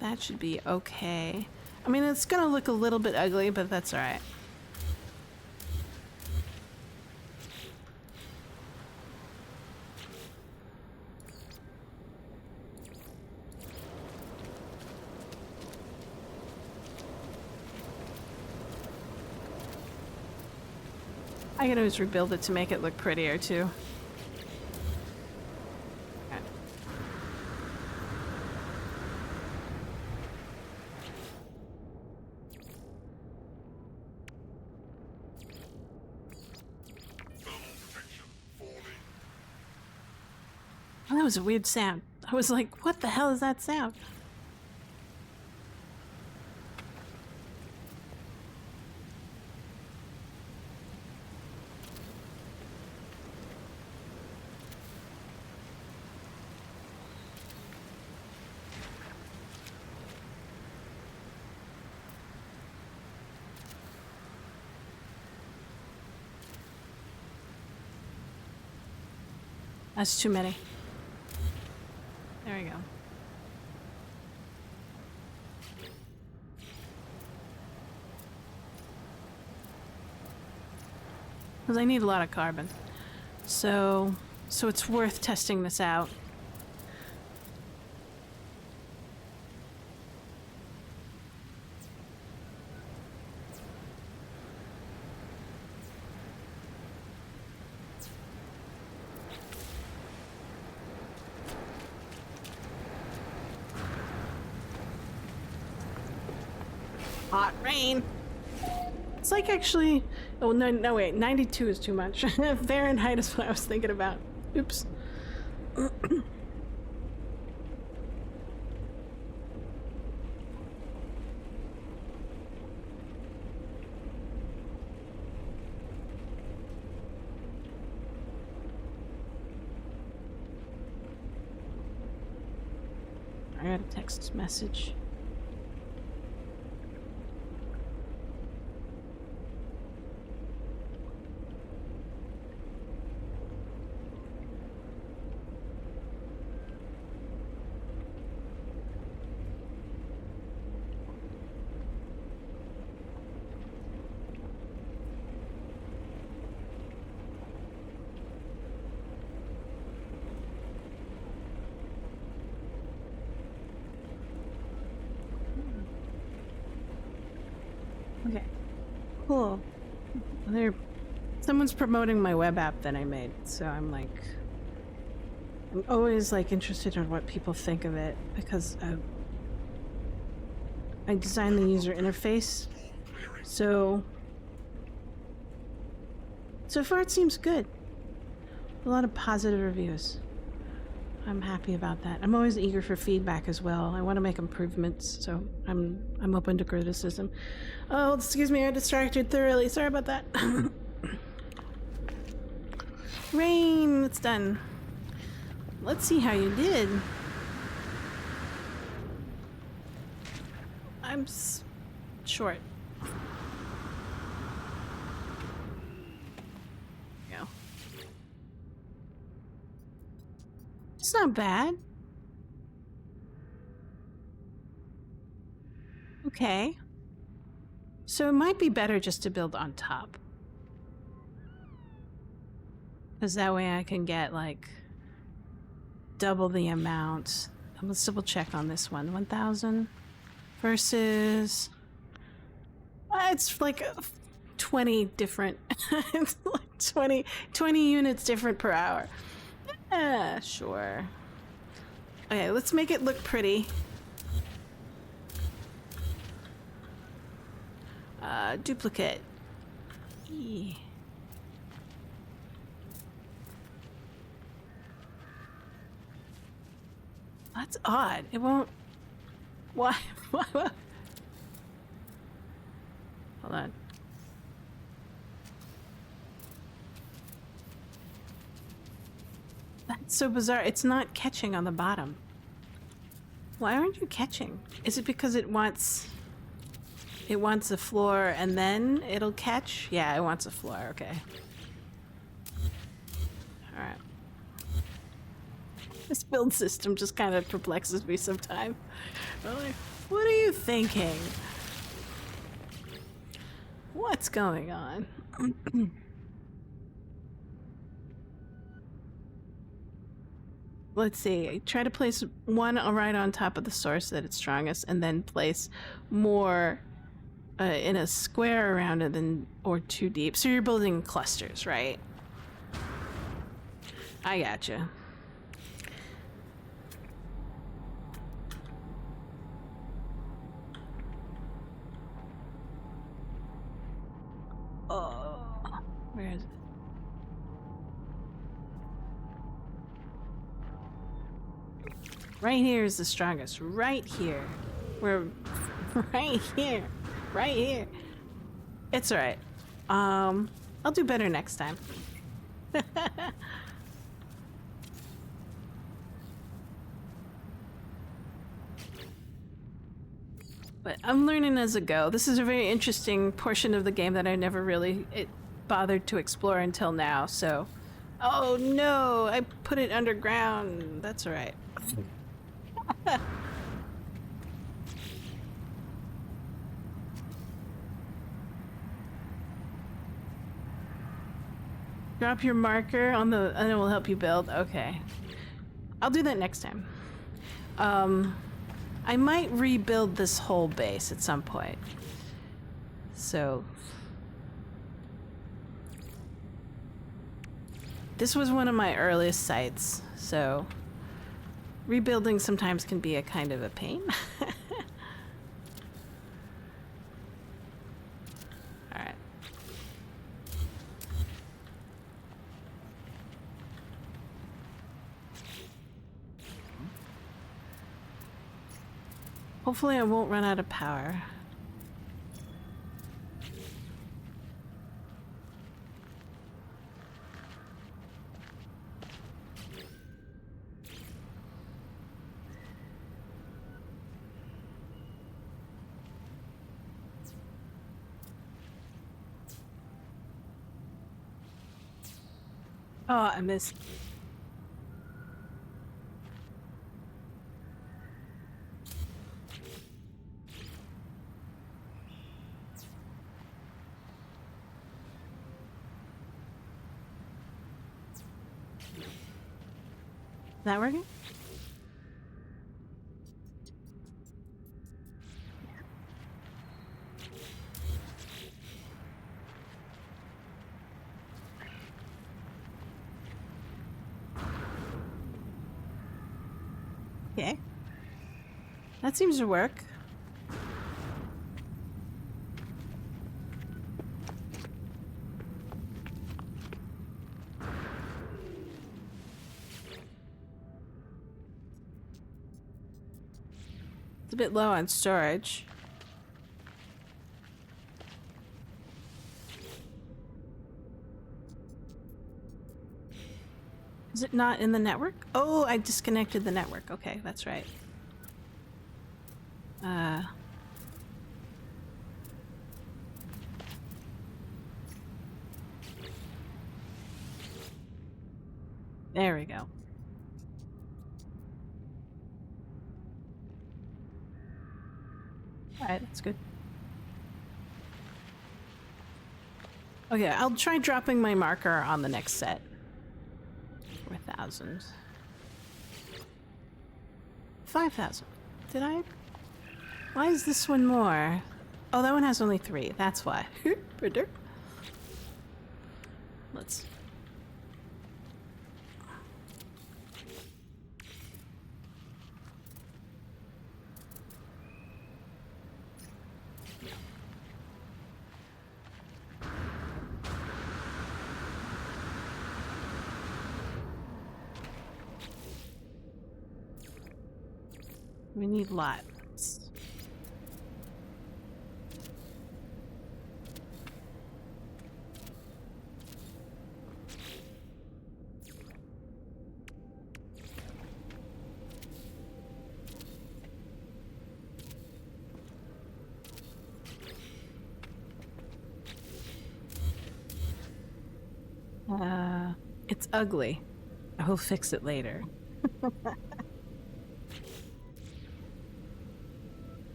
That should be okay. I mean, it's gonna look a little bit ugly, but that's all right. I can always rebuild it to make it look prettier, too. Okay. Oh, that was a weird sound. I was like, what the hell is that sound? That's too many. There we go. Because I need a lot of carbon. So it's worth testing this out. Hot rain. It's like actually, oh no wait, 92 is too much. Fahrenheit is what I was thinking about. Oops. I got a text message. Okay. Cool. Someone's promoting my web app that I made, so I'm always like interested in what people think of it because I designed the user interface. So far it seems good. A lot of positive reviews. I'm happy about that. I'm always eager for feedback as well. I want to make improvements, so I'm open to criticism. Oh, excuse me, I distracted thoroughly. Sorry about that. Rain, it's done. Let's see how you did. I'm short. Go. It's not bad. Okay. So it might be better just to build on top. Because that way I can get like double the amount. Let's double check on this one. 1,000 versus... it's like 20 different... it's like 20 units different per hour. Sure. Okay, let's make it look pretty. Duplicate. E. That's odd. It won't... Why? Hold on. That's so bizarre. It's not catching on the bottom. Why aren't you catching? Is it because it wants the floor and then it'll catch? Yeah, it wants a floor. Okay. All right. This build system just kind of perplexes me sometimes. I'm like, what are you thinking? What's going on? Let's see. Try to place one right on top of the source that it's strongest, and then place more in a square around it or too deep. So you're building clusters, right? I gotcha. Oh, where is it? Right here is the strongest. Right here. We're right here. Right here. It's alright. I'll do better next time. But I'm learning as I go. This is a very interesting portion of the game that I never really bothered to explore until now, so... Oh no! I put it underground. That's alright. Drop your marker on the... and it will help you build. Okay. I'll do that next time. I might rebuild this whole base at some point. So... this was one of my earliest sites, so... rebuilding sometimes can be a kind of a pain. Alright. Hopefully I won't run out of power. Oh, I missed. Is that working? Okay. That seems to work. It's a bit low on storage. Is it not in the network? Oh, I disconnected the network. Okay, that's right. There we go. Alright, that's good. Okay, I'll try dropping my marker on the next set. 4,000. 5,000. Did I? Why is this one more? Oh, that one has only 3. That's why. Let's... We need lots. It's ugly. I will fix it later.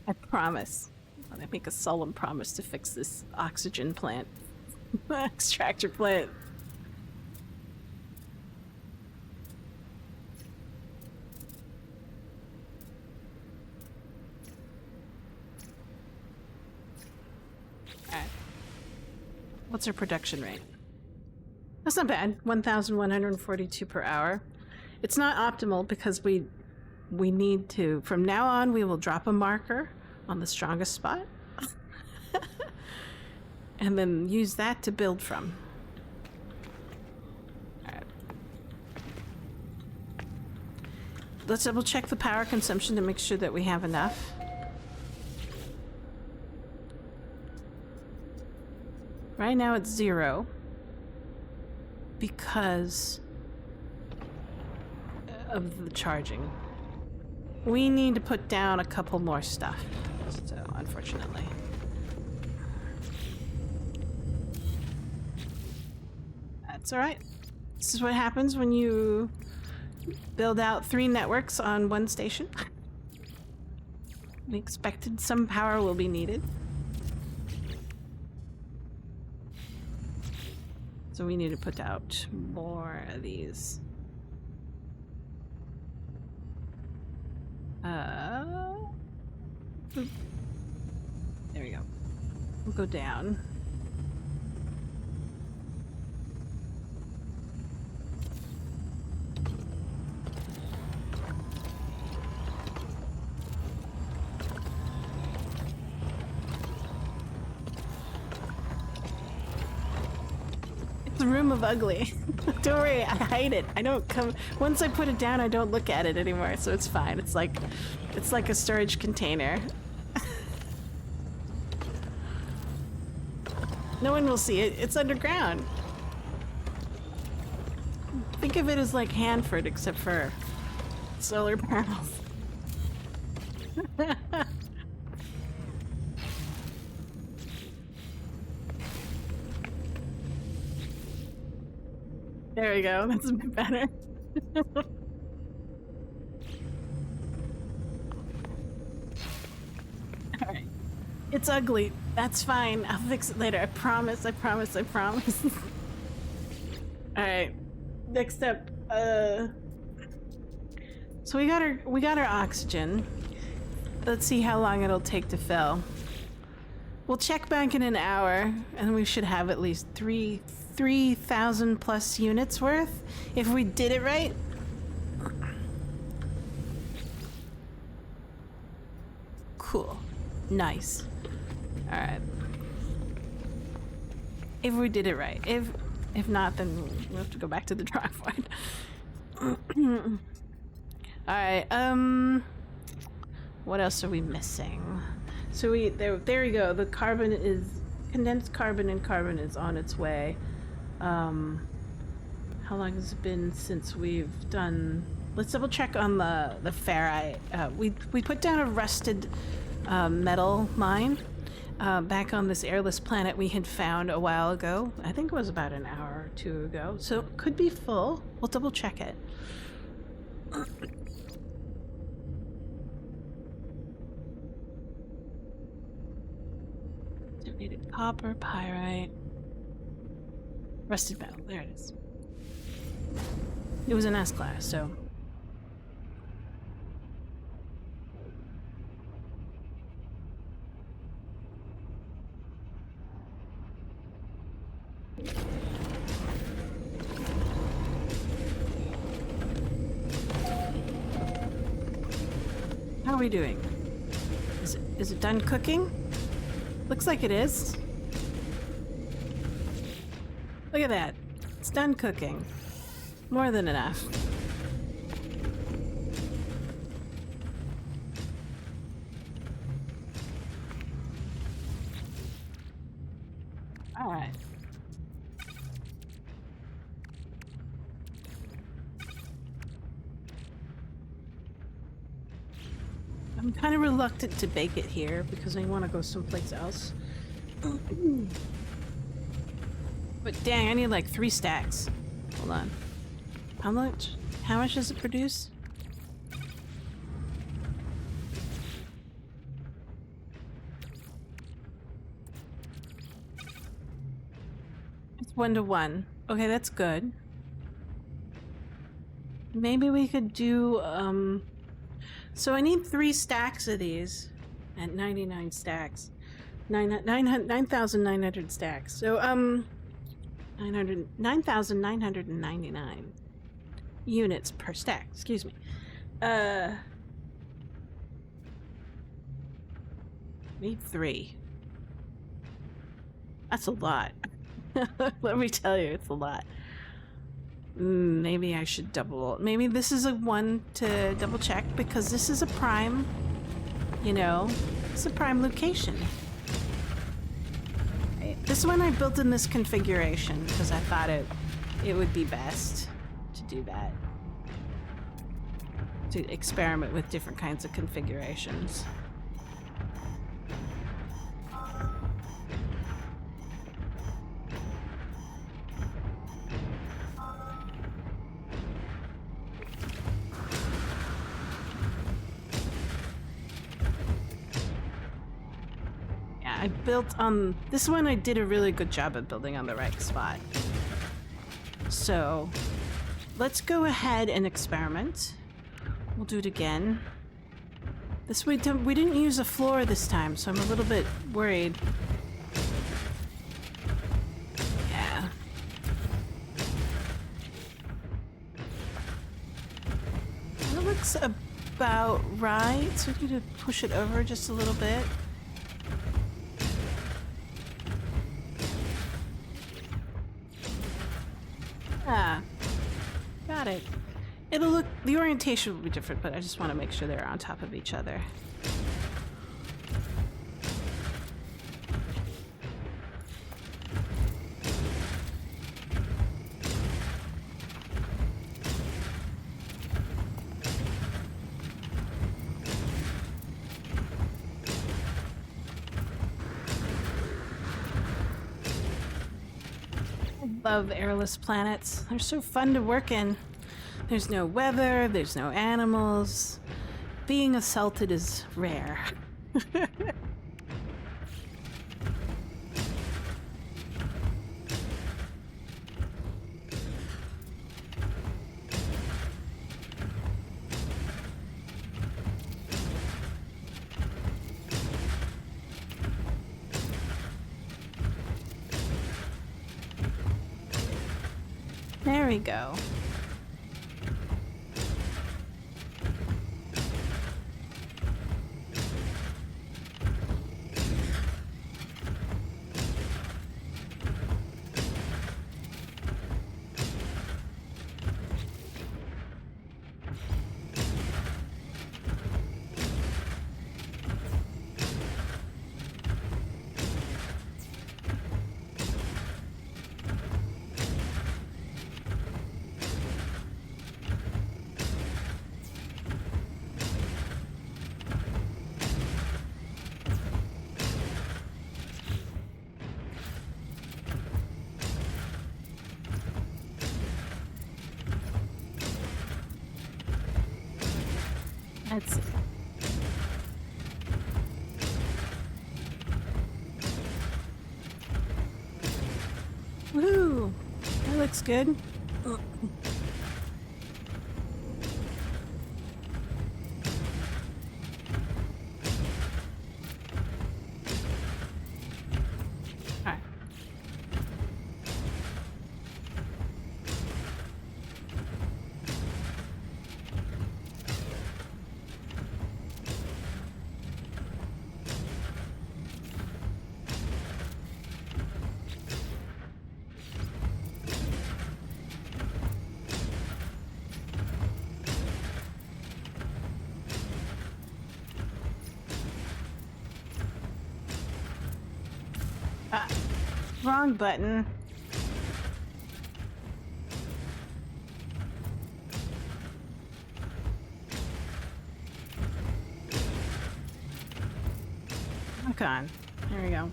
I promise. I make a solemn promise to fix this oxygen plant. Extractor plant. Alright. What's our production rate? That's not bad. 1,142 per hour. It's not optimal because we need to, from now on, we will drop a marker on the strongest spot and then use that to build from. All right. Let's double check the power consumption to make sure that we have enough. Right now it's 0 because of the charging. We need to put down a couple more stuff, so unfortunately. That's alright. This is what happens when you build out 3 networks on one station. We expected some power will be needed. So we need to put out more of these. There we go. We'll go down. It's a room of ugly. Don't worry, I hide it. I don't come. Once I put it down, I don't look at it anymore, so it's fine. It's like a storage container. No one will see it. It's underground. Think of it as like Hanford, except for solar panels. There we go. That's a bit better. Alright. It's ugly. That's fine. I'll fix it later. I promise. I promise. I promise. Alright. Next up. So we got our oxygen. Let's see how long it'll take to fill. We'll check back in an hour, and we should have at least 3 3,000 plus units worth if we did it right. Cool. Nice. All right. If we did it right. If not, then we'll have to go back to the drawing board. All right. What else are we missing? So there we go. The carbon is condensed carbon, and carbon is on its way. How long has it been since we've done? Let's double check on the ferrite. We put down a rusted metal mine back on this airless planet we had found a while ago. I think it was about an hour or two ago. So it could be full. We'll double check it. Donated copper, pyrite, rusted metal. There it is. It was an S class, so. How are we doing? Is it done cooking? Looks like it is. Look at that. It's done cooking. More than enough. All right. I'm kind of reluctant to bake it here because I want to go someplace else. But dang, I need like 3 stacks. Hold on. How much? How much does it produce? It's 1 to 1. Okay, that's good. Maybe we could do, so I need 3 stacks of these at 99 stacks. 9,900 stacks. So, 9,999 units per stack. Excuse me. Need 3. That's a lot. Let me tell you, it's a lot. Maybe I should double. Maybe this is a one to double check because this is a prime. You know, it's a prime location. This one I built in this configuration because I thought it would be best to do that. To experiment with different kinds of configurations. I built on this one. I did a really good job of building on the right spot. So let's go ahead and experiment. We'll do it again. This we didn't use a floor this time, so I'm a little bit worried. Yeah. That looks about right. So we need to push it over just a little bit. Ah, got it. It'll look, the orientation will be different, but I just want to make sure they're on top of each other. Love airless planets. They're so fun to work in. There's no weather, there's no animals. Being assaulted is rare. There we go. Let's see. Woohoo! That looks good. Alright. Wrong button. Look on. There we go.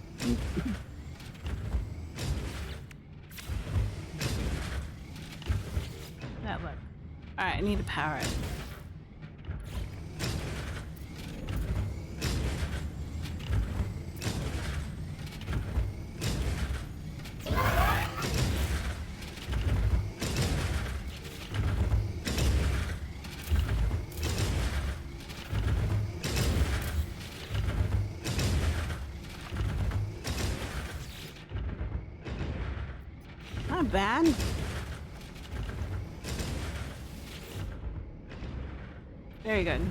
That look. Alright, I need to power it. Not bad. Very good.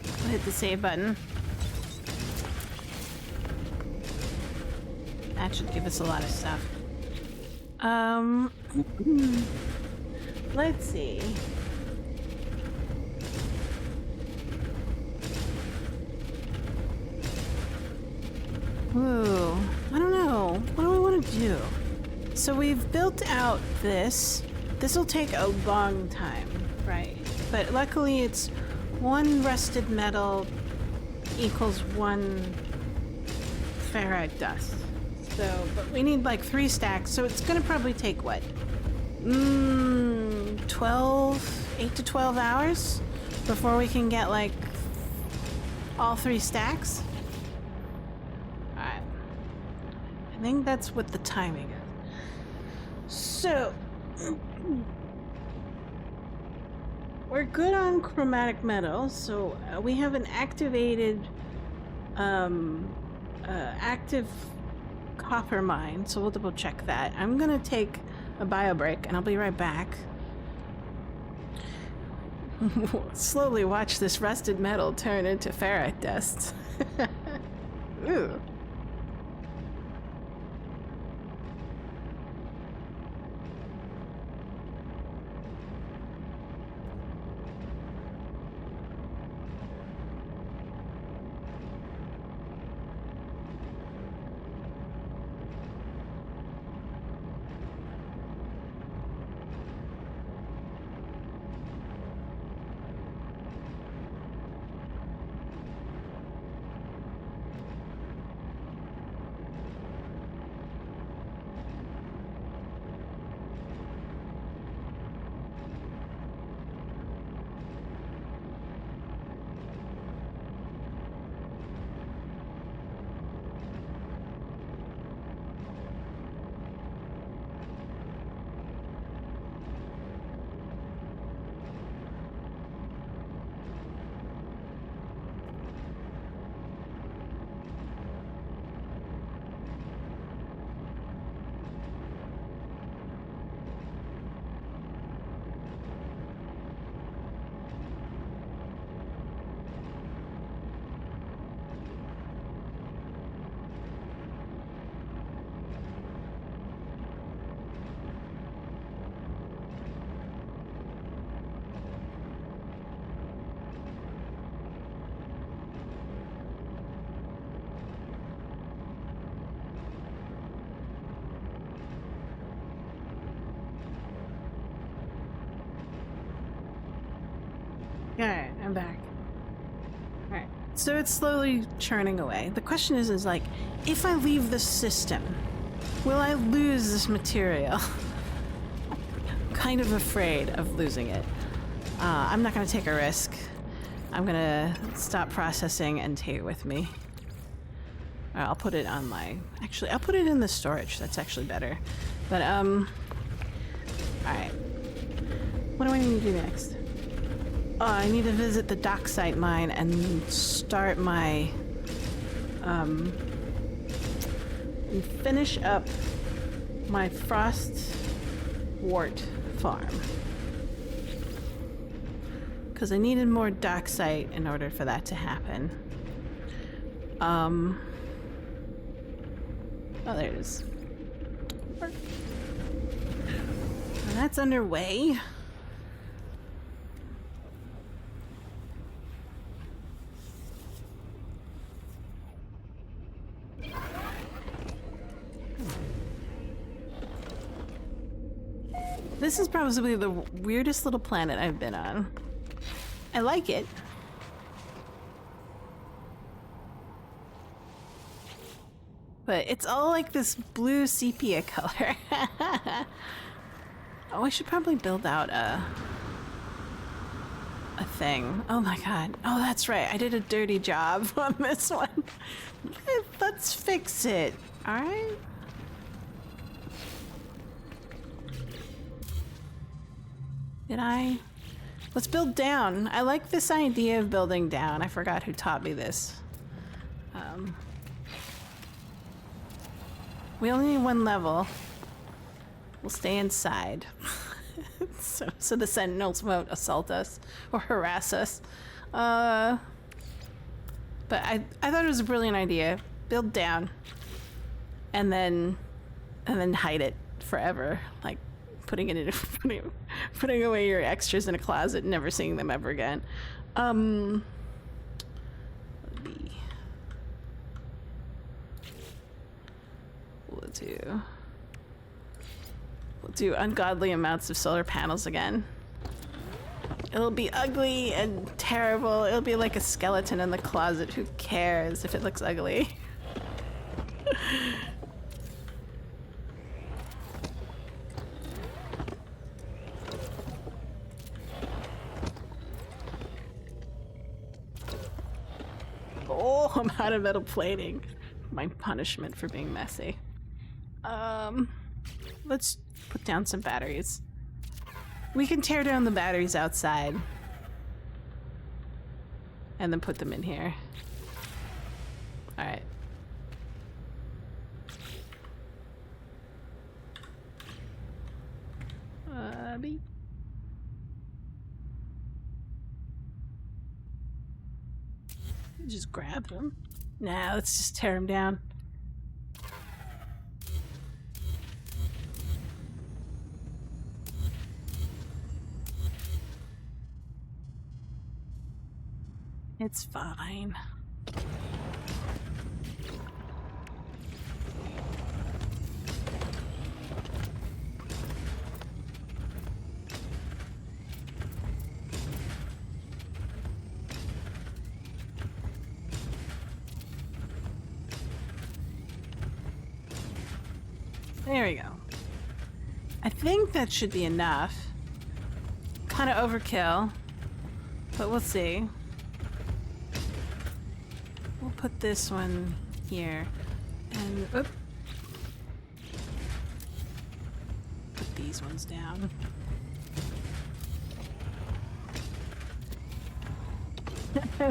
I'll hit the save button. That should give us a lot of stuff. Let's see. Ooh, I don't know. What do we want to do? So we've built out this. This will take a long time, right? But luckily it's one rusted metal equals one ferrite dust. So, but we need like 3 stacks, so it's gonna probably take what? 8 to 12 hours before we can get like all 3 stacks. Alright. I think that's what the timing is. So, we're good on chromatic metal, so we have an activated, active copper mine, so we'll double check that. I'm gonna take a bio break and I'll be right back. Slowly watch this rusted metal turn into ferrite dust. Ooh. Alright, I'm back. Alright. So it's slowly churning away. The question is like, if I leave the system, will I lose this material? I'm kind of afraid of losing it. I'm not gonna take a risk. I'm gonna stop processing and take it with me. Alright, I'll put it on my... Actually, I'll put it in the storage. That's actually better. But, alright. What do I need to do next? Oh, I need to visit the docksite mine and start my... and finish up my frost wart farm. Because I needed more docksite in order for that to happen. Oh, there it is. And that's underway. This is probably the weirdest little planet I've been on. I like it. But it's all like this blue sepia color. Oh, I should probably build out a thing. Oh my god. Oh, that's right. I did a dirty job on this one. Let's fix it. Alright? Did I? Let's build down. I like this idea of building down. I forgot who taught me this. We only need one level. We'll stay inside. so the sentinels won't assault us or harass us. But I thought it was a brilliant idea. Build down. And then hide it forever. Like putting it in putting away your extras in a closet and never seeing them ever again. We'll do ungodly amounts of solar panels again. It'll be ugly and terrible. It'll be like a skeleton in the closet. Who cares if it looks ugly? Oh, I'm out of metal plating. My punishment for being messy. Let's put down some batteries. We can tear down the batteries outside and then put them in here. Alright. Beep. Just grab them. Nah, let's just tear them down. It's fine. There we go. I think that should be enough. Kind of overkill, but we'll see. We'll put this one here, and put these ones down.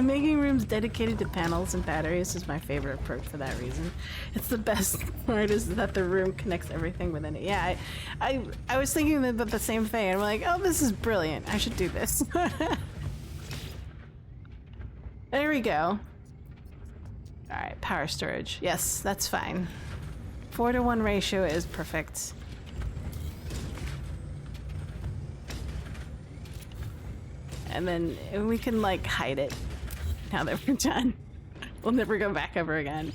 Making rooms dedicated to panels and batteries is my favorite approach for that reason. It's the best part is that the room connects everything within it. Yeah, I was thinking about the same thing. I'm like, oh, this is brilliant. I should do this. There we go. Alright, power storage. Yes, that's fine. 4-to-1 ratio is perfect. And then we can like hide it now that we're done. We'll never go back ever again.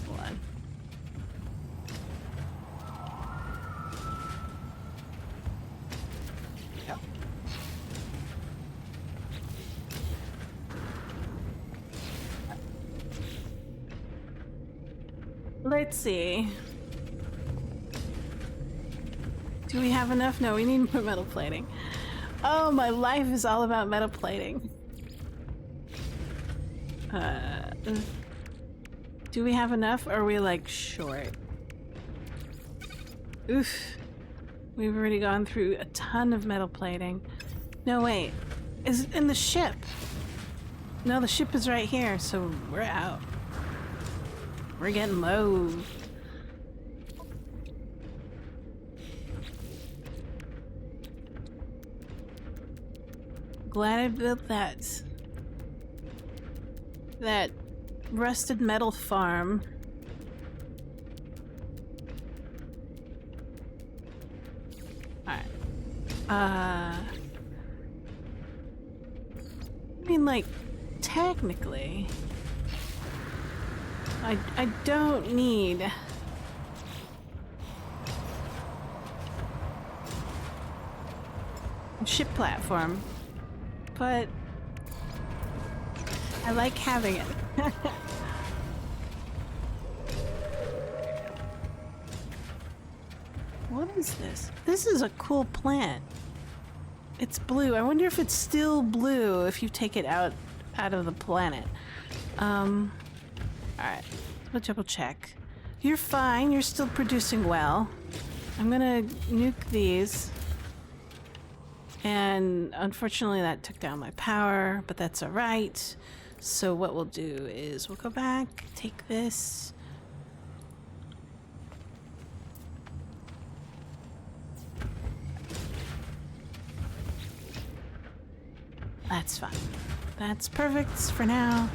Hold on. Yep. Let's see. Do we have enough? No, we need more metal plating. Oh, my life is all about metal plating. Do we have enough, or are we like short? Oof. We've already gone through a ton of metal plating. No, wait. Is it in the ship? No, the ship is right here, so we're out. We're getting low. Glad I built that rusted metal farm. Alright. I mean, like, technically, I don't need a ship platform, but I like having it. What is this? This is a cool plant. It's blue. I wonder if it's still blue if you take it out of the planet. Alright. Let's double check. You're fine. You're still producing well. I'm gonna nuke these. And unfortunately that took down my power, but that's alright. So what we'll do is we'll go back, take this. That's fine. That's perfect for now.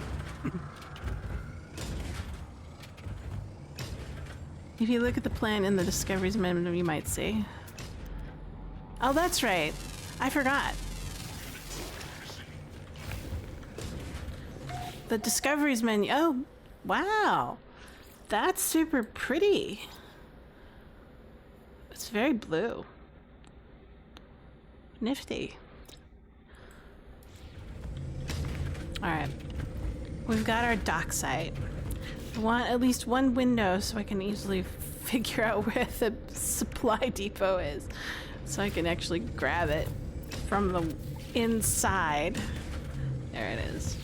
If you look at the plan in the Discoveries menu, you might see. Oh, that's right. I forgot. The Discoveries menu. Oh, wow. That's super pretty. It's very blue. Nifty. Alright. We've got our dock site. I want at least one window so I can easily figure out where the supply depot is. So I can actually grab it from the inside. There it is.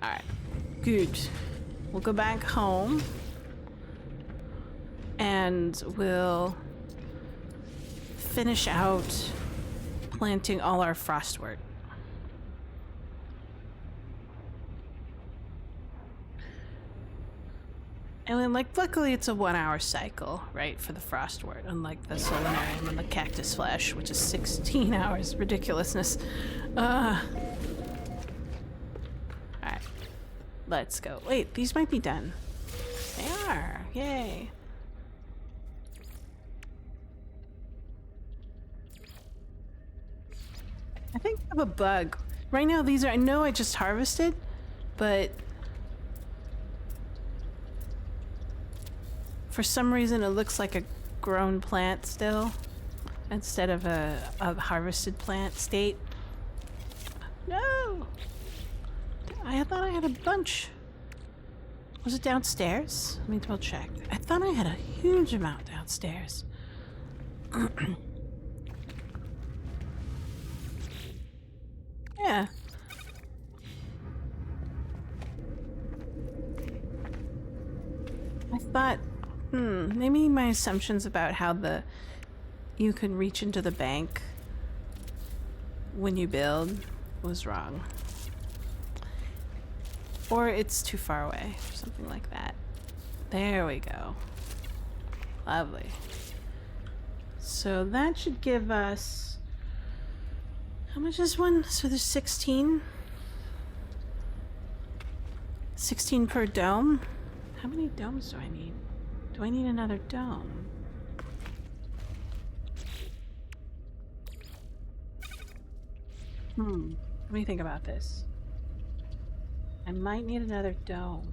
Alright. Good. We'll go back home. And we'll finish out planting all our frostwort. And then, like, luckily it's a 1 hour cycle, right, for the frostwort, unlike the solanarium and the cactus flesh, which is 16 hours. Ridiculousness. Alright. Let's go. Wait, these might be done. They are. Yay. I think I have a bug. Right now, these are, I know I just harvested, but for some reason it looks like a grown plant still, instead of a harvested plant state. No! I thought I had a bunch. Was it downstairs? Let me double check. I thought I had a huge amount downstairs. Yeah. I thought, maybe my assumptions about how you can reach into the bank when you build was wrong. Or it's too far away, or something like that. There we go. Lovely. So that should give us, how much is one? So there's 16? 16 per dome? How many domes do I need? Do I need another dome? Let me think about this. I might need another dome.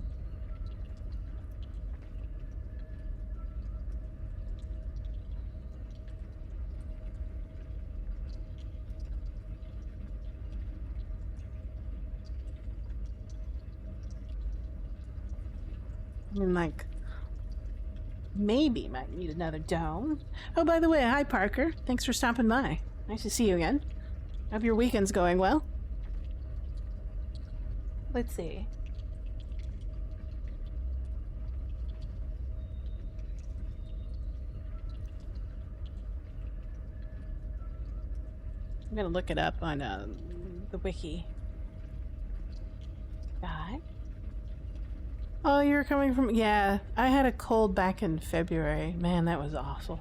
I mean, like, maybe might need another dome. Oh, by the way, hi Parker. Thanks for stopping by. Nice to see you again. Hope your weekend's going well. Let's see. I'm gonna look it up on the wiki. God. Oh, you're coming from... Yeah, I had a cold back in February. Man, that was awful.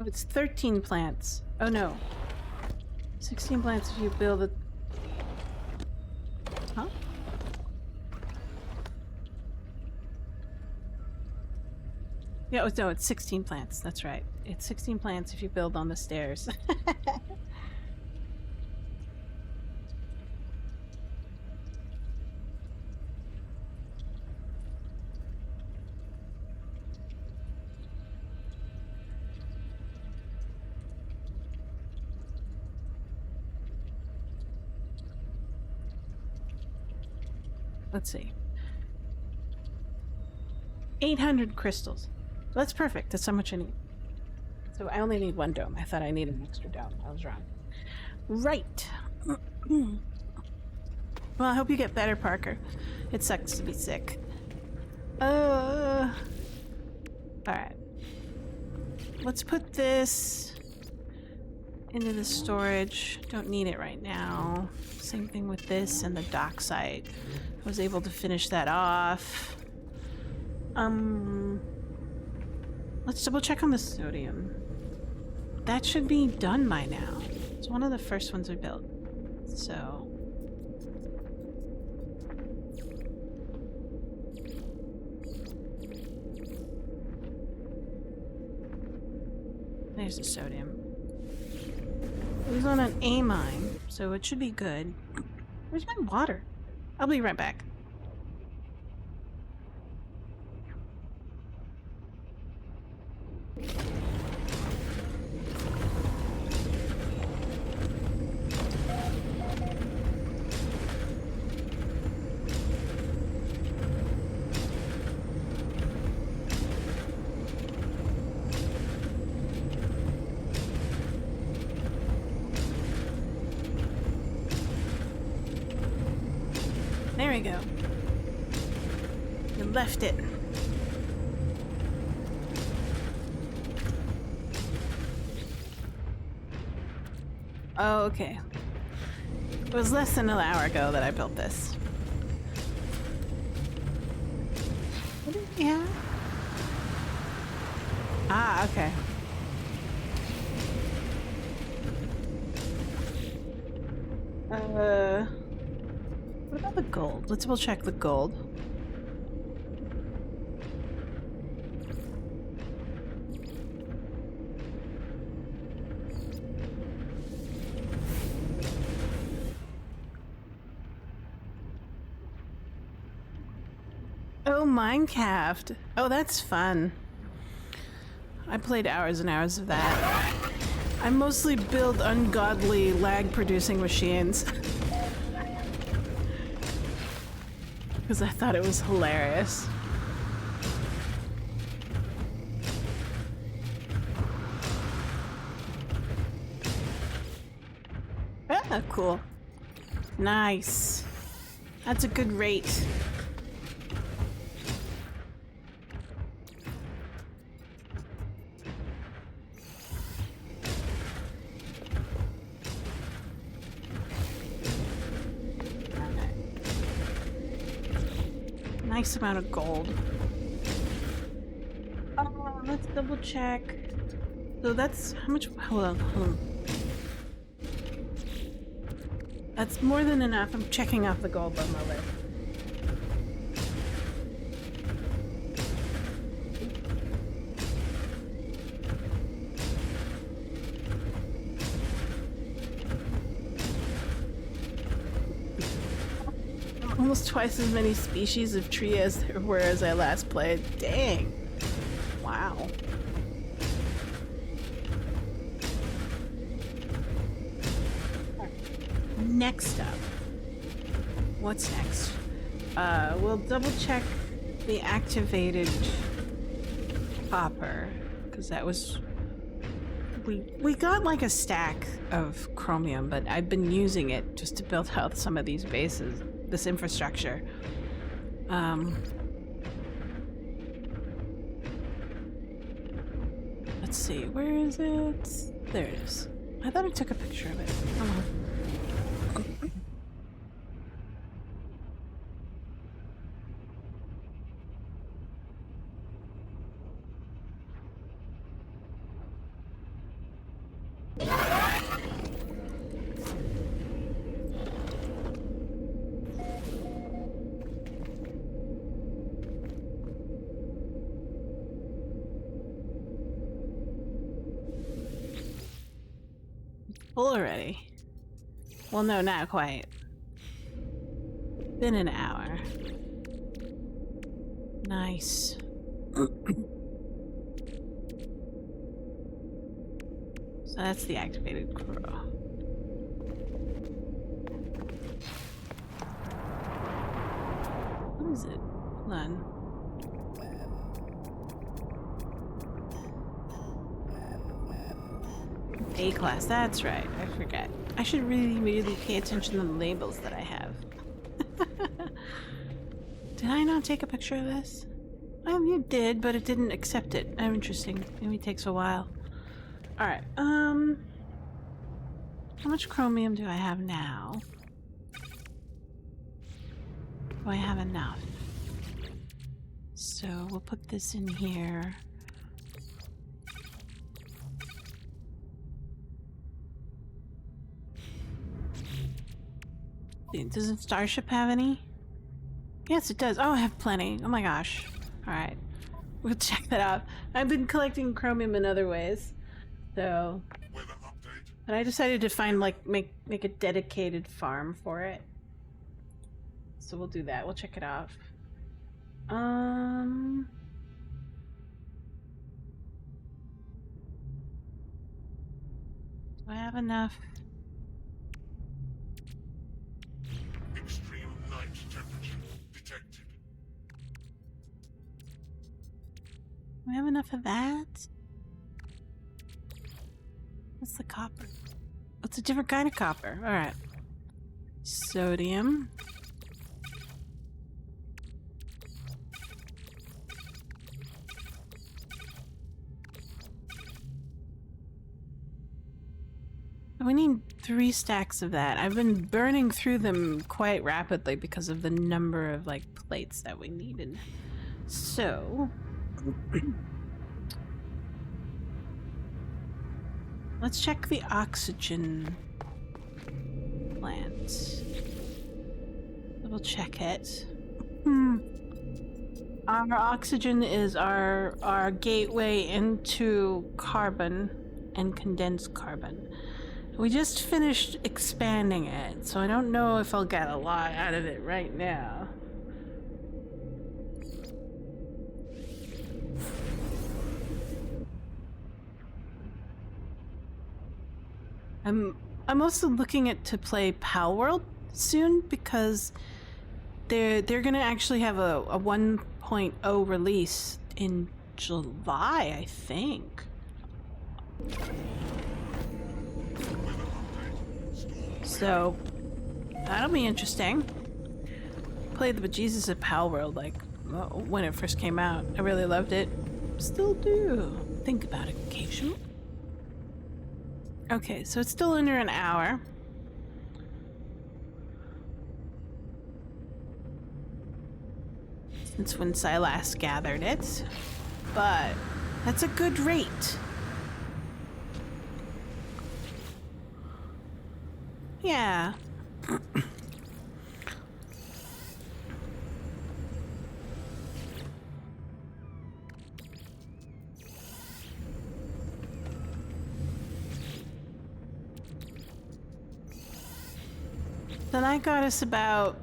Oh, it's 13 plants. Oh no. 16 plants if you build it. Huh? Yeah, no, it's 16 plants. That's right. It's 16 plants if you build on the stairs. Let's see. 800 crystals. That's perfect. That's how much I need. So I only need one dome. I thought I needed an extra dome. I was wrong. Right. Well, I hope you get better, Parker. It sucks to be sick. Alright. Let's put this into the storage. Don't need it right now. Same thing with this and the dock site. I was able to finish that off. Let's double check on the sodium. That should be done by now. It's one of the first ones we built. So... there's the sodium. It was on an A mine, so it should be good. Where's my water? I'll be right back. There we go. You left it. Oh, okay. It was less than an hour ago that I built this. What did we have? Ah, okay. What about the gold? Let's double check the gold. Oh, Minecraft. Oh, that's fun. I played hours and hours of that. I mostly build ungodly lag-producing machines. Because I thought it was hilarious. Ah, cool. Nice. That's a good rate. Nice amount of gold. Let's double check. So that's how much? Hold on. That's more than enough. I'm checking off the gold on my list. Almost twice as many species of tree as there were as I last played. Dang. Wow. next up, what's next? We'll double check the activated copper, because that was... We got like a stack of chromium, but I've been using it just to build out some of these bases, this infrastructure. Let's see, where is it? There it is. I thought I took a picture of it. Oh. Full already. Well, no, not quite. Been an hour. Nice. So that's the activated crew. What is it? Hold on. A class, that's right. I forget. I should really pay attention to the labels that I have. Did I not take a picture of this? You did, but it didn't accept it. Oh, interesting. Maybe it takes a while. Alright, how much chromium do I have now? Do I have enough? So we'll put this in here. Doesn't Starship have any? Yes, it does. Oh, I have plenty. Oh my gosh. Alright. We'll check that out. I've been collecting chromium in other ways. So... Weather update. But I decided to find, like, make a dedicated farm for it. So we'll do that. We'll check it off. Do I have enough? Extreme night temperature detected. Do I have enough of that? What's the copper? It's a different kind of copper. Alright. Sodium. We need 3 stacks of that. I've been burning through them quite rapidly because of the number of, like, plates that we needed. So... let's check the oxygen plant. We'll check it. Our oxygen is our gateway into carbon and condensed carbon. We just finished expanding it, so I don't know if I'll get a lot out of it right now. I'm also looking at to play Pal World soon because they're gonna actually have a 1.0 release in July, I think. So that'll be interesting. Played the bejesus of Pal World like when it first came out. I really loved it. Still do. Think about it occasionally. Okay, so it's still under an hour. Since when I last gathered it. But that's a good rate. Yeah. So that got us about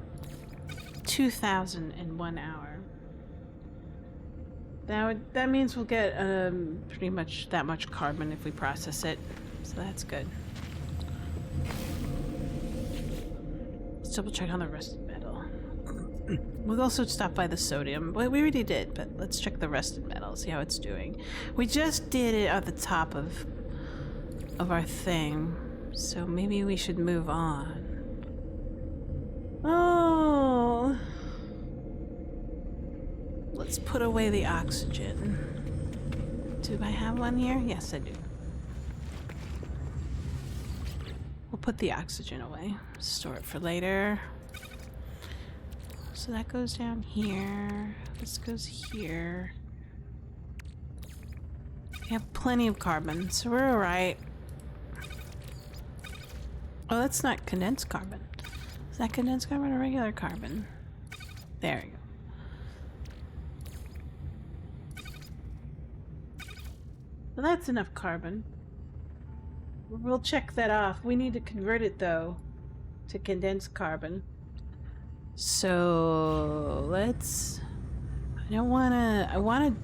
2,000 in 1 hour. That means we'll get pretty much that much carbon if we process it. So that's good. double check on the rusted metal. We'll also stop by the sodium. Well, we already did, but let's check the rusted metal, see how it's doing. We just did it at the top of our thing, so maybe we should move on. Oh, let's put away the oxygen. Do I have one here? Yes, I do. We'll put the oxygen away. Store it for later. So that goes down here. This goes here. We have plenty of carbon, so we're alright. Oh, that's not condensed carbon. Is that condensed carbon or regular carbon? There you go. Well, that's enough carbon. We'll check that off. We need to convert it, though, to condensed carbon. So let's... I want to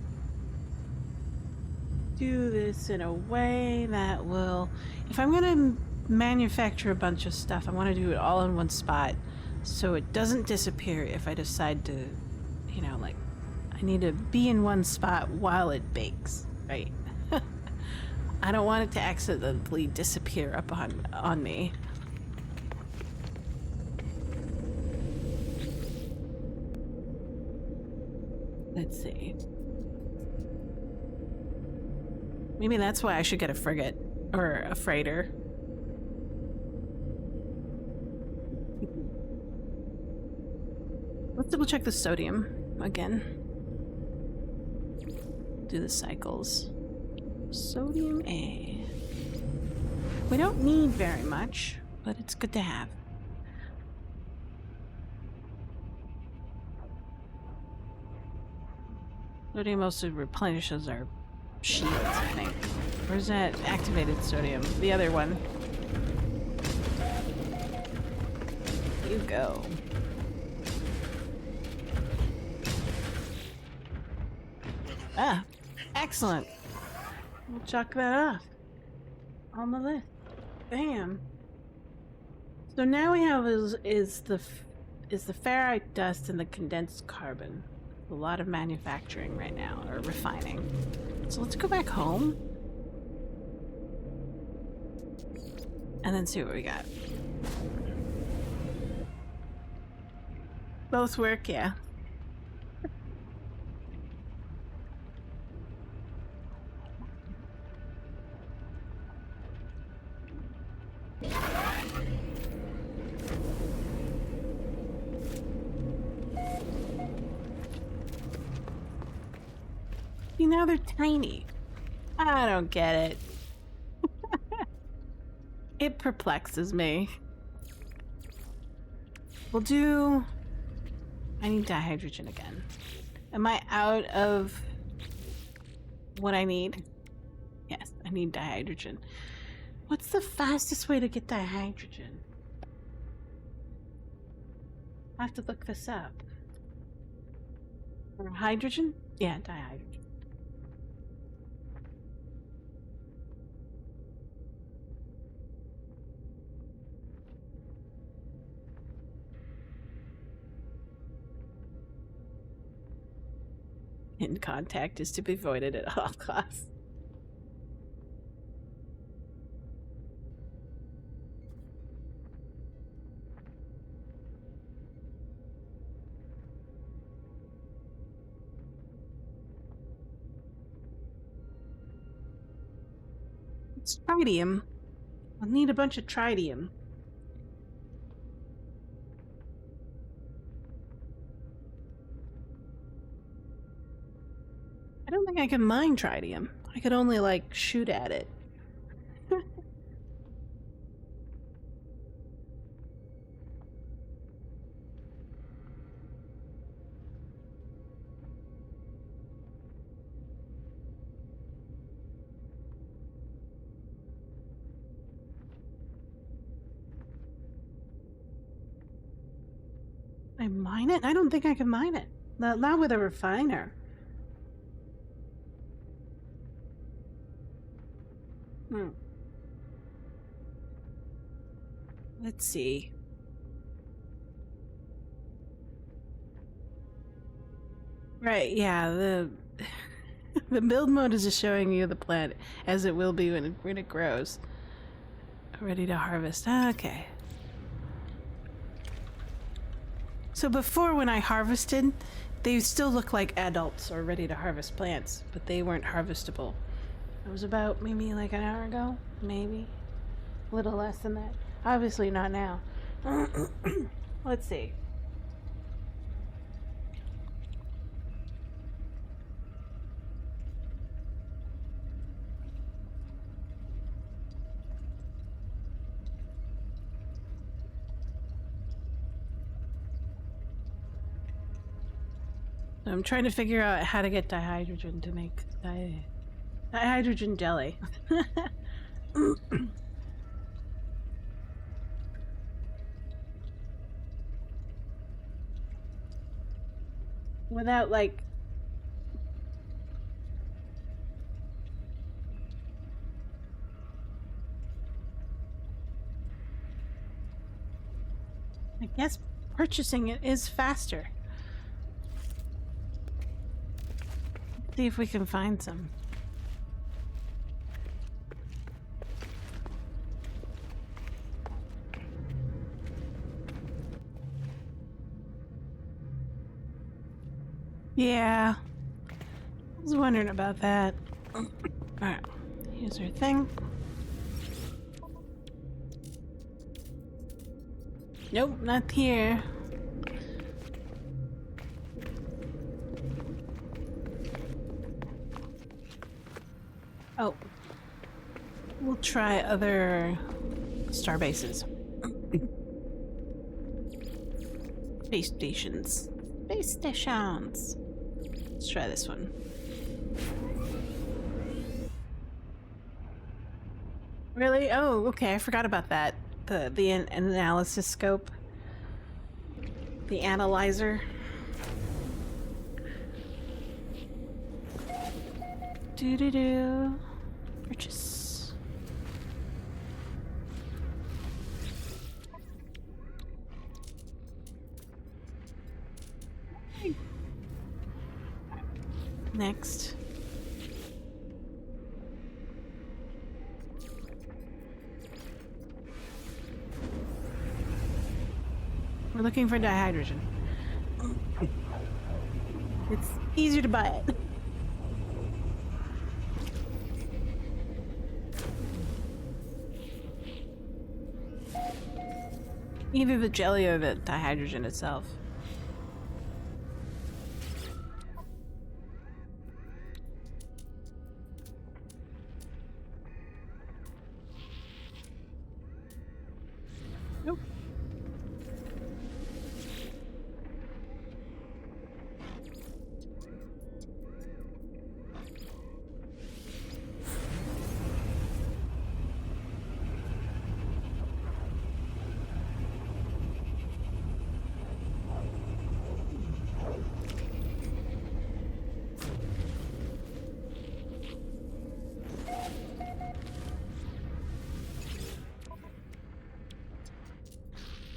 do this in a way that will... If I'm going to manufacture a bunch of stuff, I want to do it all in one spot so it doesn't disappear if I decide to, you know, like, I need to be in one spot while it bakes, right? I don't want it to accidentally disappear up on me. Let's see. Maybe that's why I should get a frigate or a freighter. Let's double check the sodium again. Do the cycles. Sodium A. We don't need very much, but it's good to have. Sodium also replenishes our shields, I think. Where's that activated sodium? The other one. You go. Ah, excellent. We'll chuck that off on the list. Bam. So now we have is the ferrite dust and the condensed carbon. A lot of manufacturing right now, or refining. So let's go back home and then see what we got. Both work, yeah. See, now they're tiny. I don't get it. It perplexes me. We'll do... I need dihydrogen again. Am I out of what I need? Yes, I need dihydrogen. What's the fastest way to get dihydrogen? I have to look this up. Or hydrogen? Yeah, dihydrogen. In contact is to be avoided at all costs. It's tritium. I'll need a bunch of tritium. I don't think I can mine tritium. I could only, like, shoot at it. I mine it? I don't think I can mine it. Not with a refiner. Let's see. Right, yeah, the the build mode is just showing you the plant as it will be when it grows. Ready to harvest. Okay. So before, when I harvested, they still look like adults or ready to harvest plants, but they weren't harvestable. It was about maybe like an hour ago, maybe. A little less than that. Obviously not now. Let's see. I'm trying to figure out how to get dihydrogen to make dihydrogen jelly. Without, like... I guess purchasing it is faster. See if we can find some. Yeah. I was wondering about that. Alright. Here's our thing. Nope, not here. Oh. We'll try other star bases. Space stations. Space stations. Let's try this one. Really? Oh, okay. I forgot about that. The analysis scope. The analyzer. Do. Purchase. Next. We're looking for dihydrogen. It's easier to buy it. Either the jelly or the dihydrogen itself. Nope.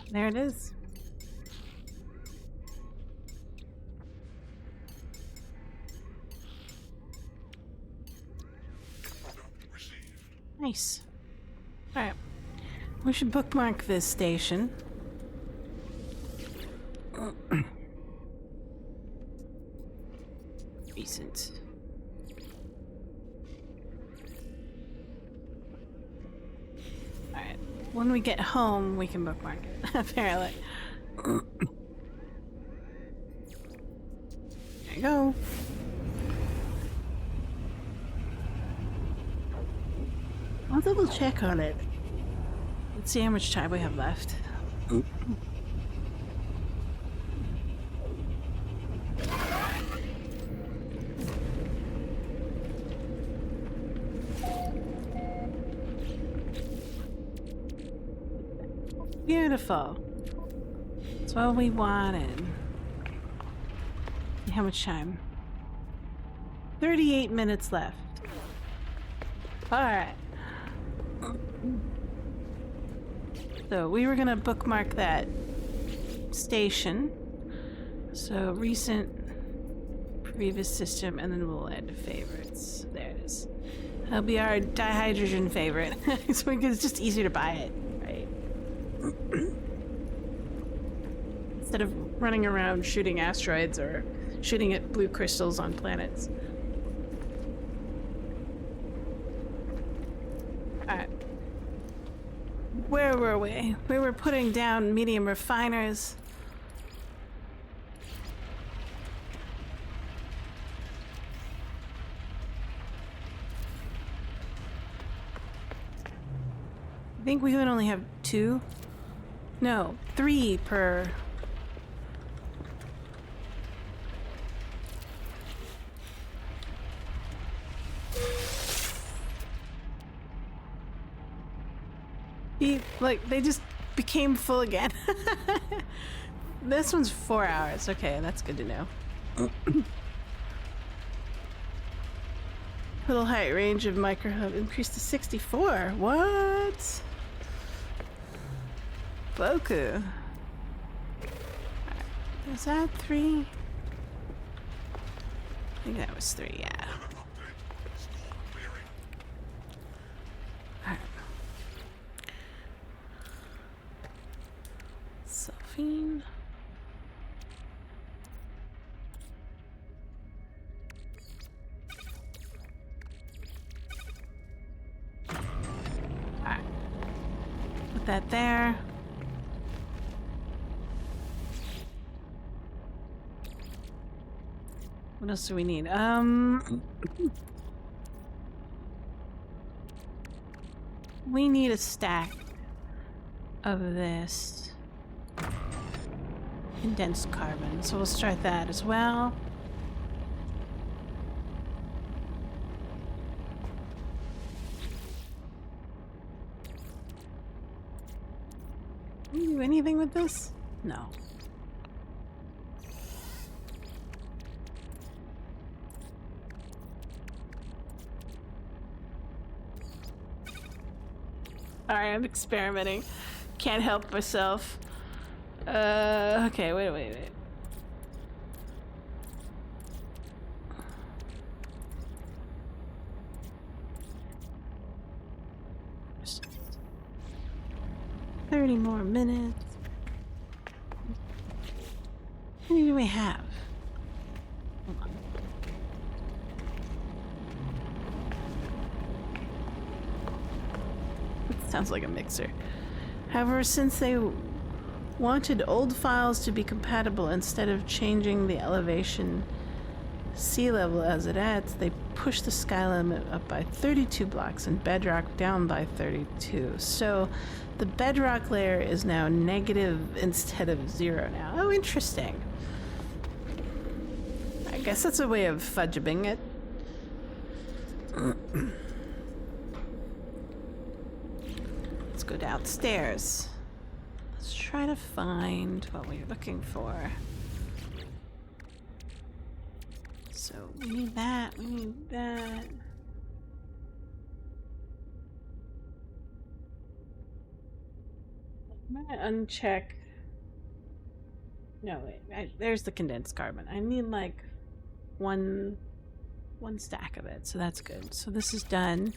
There it is. Nice. Alright. We should bookmark this station. Recent. Alright. When we get home, we can bookmark it, apparently. There you go. I'll double check on it. Let's see how much time we have left. Beautiful. That's what we wanted. How much time? 38 minutes left. Alright. So we were gonna bookmark that station. So recent Grievous system, and then we'll add to favorites. There it is. That'll be our dihydrogen favorite. It's just easier to buy it, right? Instead of running around shooting asteroids or shooting at blue crystals on planets. Alright. Where were we? We were putting down medium refiners. I think we would only have 2. No, 3 per. Like, they just became full again. This one's 4 hours. Okay, that's good to know. Total height range of microhub increased to 64. What? Boku. Is that 3? I think that was 3, yeah. Selfine. Alright. Put that there. What else do we need? We need a stack of this condensed carbon, so we'll start that as well. Can we do anything with this? No. Alright, I'm experimenting. Can't help myself. Okay, wait. Just 30 more minutes. How many do we have? Hold on. Sounds like a mixer. However, since they wanted old files to be compatible instead of changing the elevation sea level as it adds, they pushed the sky limit up by 32 blocks and bedrock down by 32. So the bedrock layer is now negative instead of 0 now. Oh, interesting. I guess that's a way of fudging it. Let's go downstairs. Let's try to find what we're looking for. So we need that, we need that. I'm gonna uncheck. No, wait, there's the condensed carbon. I need like one stack of it, so that's good. So this is done.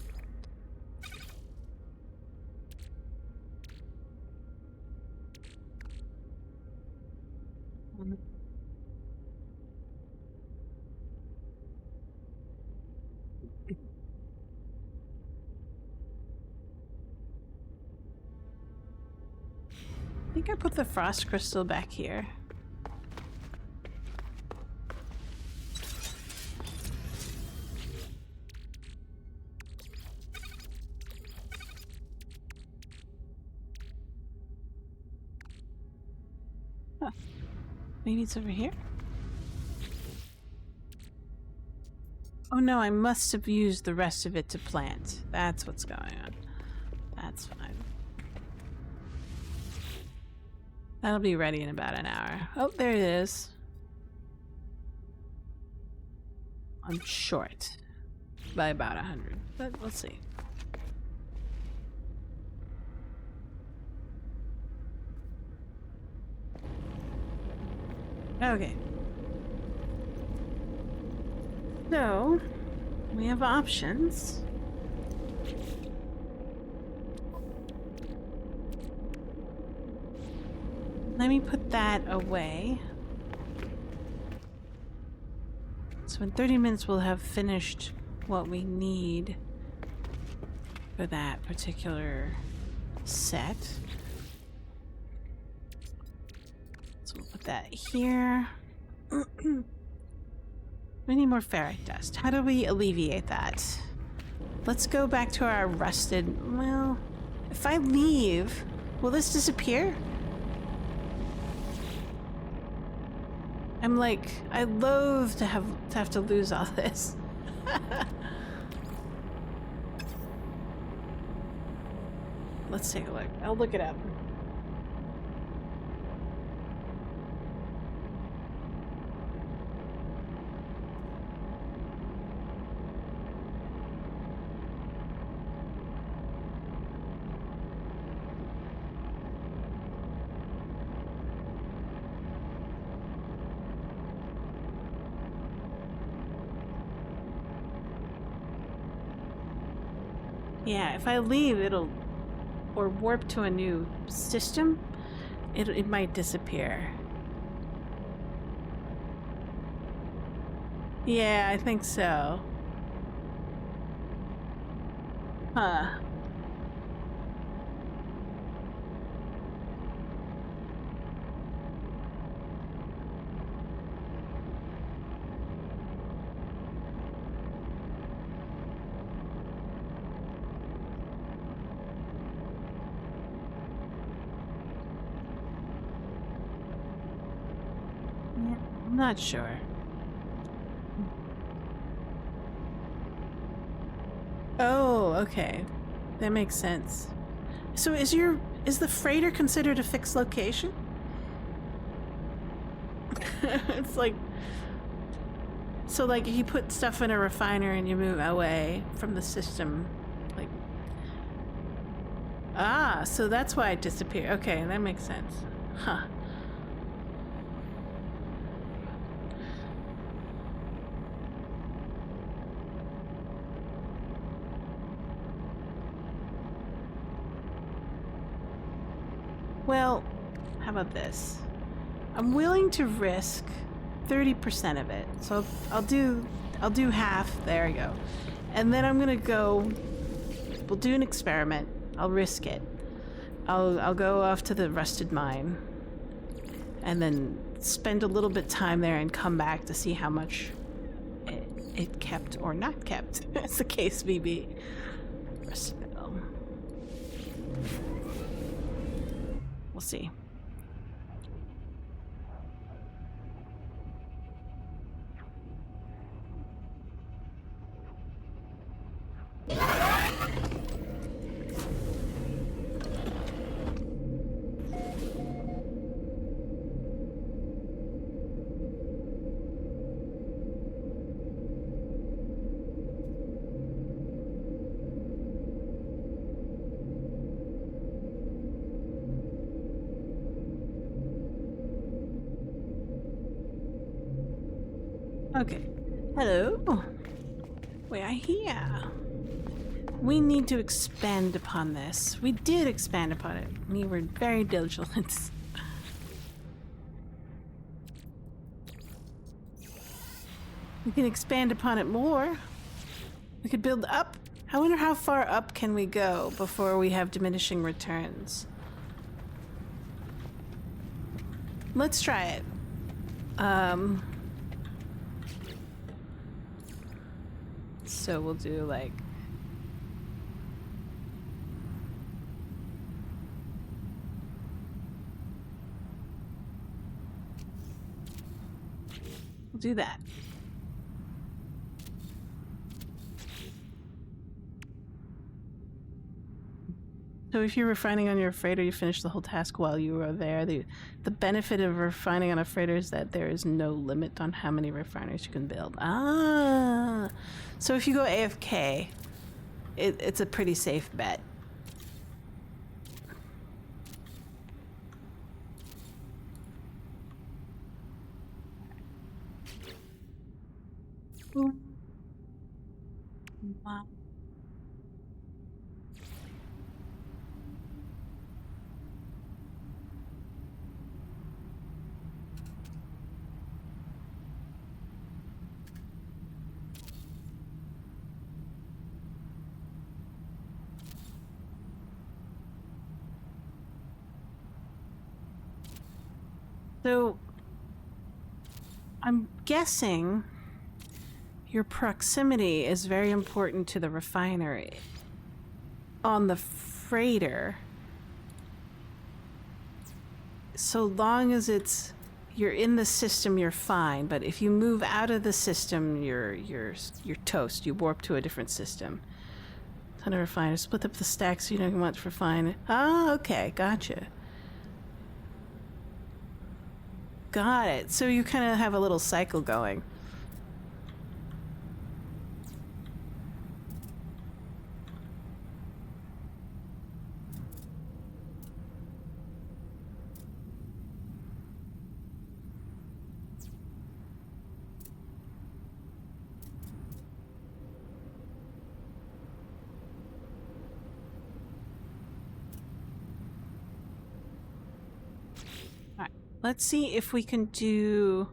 I think I put the frost crystal back here. Huh. Maybe it's over here? Oh no, I must have used the rest of it to plant. That's what's going on. That's fine. That'll be ready in about an hour. Oh, there it is. I'm short by about 100, but we'll see. Okay. So, we have options. Let me put that away. So in 30 minutes we'll have finished what we need for that particular set. So we'll put that here. We need more ferric dust. How do we alleviate that? Let's go back to our rusted... Well, if I leave, will this disappear? I'm like, I loathe to have to lose all this. Let's take a look. I'll look it up. Yeah, if I leave, it'll... or warp to a new system, it might disappear. Yeah, I think so. Huh. Yeah, I'm not sure. Oh, okay. That makes sense. So is the freighter considered a fixed location? It's like, so like if you put stuff in a refiner and you move away from the system, like, so that's why it disappeared. Okay, that makes sense. Huh. Well, how about this? I'm willing to risk 30% of it. So I'll do half. There we go. And then I'm gonna go. We'll do an experiment. I'll risk it. I'll go off to the rusted mine, and then spend a little bit time there and come back to see how much it kept or not kept, as the case may be. Rusted metal. We'll see. Okay. Hello. We are here. We need to expand upon this. We did expand upon it. We were very diligent. We can expand upon it more. We could build up. I wonder how far up can we go before we have diminishing returns. Let's try it. So we'll do like... We'll do that. So if you're refining on your freighter, you finish the whole task while you are there. The benefit of refining on a freighter is that there is no limit on how many refiners you can build. So if you go AFK, it's a pretty safe bet. Wow. So, I'm guessing your proximity is very important to the refinery. On the freighter, so long as you're in the system, you're fine. But if you move out of the system, you're toast. You warp to a different system. Ton of refiner. Split up the stacks you don't want to refine. Ah, okay, gotcha. Got it. So you kind of have a little cycle going. All right. Let's see if we can do.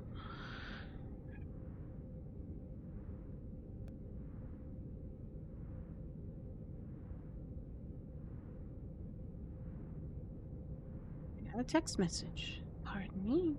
I got a text message. Pardon me.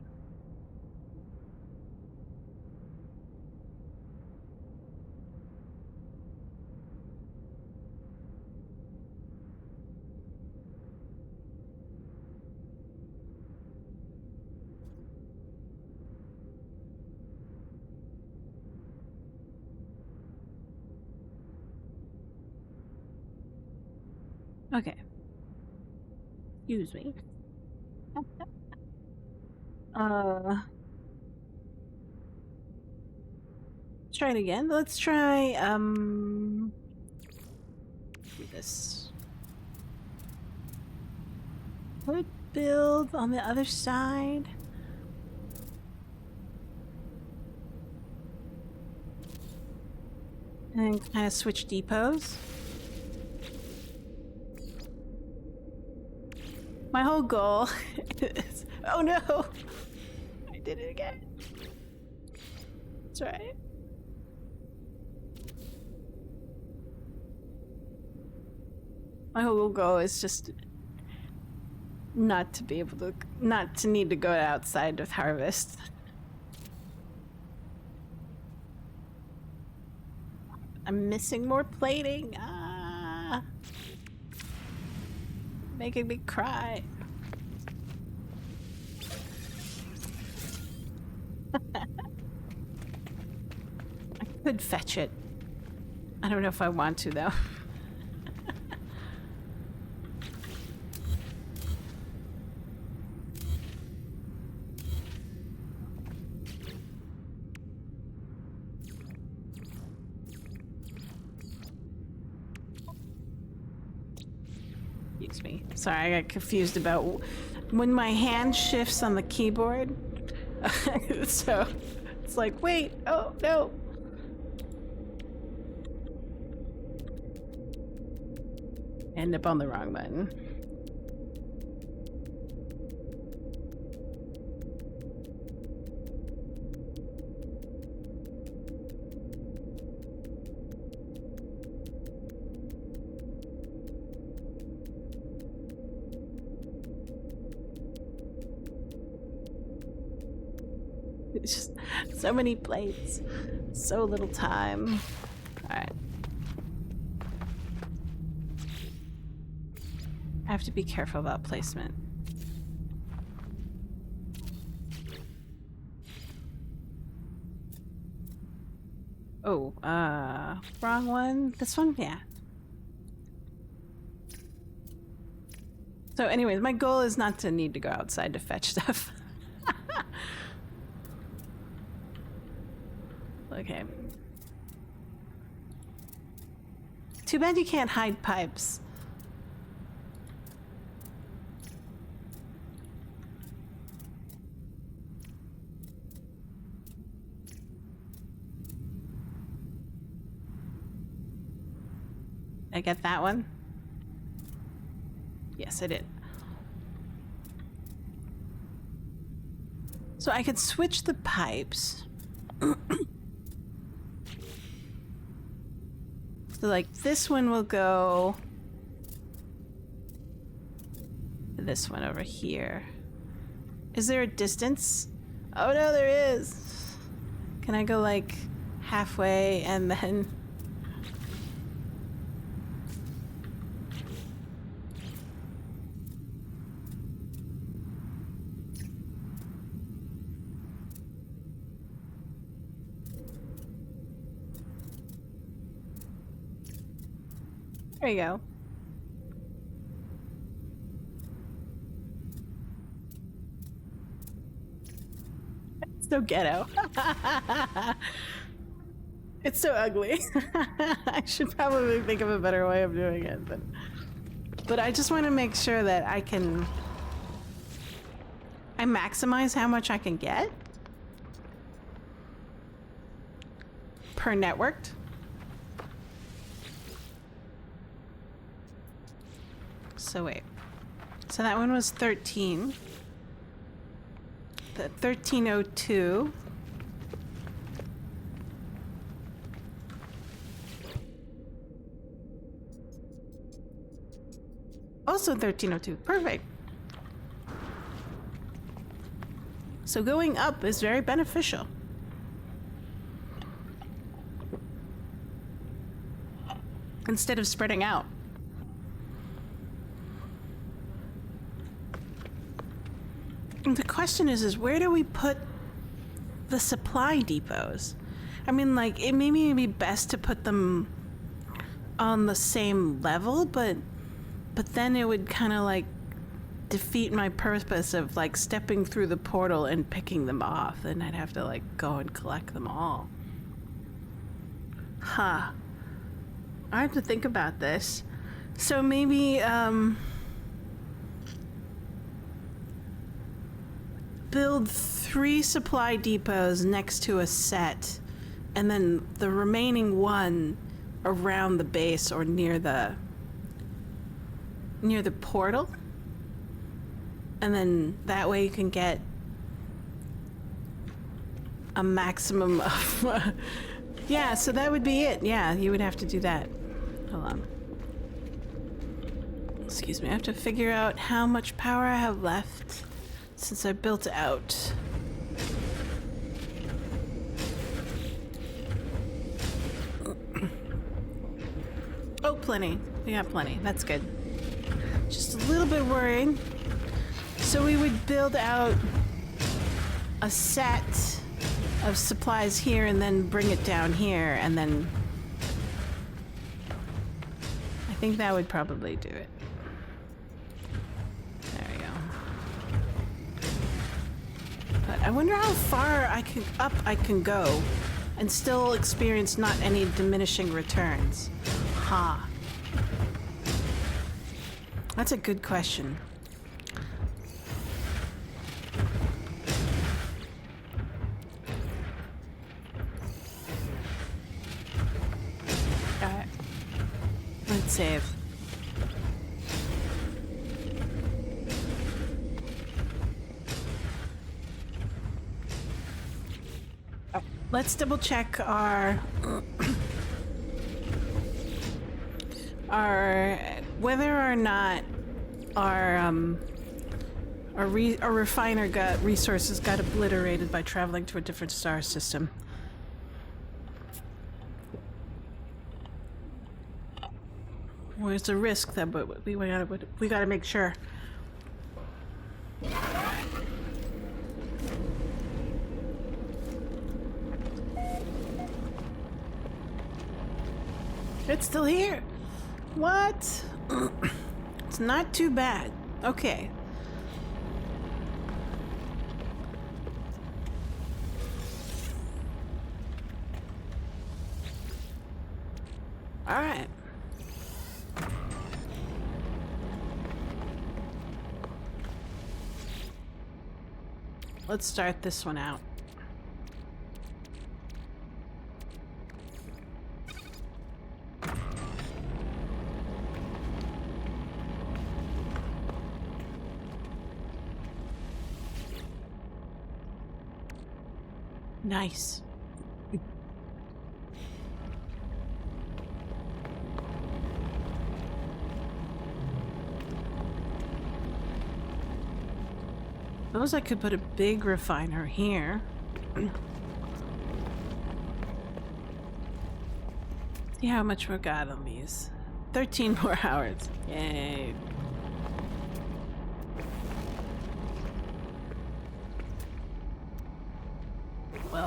Okay. Excuse me. Let's try it again. Let's try, do this. Would build on the other side. And then kind of switch depots. My whole goal is... Oh no! I did it again. That's right. My whole goal is just not to be able to... Not to need to go outside with harvest. I'm missing more plating. Ah, making me cry. I could fetch it. I don't know if I want to, though. Excuse me. Sorry, I got confused about when my hand shifts on the keyboard. So it's like, wait, oh no. End up on the wrong button. It's just so many plates, so little time. All right. I have to be careful about placement. Oh, wrong one. This one? Yeah. So anyways, my goal is not to need to go outside to fetch stuff. Okay. Too bad you can't hide pipes. I get that one? Yes, I did. So I could switch the pipes. So like this one will go this one over here. Is there a distance? Oh no, there is. Can I go like halfway and then there you go. It's so ghetto. It's so ugly. I should probably think of a better way of doing it, but I just want to make sure that I maximize how much I can get per networked. So wait. So that one was 13. The 1302. Also 1302. Perfect. So going up is very beneficial. Instead of spreading out. And the question is where do we put the supply depots? I mean, like, it may be best to put them on the same level, but then it would kind of like defeat my purpose of like stepping through the portal and picking them off. Then I'd have to like go and collect them all. Huh. I have to think about this. So maybe, build 3 supply depots next to a set, and then the remaining one around the base or near the portal. And then that way you can get a maximum of... Yeah, so that would be it. Yeah, you would have to do that. Hold on. Excuse me, I have to figure out how much power I have left since I built out. Oh, plenty. We got plenty. That's good. Just a little bit worried. So we would build out a set of supplies here and then bring it down here, and then I think that would probably do it. There we go. But I wonder how far I can go and still experience not any diminishing returns. Ha. That's a good question. Let's save. Oh, let's double check our whether or not our refiner resources got obliterated by traveling to a different star system. Well, there's a risk that, but we gotta make sure. It's still here. What? It's not too bad. Okay. All right. Let's start this one out. Nice. Suppose I could put a big refiner here. See how much we got on these. 13 more hours. Yay.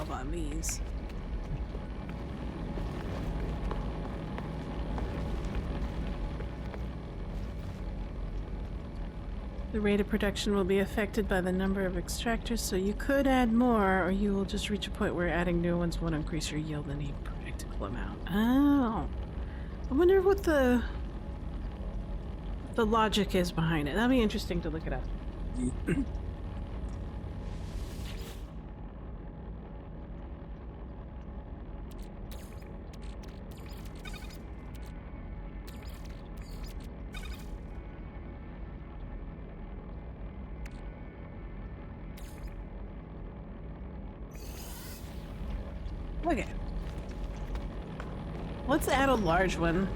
On these. The rate of production will be affected by the number of extractors, so you could add more, or you will just reach a point where adding new ones won't increase your yield any practical amount. Oh. I wonder what the logic is behind it. That'd be interesting to look it up. Okay. Let's add a large one.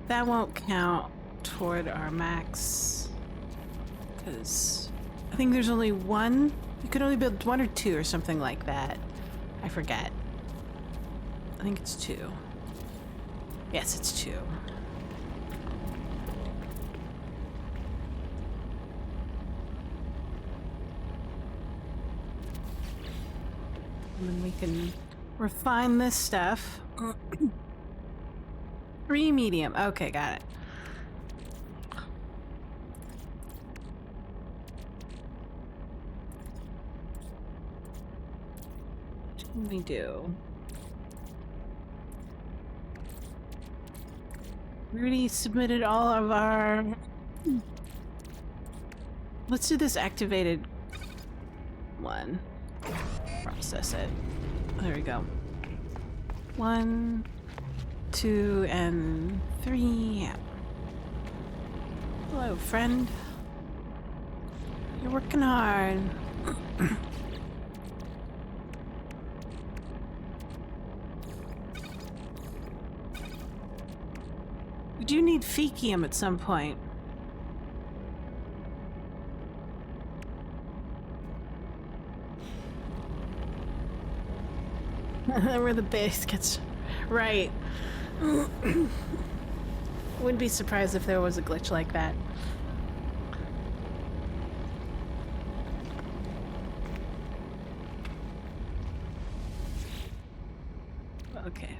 That won't count toward our max. Because I think there's only one. You could only build one or two or something like that. I forget. I think it's two. Yes, it's two. And then we can refine this stuff. 3 medium. Okay, got it. What can we do? We already submitted all of our... Let's do this activated one. Process it. There we go. 1, 2, and 3. Yeah. Hello, friend. You're working hard. We do need Fekium at some point. Where the base gets right. Wouldn't be surprised if there was a glitch like that. Okay.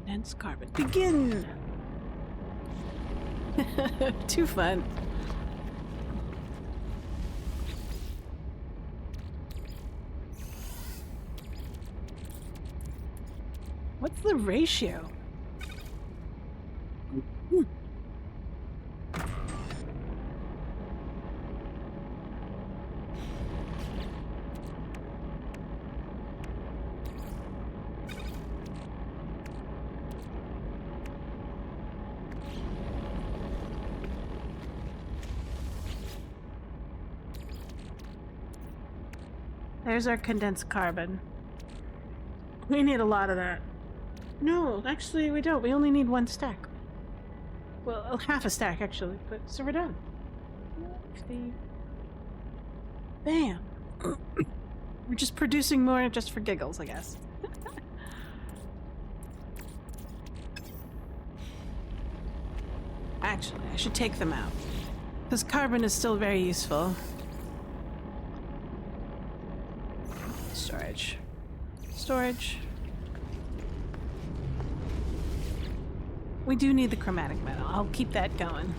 Dense carbon. Begin! Too fun. What's the ratio? There's our condensed carbon. We need a lot of that. No, actually we don't. We only need 1 stack. Well, half a stack actually, but so we're done. Bam. We're just producing more just for giggles, I guess. Actually, I should take them out. Because carbon is still very useful. Storage. Storage. We do need the chromatic metal. I'll keep that going.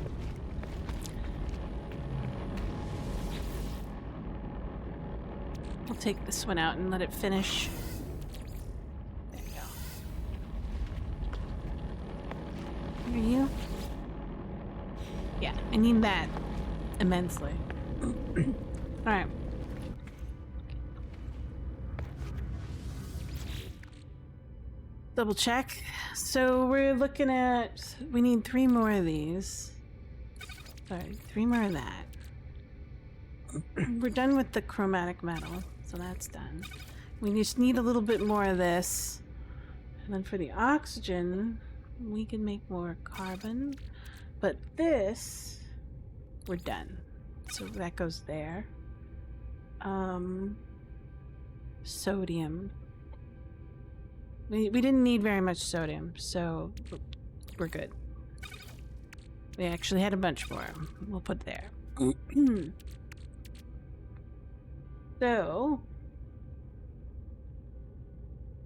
I'll take this one out and let it finish. There you go. Are you? Yeah, I need that immensely. Alright. double check. So we're looking at, we need 3 more of these. Sorry, 3 more of that. We're done with the chromatic metal, so that's done. We just need a little bit more of this. And then for the oxygen, we can make more carbon. But this, we're done. So that goes there. Sodium. We didn't need very much sodium, so we're good. We actually had a bunch more. We'll put there. So,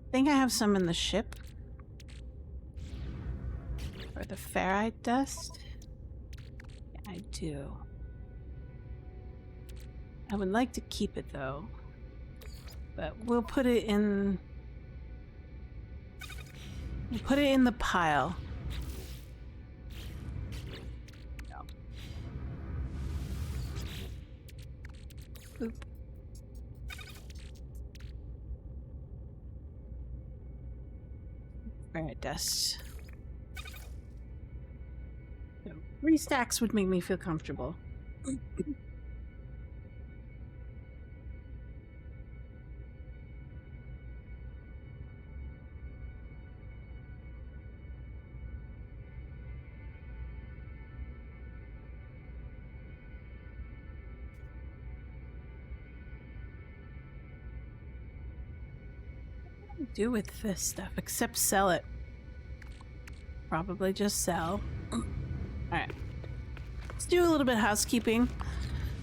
I think I have some in the ship. Or the ferrite dust. Yeah, I do. I would like to keep it though. But we'll put it in... We'll put it in the pile. No. Boop. Ferrite dust. So 3 stacks would make me feel comfortable. Do with this stuff except sell it. Probably just sell. Alright. Let's do a little bit of housekeeping.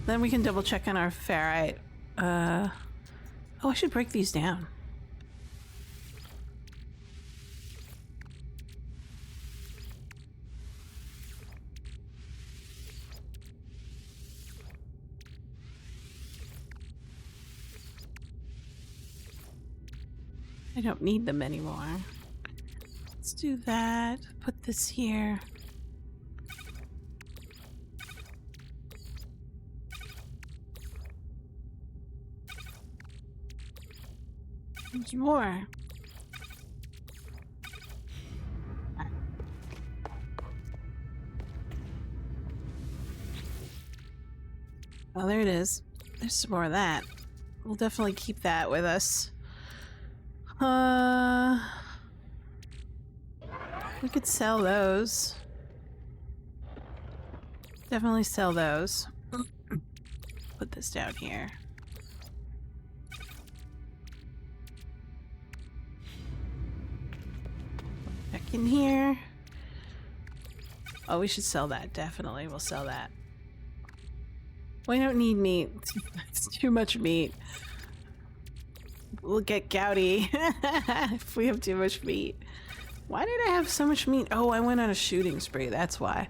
Then we can double check on our ferrite. Oh, I should break these down. I don't need them anymore. Let's do that. Put this here. There's more. Oh, there it is. There's some more of that. We'll definitely keep that with us. We could sell those. Definitely sell those. Put this down here. Back in here. Oh, we should sell that. Definitely, we'll sell that. We don't need meat. It's too much meat. We'll get gouty if we have too much meat. Why did I have so much meat? Oh, I went on a shooting spree. That's why.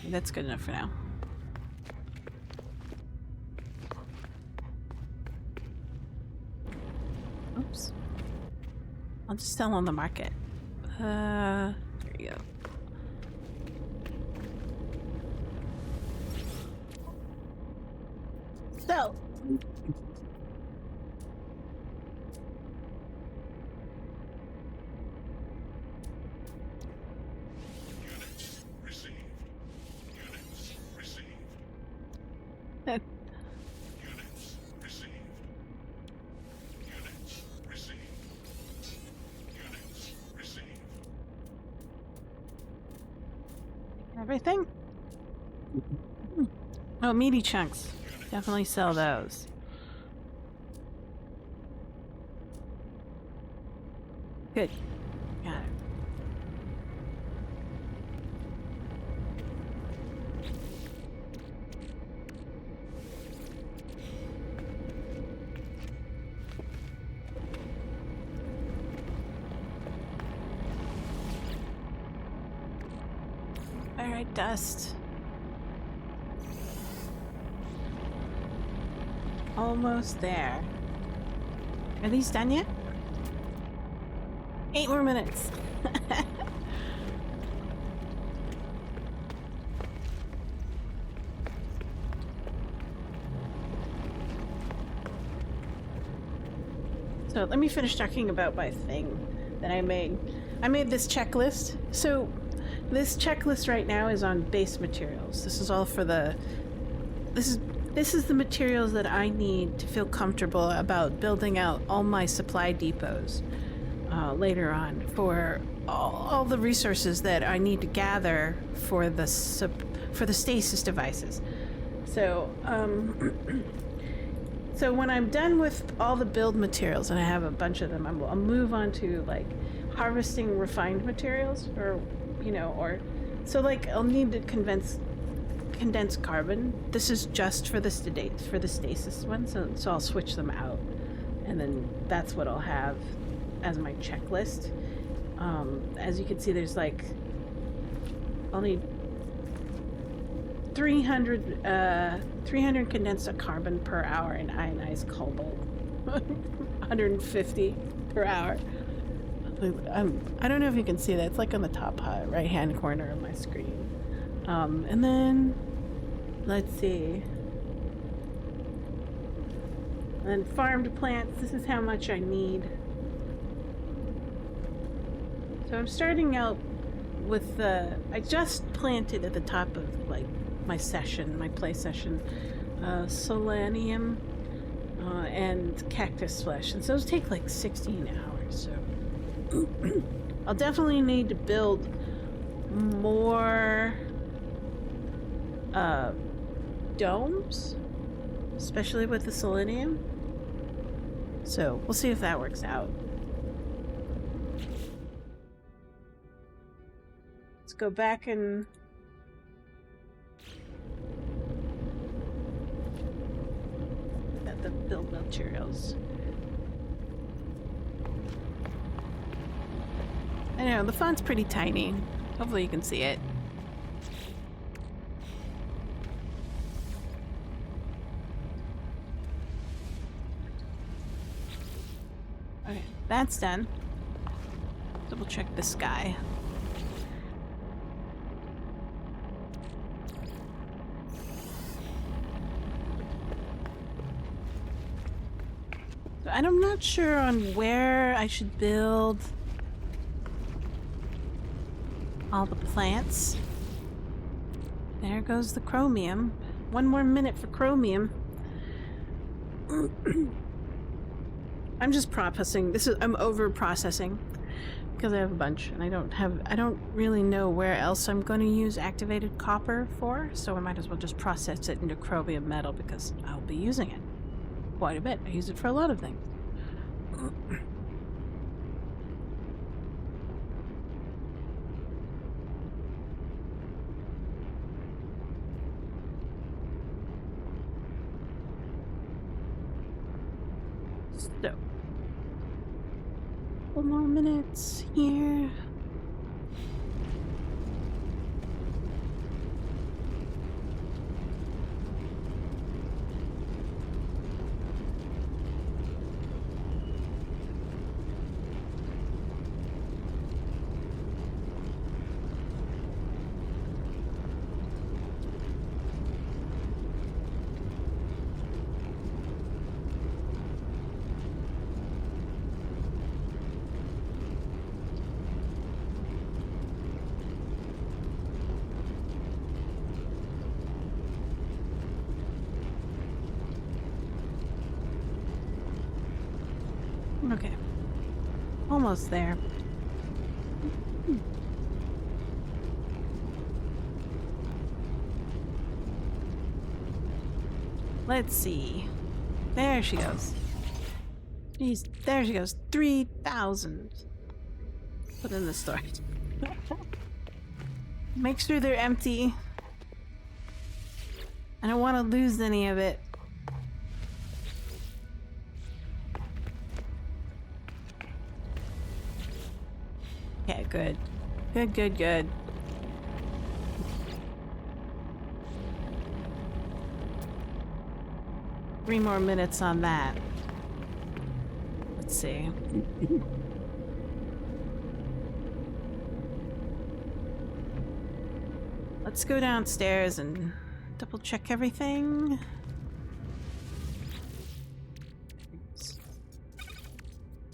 That's good enough for now. Oops. I'll just sell on the market. There you go. Sell. Units received. Units received. Units received. Units received. Units received. Everything? Oh, meaty chunks. Definitely sell those. Good. Got it. All right, dust. Almost there. Are these done yet? 8 more minutes. So let me finish talking about my thing that I made. I made this checklist. So this checklist right now is on base materials. This is all for the... This is the materials that I need to feel comfortable about building out all my supply depots later on for all the resources that I need to gather for the stasis devices. So so when I'm done with all the build materials, and I have a bunch of them, I'll move on to like harvesting refined materials, or so like I'll need to condense carbon. This is just for the stasis one, so I'll switch them out, and then that's what I'll have as my checklist. As you can see, there's like I'll need 300 condensed carbon per hour and ionized cobalt 150 per hour. I don't know if you can see that. It's like on the top right hand corner of my screen. And then let's see. And then farmed plants, this is how much I need. So I'm starting out with I just planted at the top of like my play session, selenium and cactus flesh, and so those take like 16 hours. So I'll definitely need to build more domes, especially with the selenium. So we'll see if that works out. Let's go back and at the build materials. I know, the font's pretty tiny. Hopefully you can see it. Okay, that's done. Double check the sky. So I'm not sure on where I should build all the plants. There goes the chromium. One more minute for chromium. I'm just processing. I'm over processing because I have a bunch, and I don't really know where else I'm going to use activated copper for, so I might as well just process it into chromium metal because I'll be using it quite a bit. I use it for a lot of things. So, couple more minutes here. Okay. Almost there. Let's see. There she goes. Jeez, there she goes. 3,000. Put in the storage. Make sure they're empty. I don't want to lose any of it. Okay, good. Good, good, good. Three more minutes on that. Let's see. Let's go downstairs and double check everything.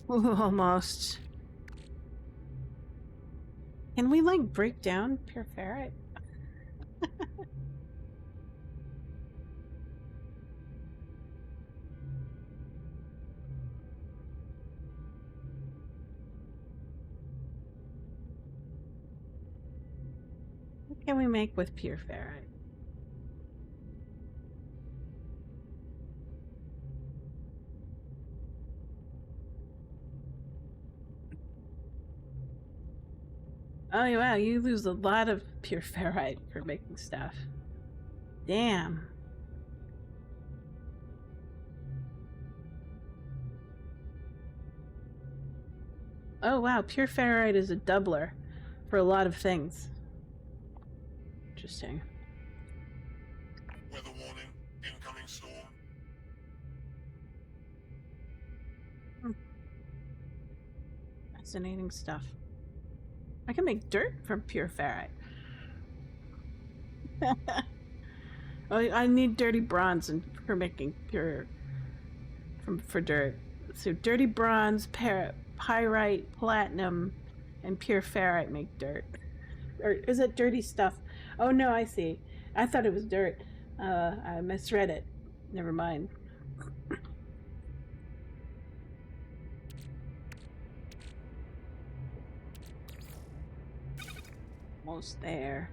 Ooh, almost. Can we, like, break down pure ferrite? What can we make with pure ferrite? Oh, wow, you lose a lot of pure ferrite for making stuff. Damn. Oh, wow, pure ferrite is a doubler for a lot of things. Interesting. Weather warning. Incoming storm. Fascinating stuff. I can make dirt from pure ferrite. Oh, I need dirty bronze for making pure for dirt. So dirty bronze, pyrite, platinum, and pure ferrite make dirt. Or is it dirty stuff? Oh no, I see. I thought it was dirt. I misread it. Never mind. Almost there.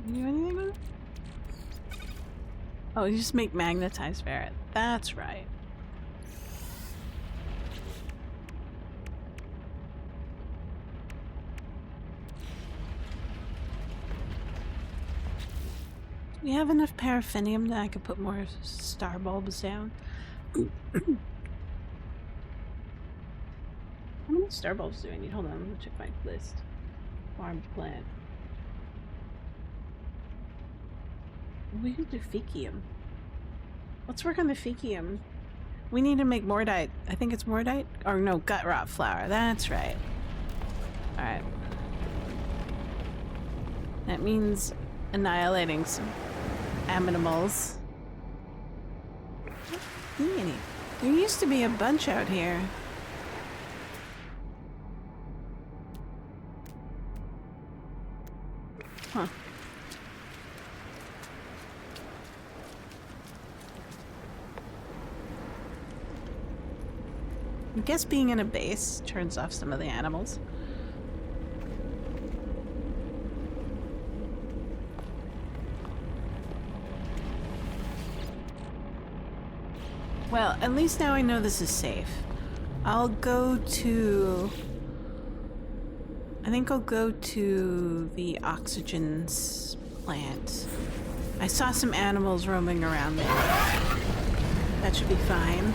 Can you do anything with it? Oh, you just make magnetized ferrite. That's right. Do we have enough paraffinium that I could put more star bulbs down? How many star bulbs do I need? Hold on, let me check my list. Farm plant. We can do fecium. Let's work on the fecium. We need to make mordite. I think it's mordite? Or no, gut rot flour. That's right. Alright. That means annihilating some aminimals. There used to be a bunch out here. Huh. I guess being in a base turns off some of the animals. Well, at least now I know this is safe. I'll go to... I think I'll go to the oxygen plant. I saw some animals roaming around there. That should be fine.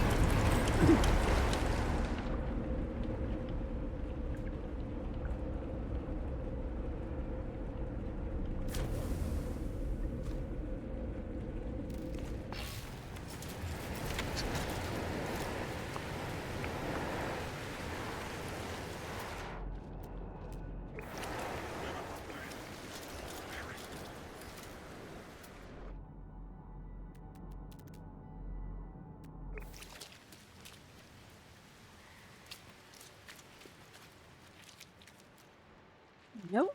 Nope.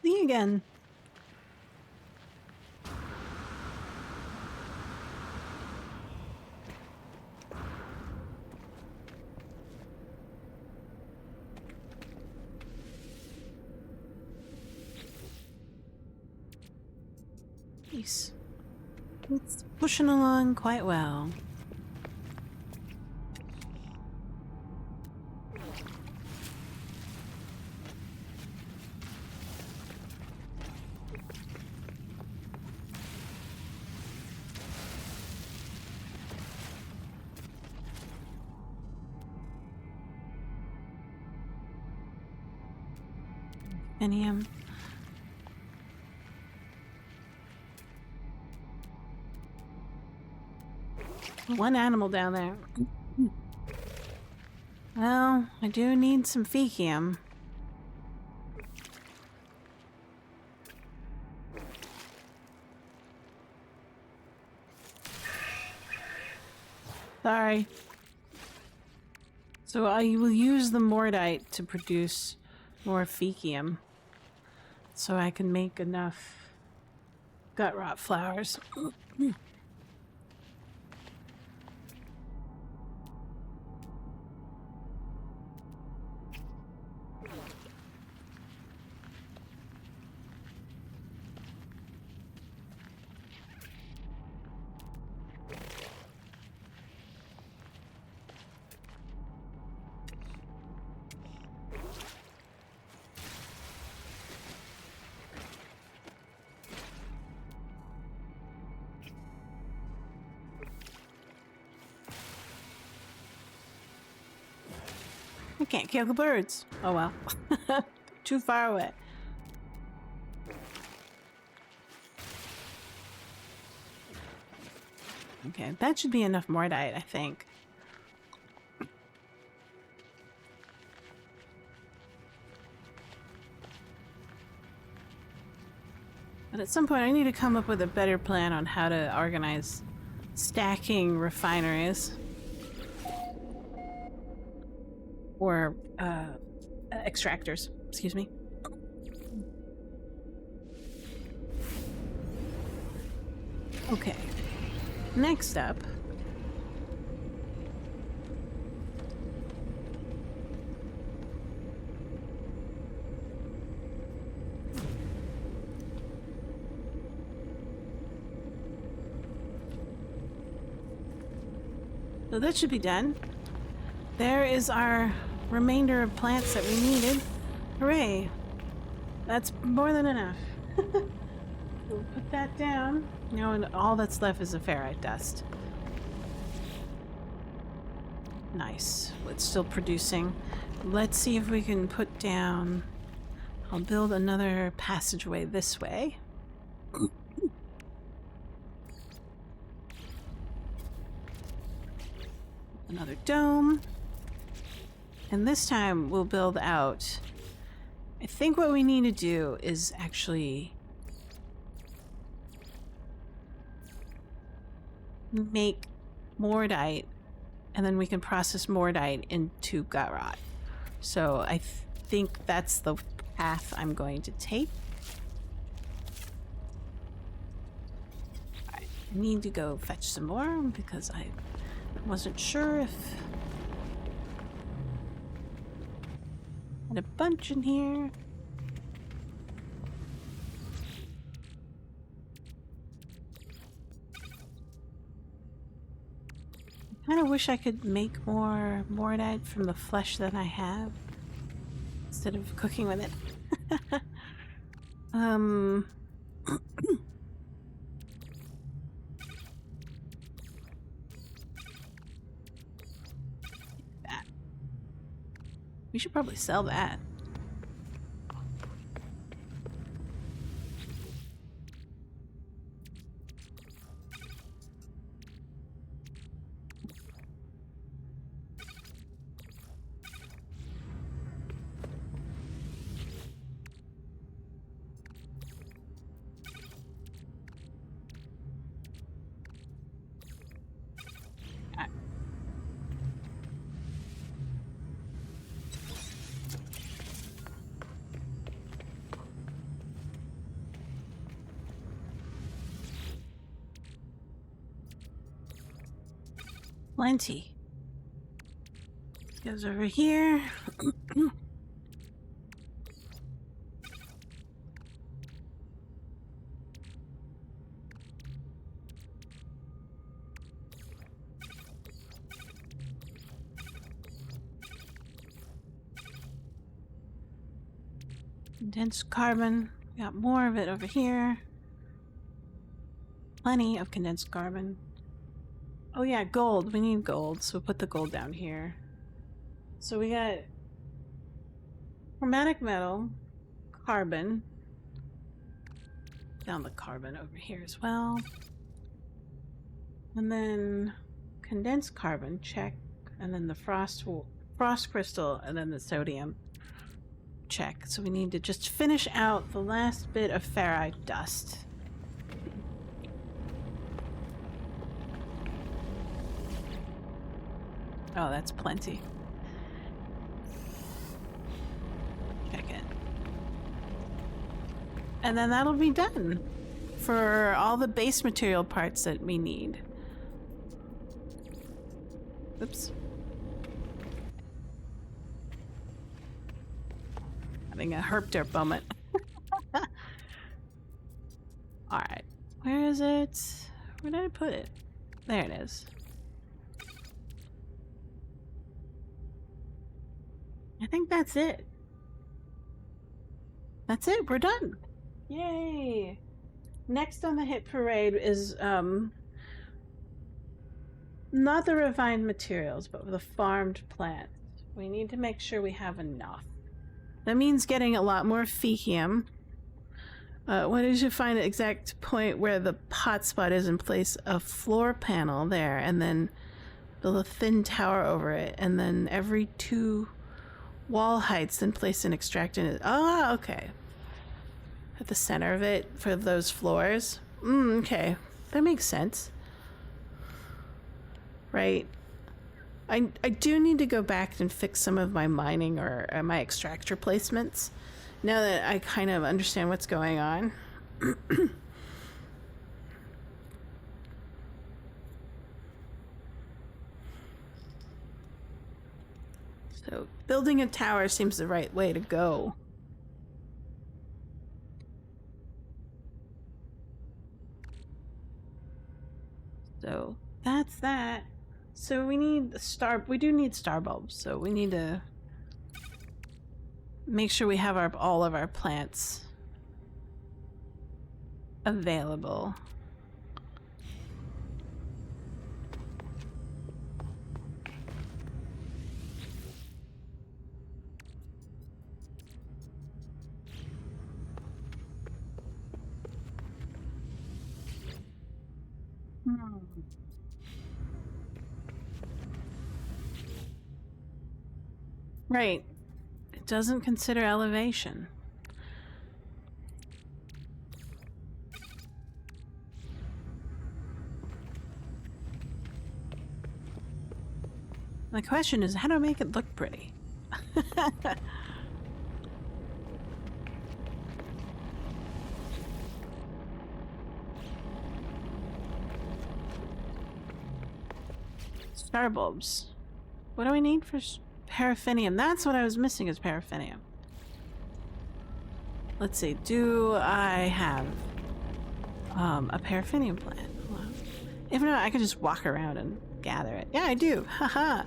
Me again. Nice. It's pushing along quite well. Enium. One animal down there. Well, I do need some fecium. Sorry. So I will use the mordite to produce more fecium, so I can make enough gut rot flowers. I can't kill the birds. Oh well. Too far away. Okay, that should be enough mordite, I think. But at some point I need to come up with a better plan on how to organize stacking refineries. Or, extractors, excuse me. Okay. Next up. So that should be done. There is our remainder of plants that we needed. Hooray! That's more than enough. We'll put that down. Now, and all that's left is a ferrite dust. Nice. It's still producing. Let's see if we can put down... I'll build another passageway this way. Another dome. And this time we'll build out... I think what we need to do is actually make mordite, and then we can process mordite into gut rot. So I think that's the path I'm going to take. I need to go fetch some more because I wasn't sure if I had a bunch in here. I kind of wish I could make more mordite from the flesh that I have instead of cooking with it. That. We should probably sell that. Plenty. Goes over here. Condensed carbon. We got more of it over here. Plenty of condensed carbon. Oh yeah, gold. We need gold, so put the gold down here. So we got chromatic metal, carbon. Down the carbon over here as well. And then condensed carbon, check, and then the frost crystal, and then the sodium, check. So we need to just finish out the last bit of ferrite dust. Oh, that's plenty. Check it. And then that'll be done for all the base material parts that we need. Oops. Having a herp-derp moment. Alright. Where is it? Where did I put it? There it is. I think that's it. That's it. We're done. Yay! Next on the hit parade is, not the refined materials, but the farmed plants. We need to make sure we have enough. That means getting a lot more fecium. What did you find the exact point where the hotspot is in place? A floor panel there, and then build a thin tower over it, and then every 2 wall heights, then place an extractor in it. Oh, okay. At the center of it for those floors. Okay. That makes sense. Right. I do need to go back and fix some of my mining or my extractor placements. Now that I kind of understand what's going on. So building a tower seems the right way to go. So that's that. So we need we do need star bulbs, so we need to make sure we have all of our plants available. Right. It doesn't consider elevation. The question is, how do I make it look pretty? Star bulbs. What do I need for paraffinium? That's what I was missing, is paraffinium. Let's see. Do I have a paraffinium plant? Well, if not, I could just walk around and gather it. Yeah, I do. Haha.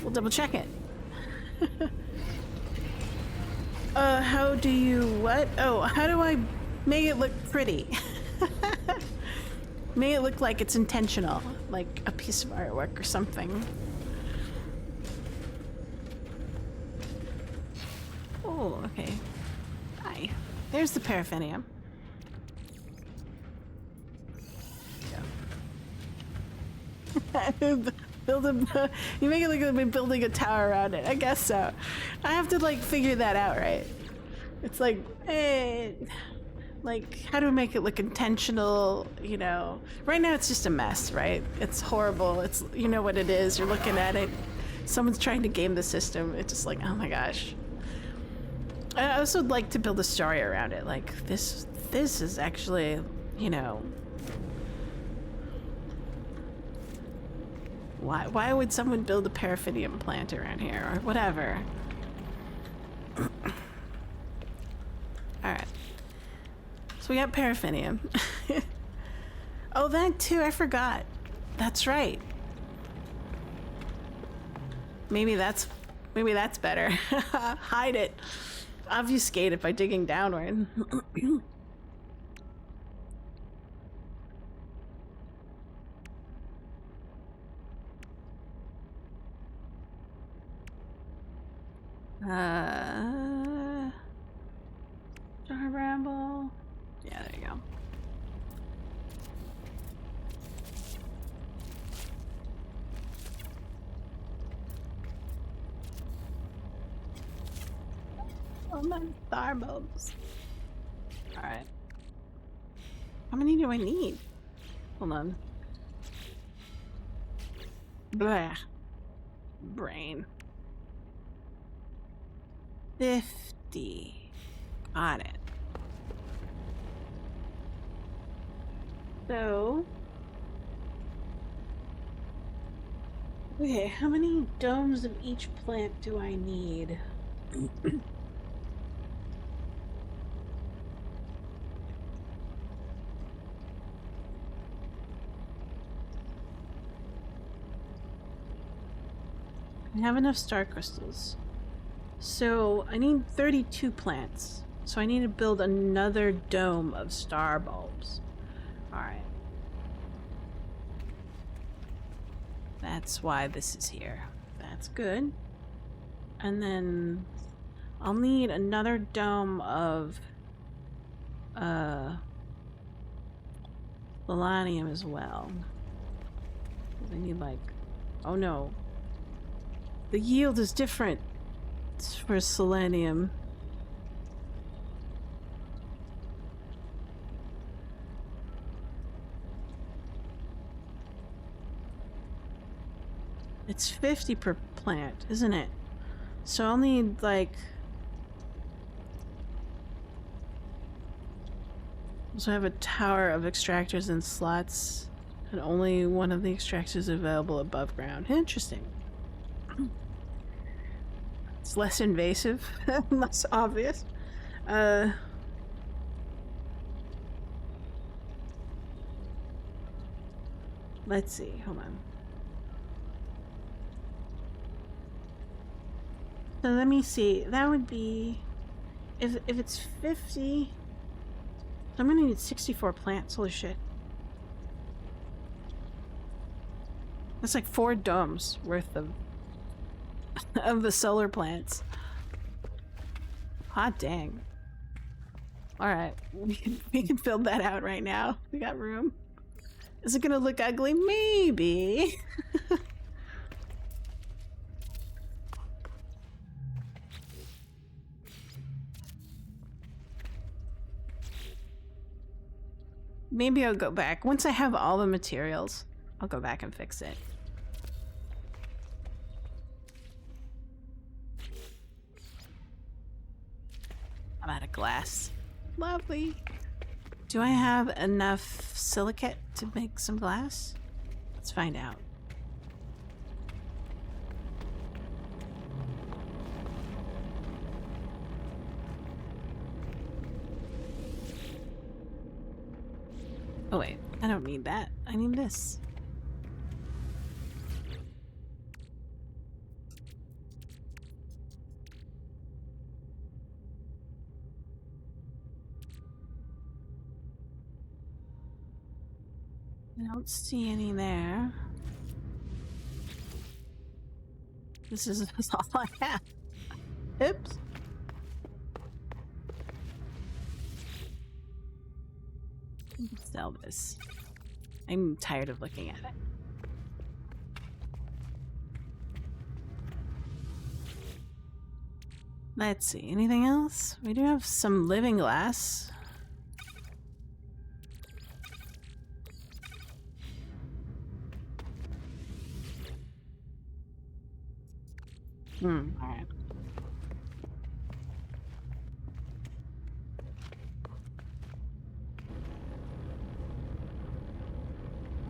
We'll double check it. How do you what? Oh, how do I make it look pretty? Make it look like it's intentional, like a piece of artwork or something. Oh, okay. Hi. There's the paraffinium. Yeah. Build a. You make it look like I've been building a tower around it. I guess so. I have to like figure that out, right? It's like, like how do we make it look intentional? You know, right now it's just a mess, right? It's horrible. It's, you know what it is. You're looking at it. Someone's trying to game the system. It's just like, oh my gosh. I also would like to build a story around it. Like this is actually, you know. Why would someone build a paraffinium plant around here or whatever? Alright. So we got paraffinium. Oh, that too, I forgot. That's right. Maybe that's better. Hide it. Obfuscate it by digging downward. Jar bramble. Yeah, there you go. on, star bulbs. Alright. How many do I need? Hold on. Blah. Brain. 50. Got it. So... okay, how many domes of each plant do I need? I have enough star crystals. So I need 32 plants. So I need to build another dome of star bulbs. Alright. That's why this is here. That's good. And then I'll need another dome of selenium as well. I need like, oh no. The yield is different for selenium. It's 50 per plant, isn't it? So I'll need like... so I have a tower of extractors and slots, and only one of the extractors available above ground. Interesting. It's less invasive, less obvious. Let's see, hold on. So let me see, that would be, if it's 50, I'm gonna need 64 plants, holy shit. That's like 4 domes worth of the solar plants. Hot dang. Alright, we can build that out right now. We got room. Is it gonna look ugly? Maybe. Maybe I'll go back. Once I have all the materials, I'll go back and fix it. I'm out of glass. Lovely. Do I have enough silicate to make some glass? Let's find out. Oh wait, I don't need that. I need this. I don't see any there. This is all I have. Oops. Sell this. I'm tired of looking at it. Let's see, anything else? We do have some living glass. Alright.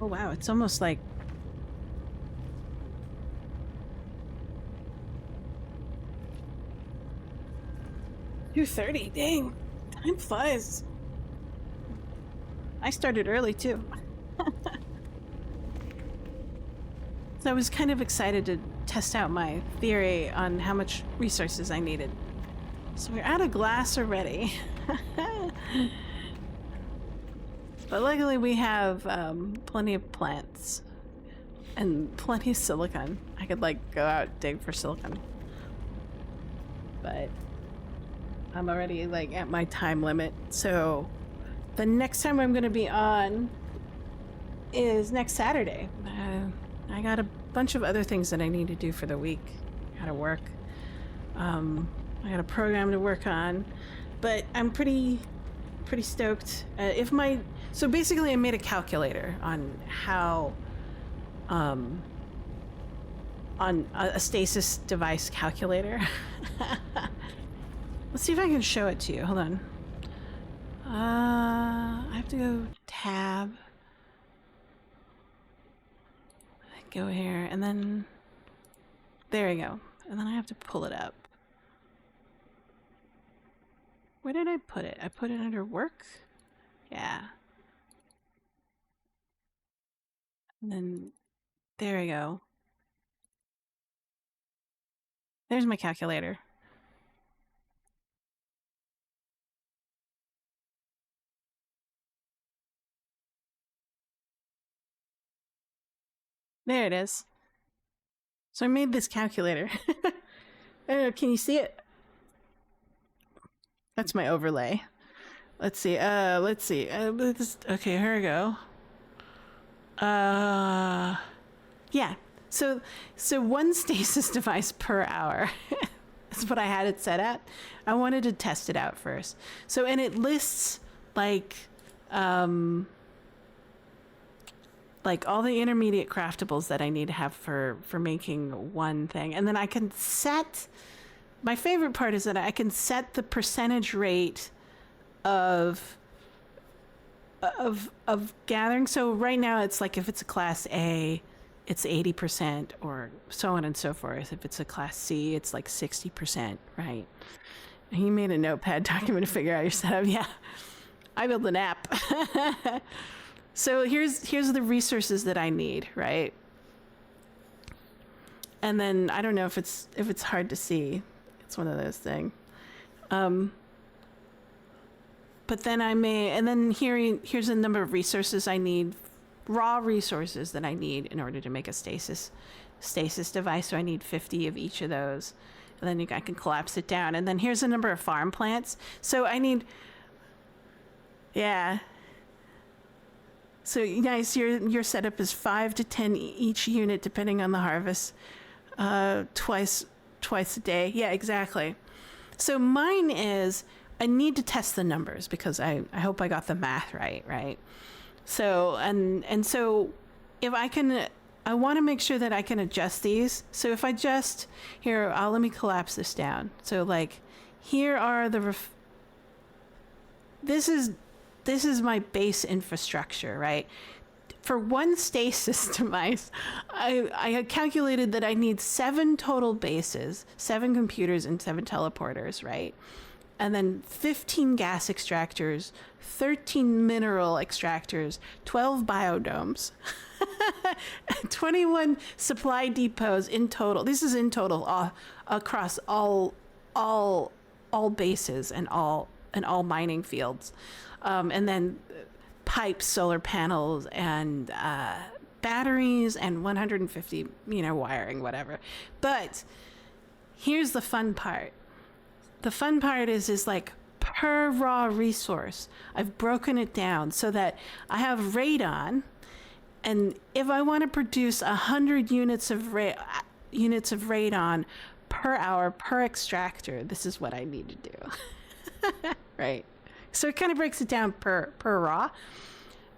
Oh wow, it's almost like... 2:30, dang. Time flies. I started early too. So I was kind of excited to test out my theory on how much resources I needed. So we're out of glass already. But luckily we have plenty of plants and plenty of silicon. I could like go out and dig for silicon. But I'm already like at my time limit. So the next time I'm gonna be on is next Saturday. I got a bunch of other things that I need to do for the week. Gotta work. I got a program to work on, but I'm pretty stoked. So basically I made a calculator on how, on a stasis device calculator. Let's see if I can show it to you. Hold on. I have to go tab. Go here, and then there we go. And then I have to pull it up. Where did I put it? I put it under work? Yeah. And then there we go. There's my calculator. There it is. So I made this calculator. Can you see it? That's my overlay. Let's see. Okay, here we go. Yeah. So one stasis device per hour. That's what I had it set at. I wanted to test it out first. So, and it lists like all the intermediate craftables that I need to have for making one thing. And then I can set, my favorite part is that I can set the percentage rate of gathering. So right now it's like if it's a class A, it's 80%, or so on and so forth. If it's a class C, it's like 60%, right? And you made a notepad document to figure out your setup. Yeah, I built an app. So here's the resources that I need, right? And then I don't know if it's hard to see. It's one of those things. But then here's a number of resources I need, raw resources that I need in order to make a stasis device. So I need 50 of each of those. And then I can collapse it down. And then here's a number of farm plants. So I need, yeah. So nice, your setup is 5 to 10 each unit, depending on the harvest, twice a day. Yeah, exactly. So mine is, I need to test the numbers because I hope I got the math right? So, and so if I can, I want to make sure that I can adjust these. So if I just, here, let me collapse this down. So like, here are the, this is my base infrastructure, right? For one stasis device, I had calculated that I need 7 total bases, 7 computers and 7 teleporters, right? And then 15 gas extractors, 13 mineral extractors, 12 biodomes, 21 supply depots in total. This is in total across all bases and all mining fields. And then pipes, solar panels, and batteries, and 150, wiring, whatever. But here's the fun part. The fun part is like per raw resource, I've broken it down so that I have radon, and if I want to produce 100 units of radon per hour per extractor, this is what I need to do. Right? So it kind of breaks it down per raw.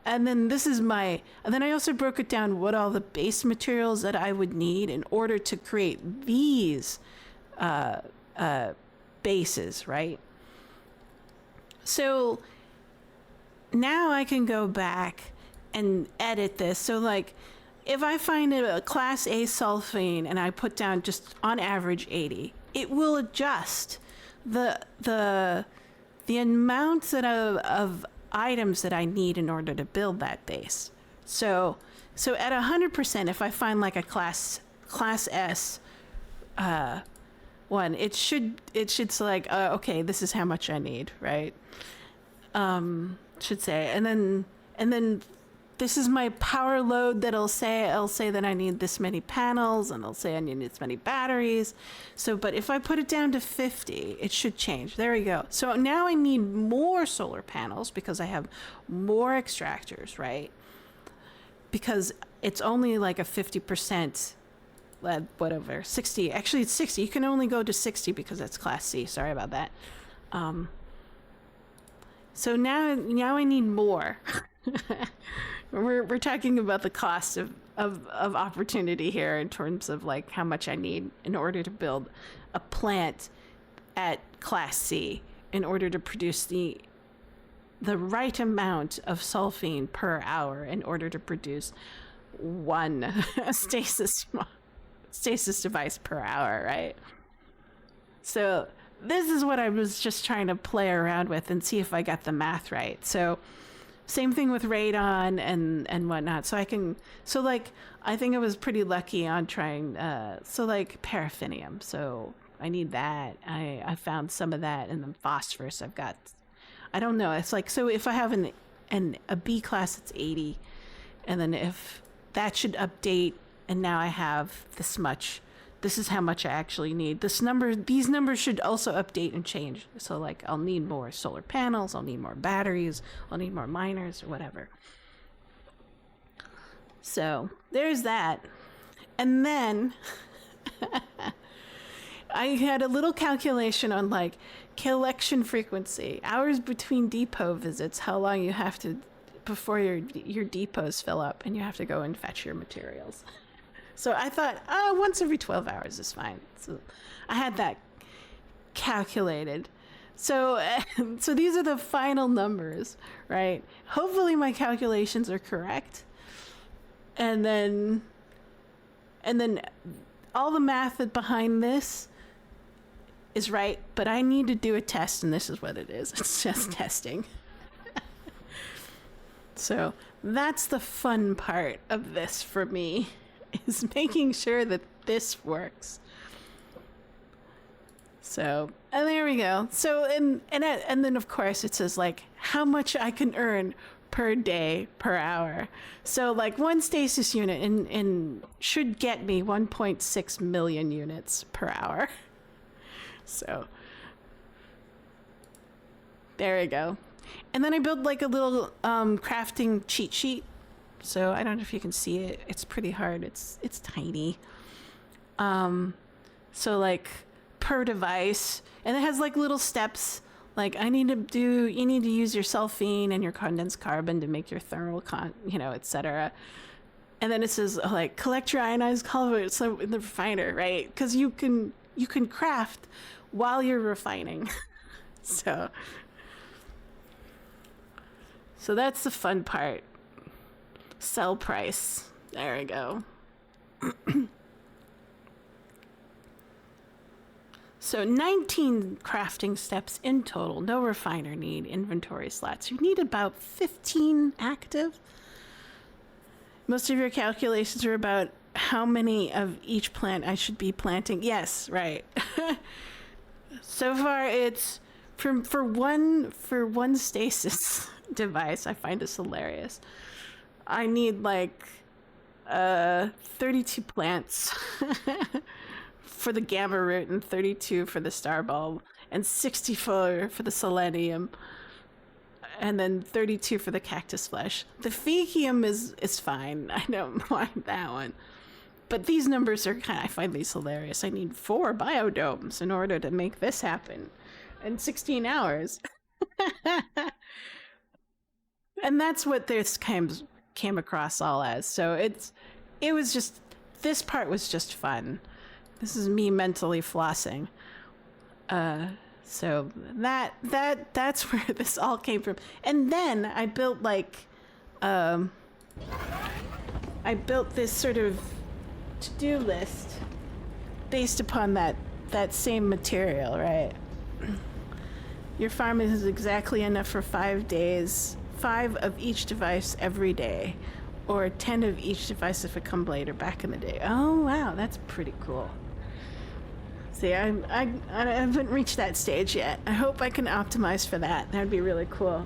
And then then I also broke it down what all the base materials that I would need in order to create these bases, right? So now I can go back and edit this. So like, if I find a class A sulfine and I put down just on average 80, it will adjust the amount of items that I need in order to build that base. So at 100%, if I find like a class S one, it should select, okay, this is how much I need, right? Should say, and then this is my power load that it'll say that I need this many panels, and it'll say I need this many batteries. So, but if I put it down to 50, it should change. There we go. So now I need more solar panels because I have more extractors, right? Because it's only like a 50% whatever, 60. Actually, it's 60. You can only go to 60 because that's Class C. Sorry about that. So now I need more. We're talking about the cost of opportunity here in terms of like how much I need in order to build a plant at Class C in order to produce the right amount of sulfine per hour in order to produce one stasis device per hour, right? So this is what I was just trying to play around with and see if I got the math right. So same thing with radon and whatnot. So I think I was pretty lucky on trying, so like paraffinium. So I need that. I found some of that, and then phosphorus I've got. I don't know. It's like, so if I have a B class, it's 80. And then if that should update, and now I have this much. This is how much I actually need. These numbers should also update and change. So like I'll need more solar panels, I'll need more batteries, I'll need more miners or whatever. So there's that. And then I had a little calculation on like collection frequency, hours between depot visits, how long you have to before your depots fill up and you have to go and fetch your materials. So I thought, once every 12 hours is fine. So I had that calculated. So these are the final numbers, right? Hopefully my calculations are correct. And then all the math behind this is right, but I need to do a test, and this is what it is. It's just testing. So that's the fun part of this for me, is making sure that this works. So, and there we go. So, and then of course it says like how much I can earn per day, per hour. So like one stasis unit in should get me 1.6 million units per hour. So there we go. And then I built like a little crafting cheat sheet. So I don't know if you can see it. It's pretty hard. It's tiny. So like per device, and it has like little steps. Like you need to use your sulfine and your condensed carbon to make your thermal etc. And then it says like collect your ionized colloids in the refiner, right? Because you can craft while you're refining. So that's the fun part. Sell price. There we go. So 19 crafting steps in total. No refiner need. Inventory slots. You need about 15 active. Most of your calculations are about how many of each plant I should be planting. Yes, right. So far it's for one stasis device. I find this hilarious. I need like 32 plants for the gamma root, and 32 for the star bulb, and 64 for the selenium, and then 32 for the cactus flesh. The phakium is fine. I don't mind that one. But these numbers are I find these hilarious. I need 4 biodomes in order to make this happen in 16 hours. And that's what this came across all as. So this part was just fun. This is me mentally flossing. So that's where this all came from. And then I built this sort of to-do list based upon that same material, right? Your farm is exactly enough for 5 days, 5 of each device every day, or 10 of each device if it comes later back in the day. Oh wow, that's pretty cool. See, I haven't reached that stage yet. I hope I can optimize for that. That'd be really cool.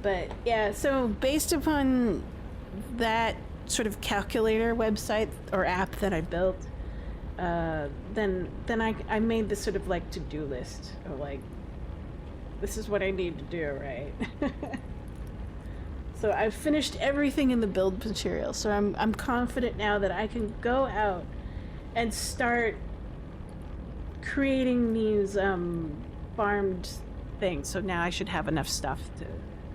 But yeah, so based upon that sort of calculator website or app that I built, then I made this sort of like to-do list of like, this is what I need to do, right? So I've finished everything in the build material. So I'm confident now that I can go out and start creating these farmed things. So now I should have enough stuff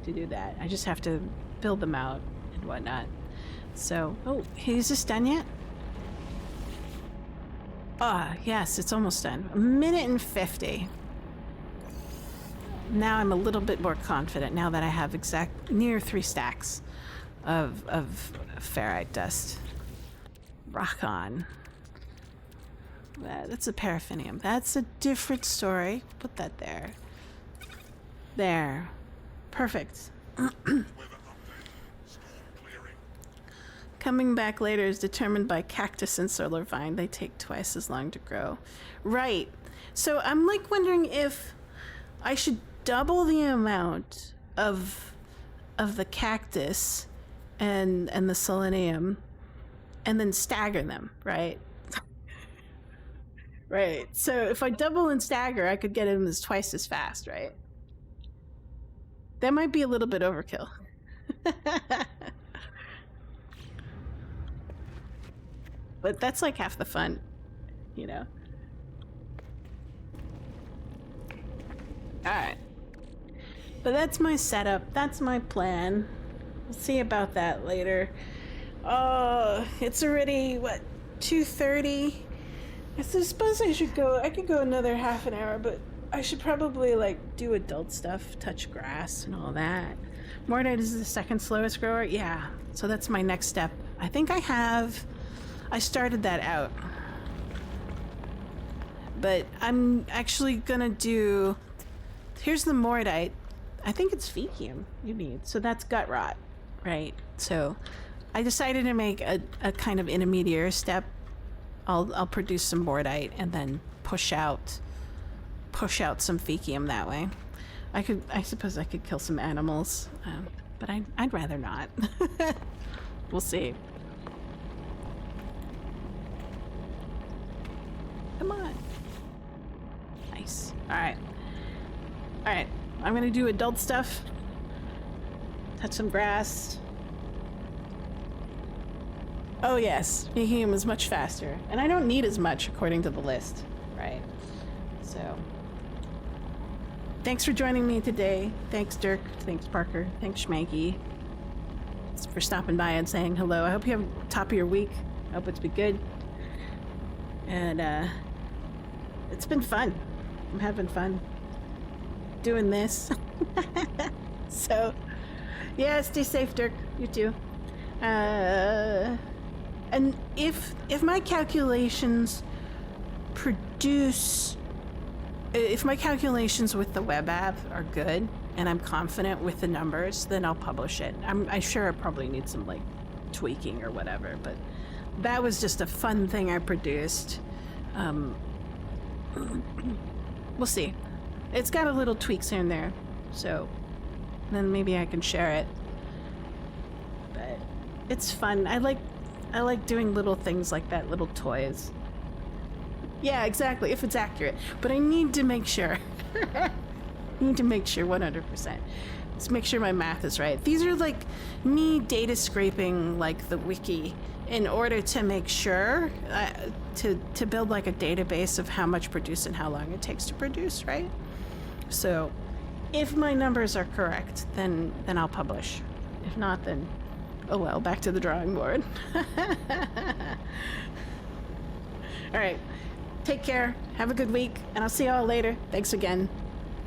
to do that. I just have to build them out and whatnot. So, oh, is this done yet? Ah, yes, it's almost done. 1:50. Now I'm a little bit more confident now that I have near 3 stacks of ferrite dust. Rock on. That's a paraffinium. That's a different story. Put that there. There. Perfect. Weather update. Storm clearing. Coming back later is determined by cactus and solar vine. They take twice as long to grow. Right. So I'm like wondering if I should double the amount of the cactus and the selenium and then stagger them, right? Right. So if I double and stagger, I could get them as twice as fast, right? That might be a little bit overkill. But that's like half the fun, you know? Alright. But that's my setup. That's my plan. We'll see about that later. It's already, what, 2:30? I suppose I could go another half an hour, but I should probably, like, do adult stuff, touch grass and all that. Mordite is the second slowest grower? Yeah. So that's my next step. I think I started that out. But I'm actually gonna do... Here's the Mordite. I think it's Fecium you need. So that's gut rot, right? So I decided to make a kind of intermediate step. I'll produce some Mordite and then push out some Fecium that way. I suppose I could kill some animals, but I'd rather not. We'll see. Come on. Nice. Alright. Alright. I'm gonna do adult stuff. Touch some grass. Oh yes, Fecium is much faster. And I don't need as much according to the list, right? So... Thanks for joining me today. Thanks, Dirk. Thanks, Parker. Thanks, Schmanky, for stopping by and saying hello. I hope you have top of your week. I hope it's been good. And, it's been fun. I'm having fun doing this. So, yeah, stay safe, Dirk. You too. And if my calculations produce... If my calculations with the web app are good, and I'm confident with the numbers, then I'll publish it. I'm sure I probably need some, like, tweaking or whatever, but that was just a fun thing I produced. We'll see. It's got a little tweaks here and there, so then maybe I can share it. But it's fun. I like doing little things like that, little toys. Yeah, exactly, if it's accurate. But I need to make sure. I need to make sure 100%. Let's make sure my math is right. These are like me data scraping like the wiki in order to make sure to build like a database of how much produce and how long it takes to produce, right? So if my numbers are correct, then I'll publish. If not, then oh well, back to the drawing board. All right. Take care, have a good week, and I'll see y'all later. Thanks again.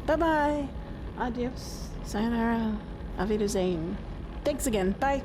Bye-bye. Adios. Sayonara. Auf Wiedersehen. Thanks again. Bye.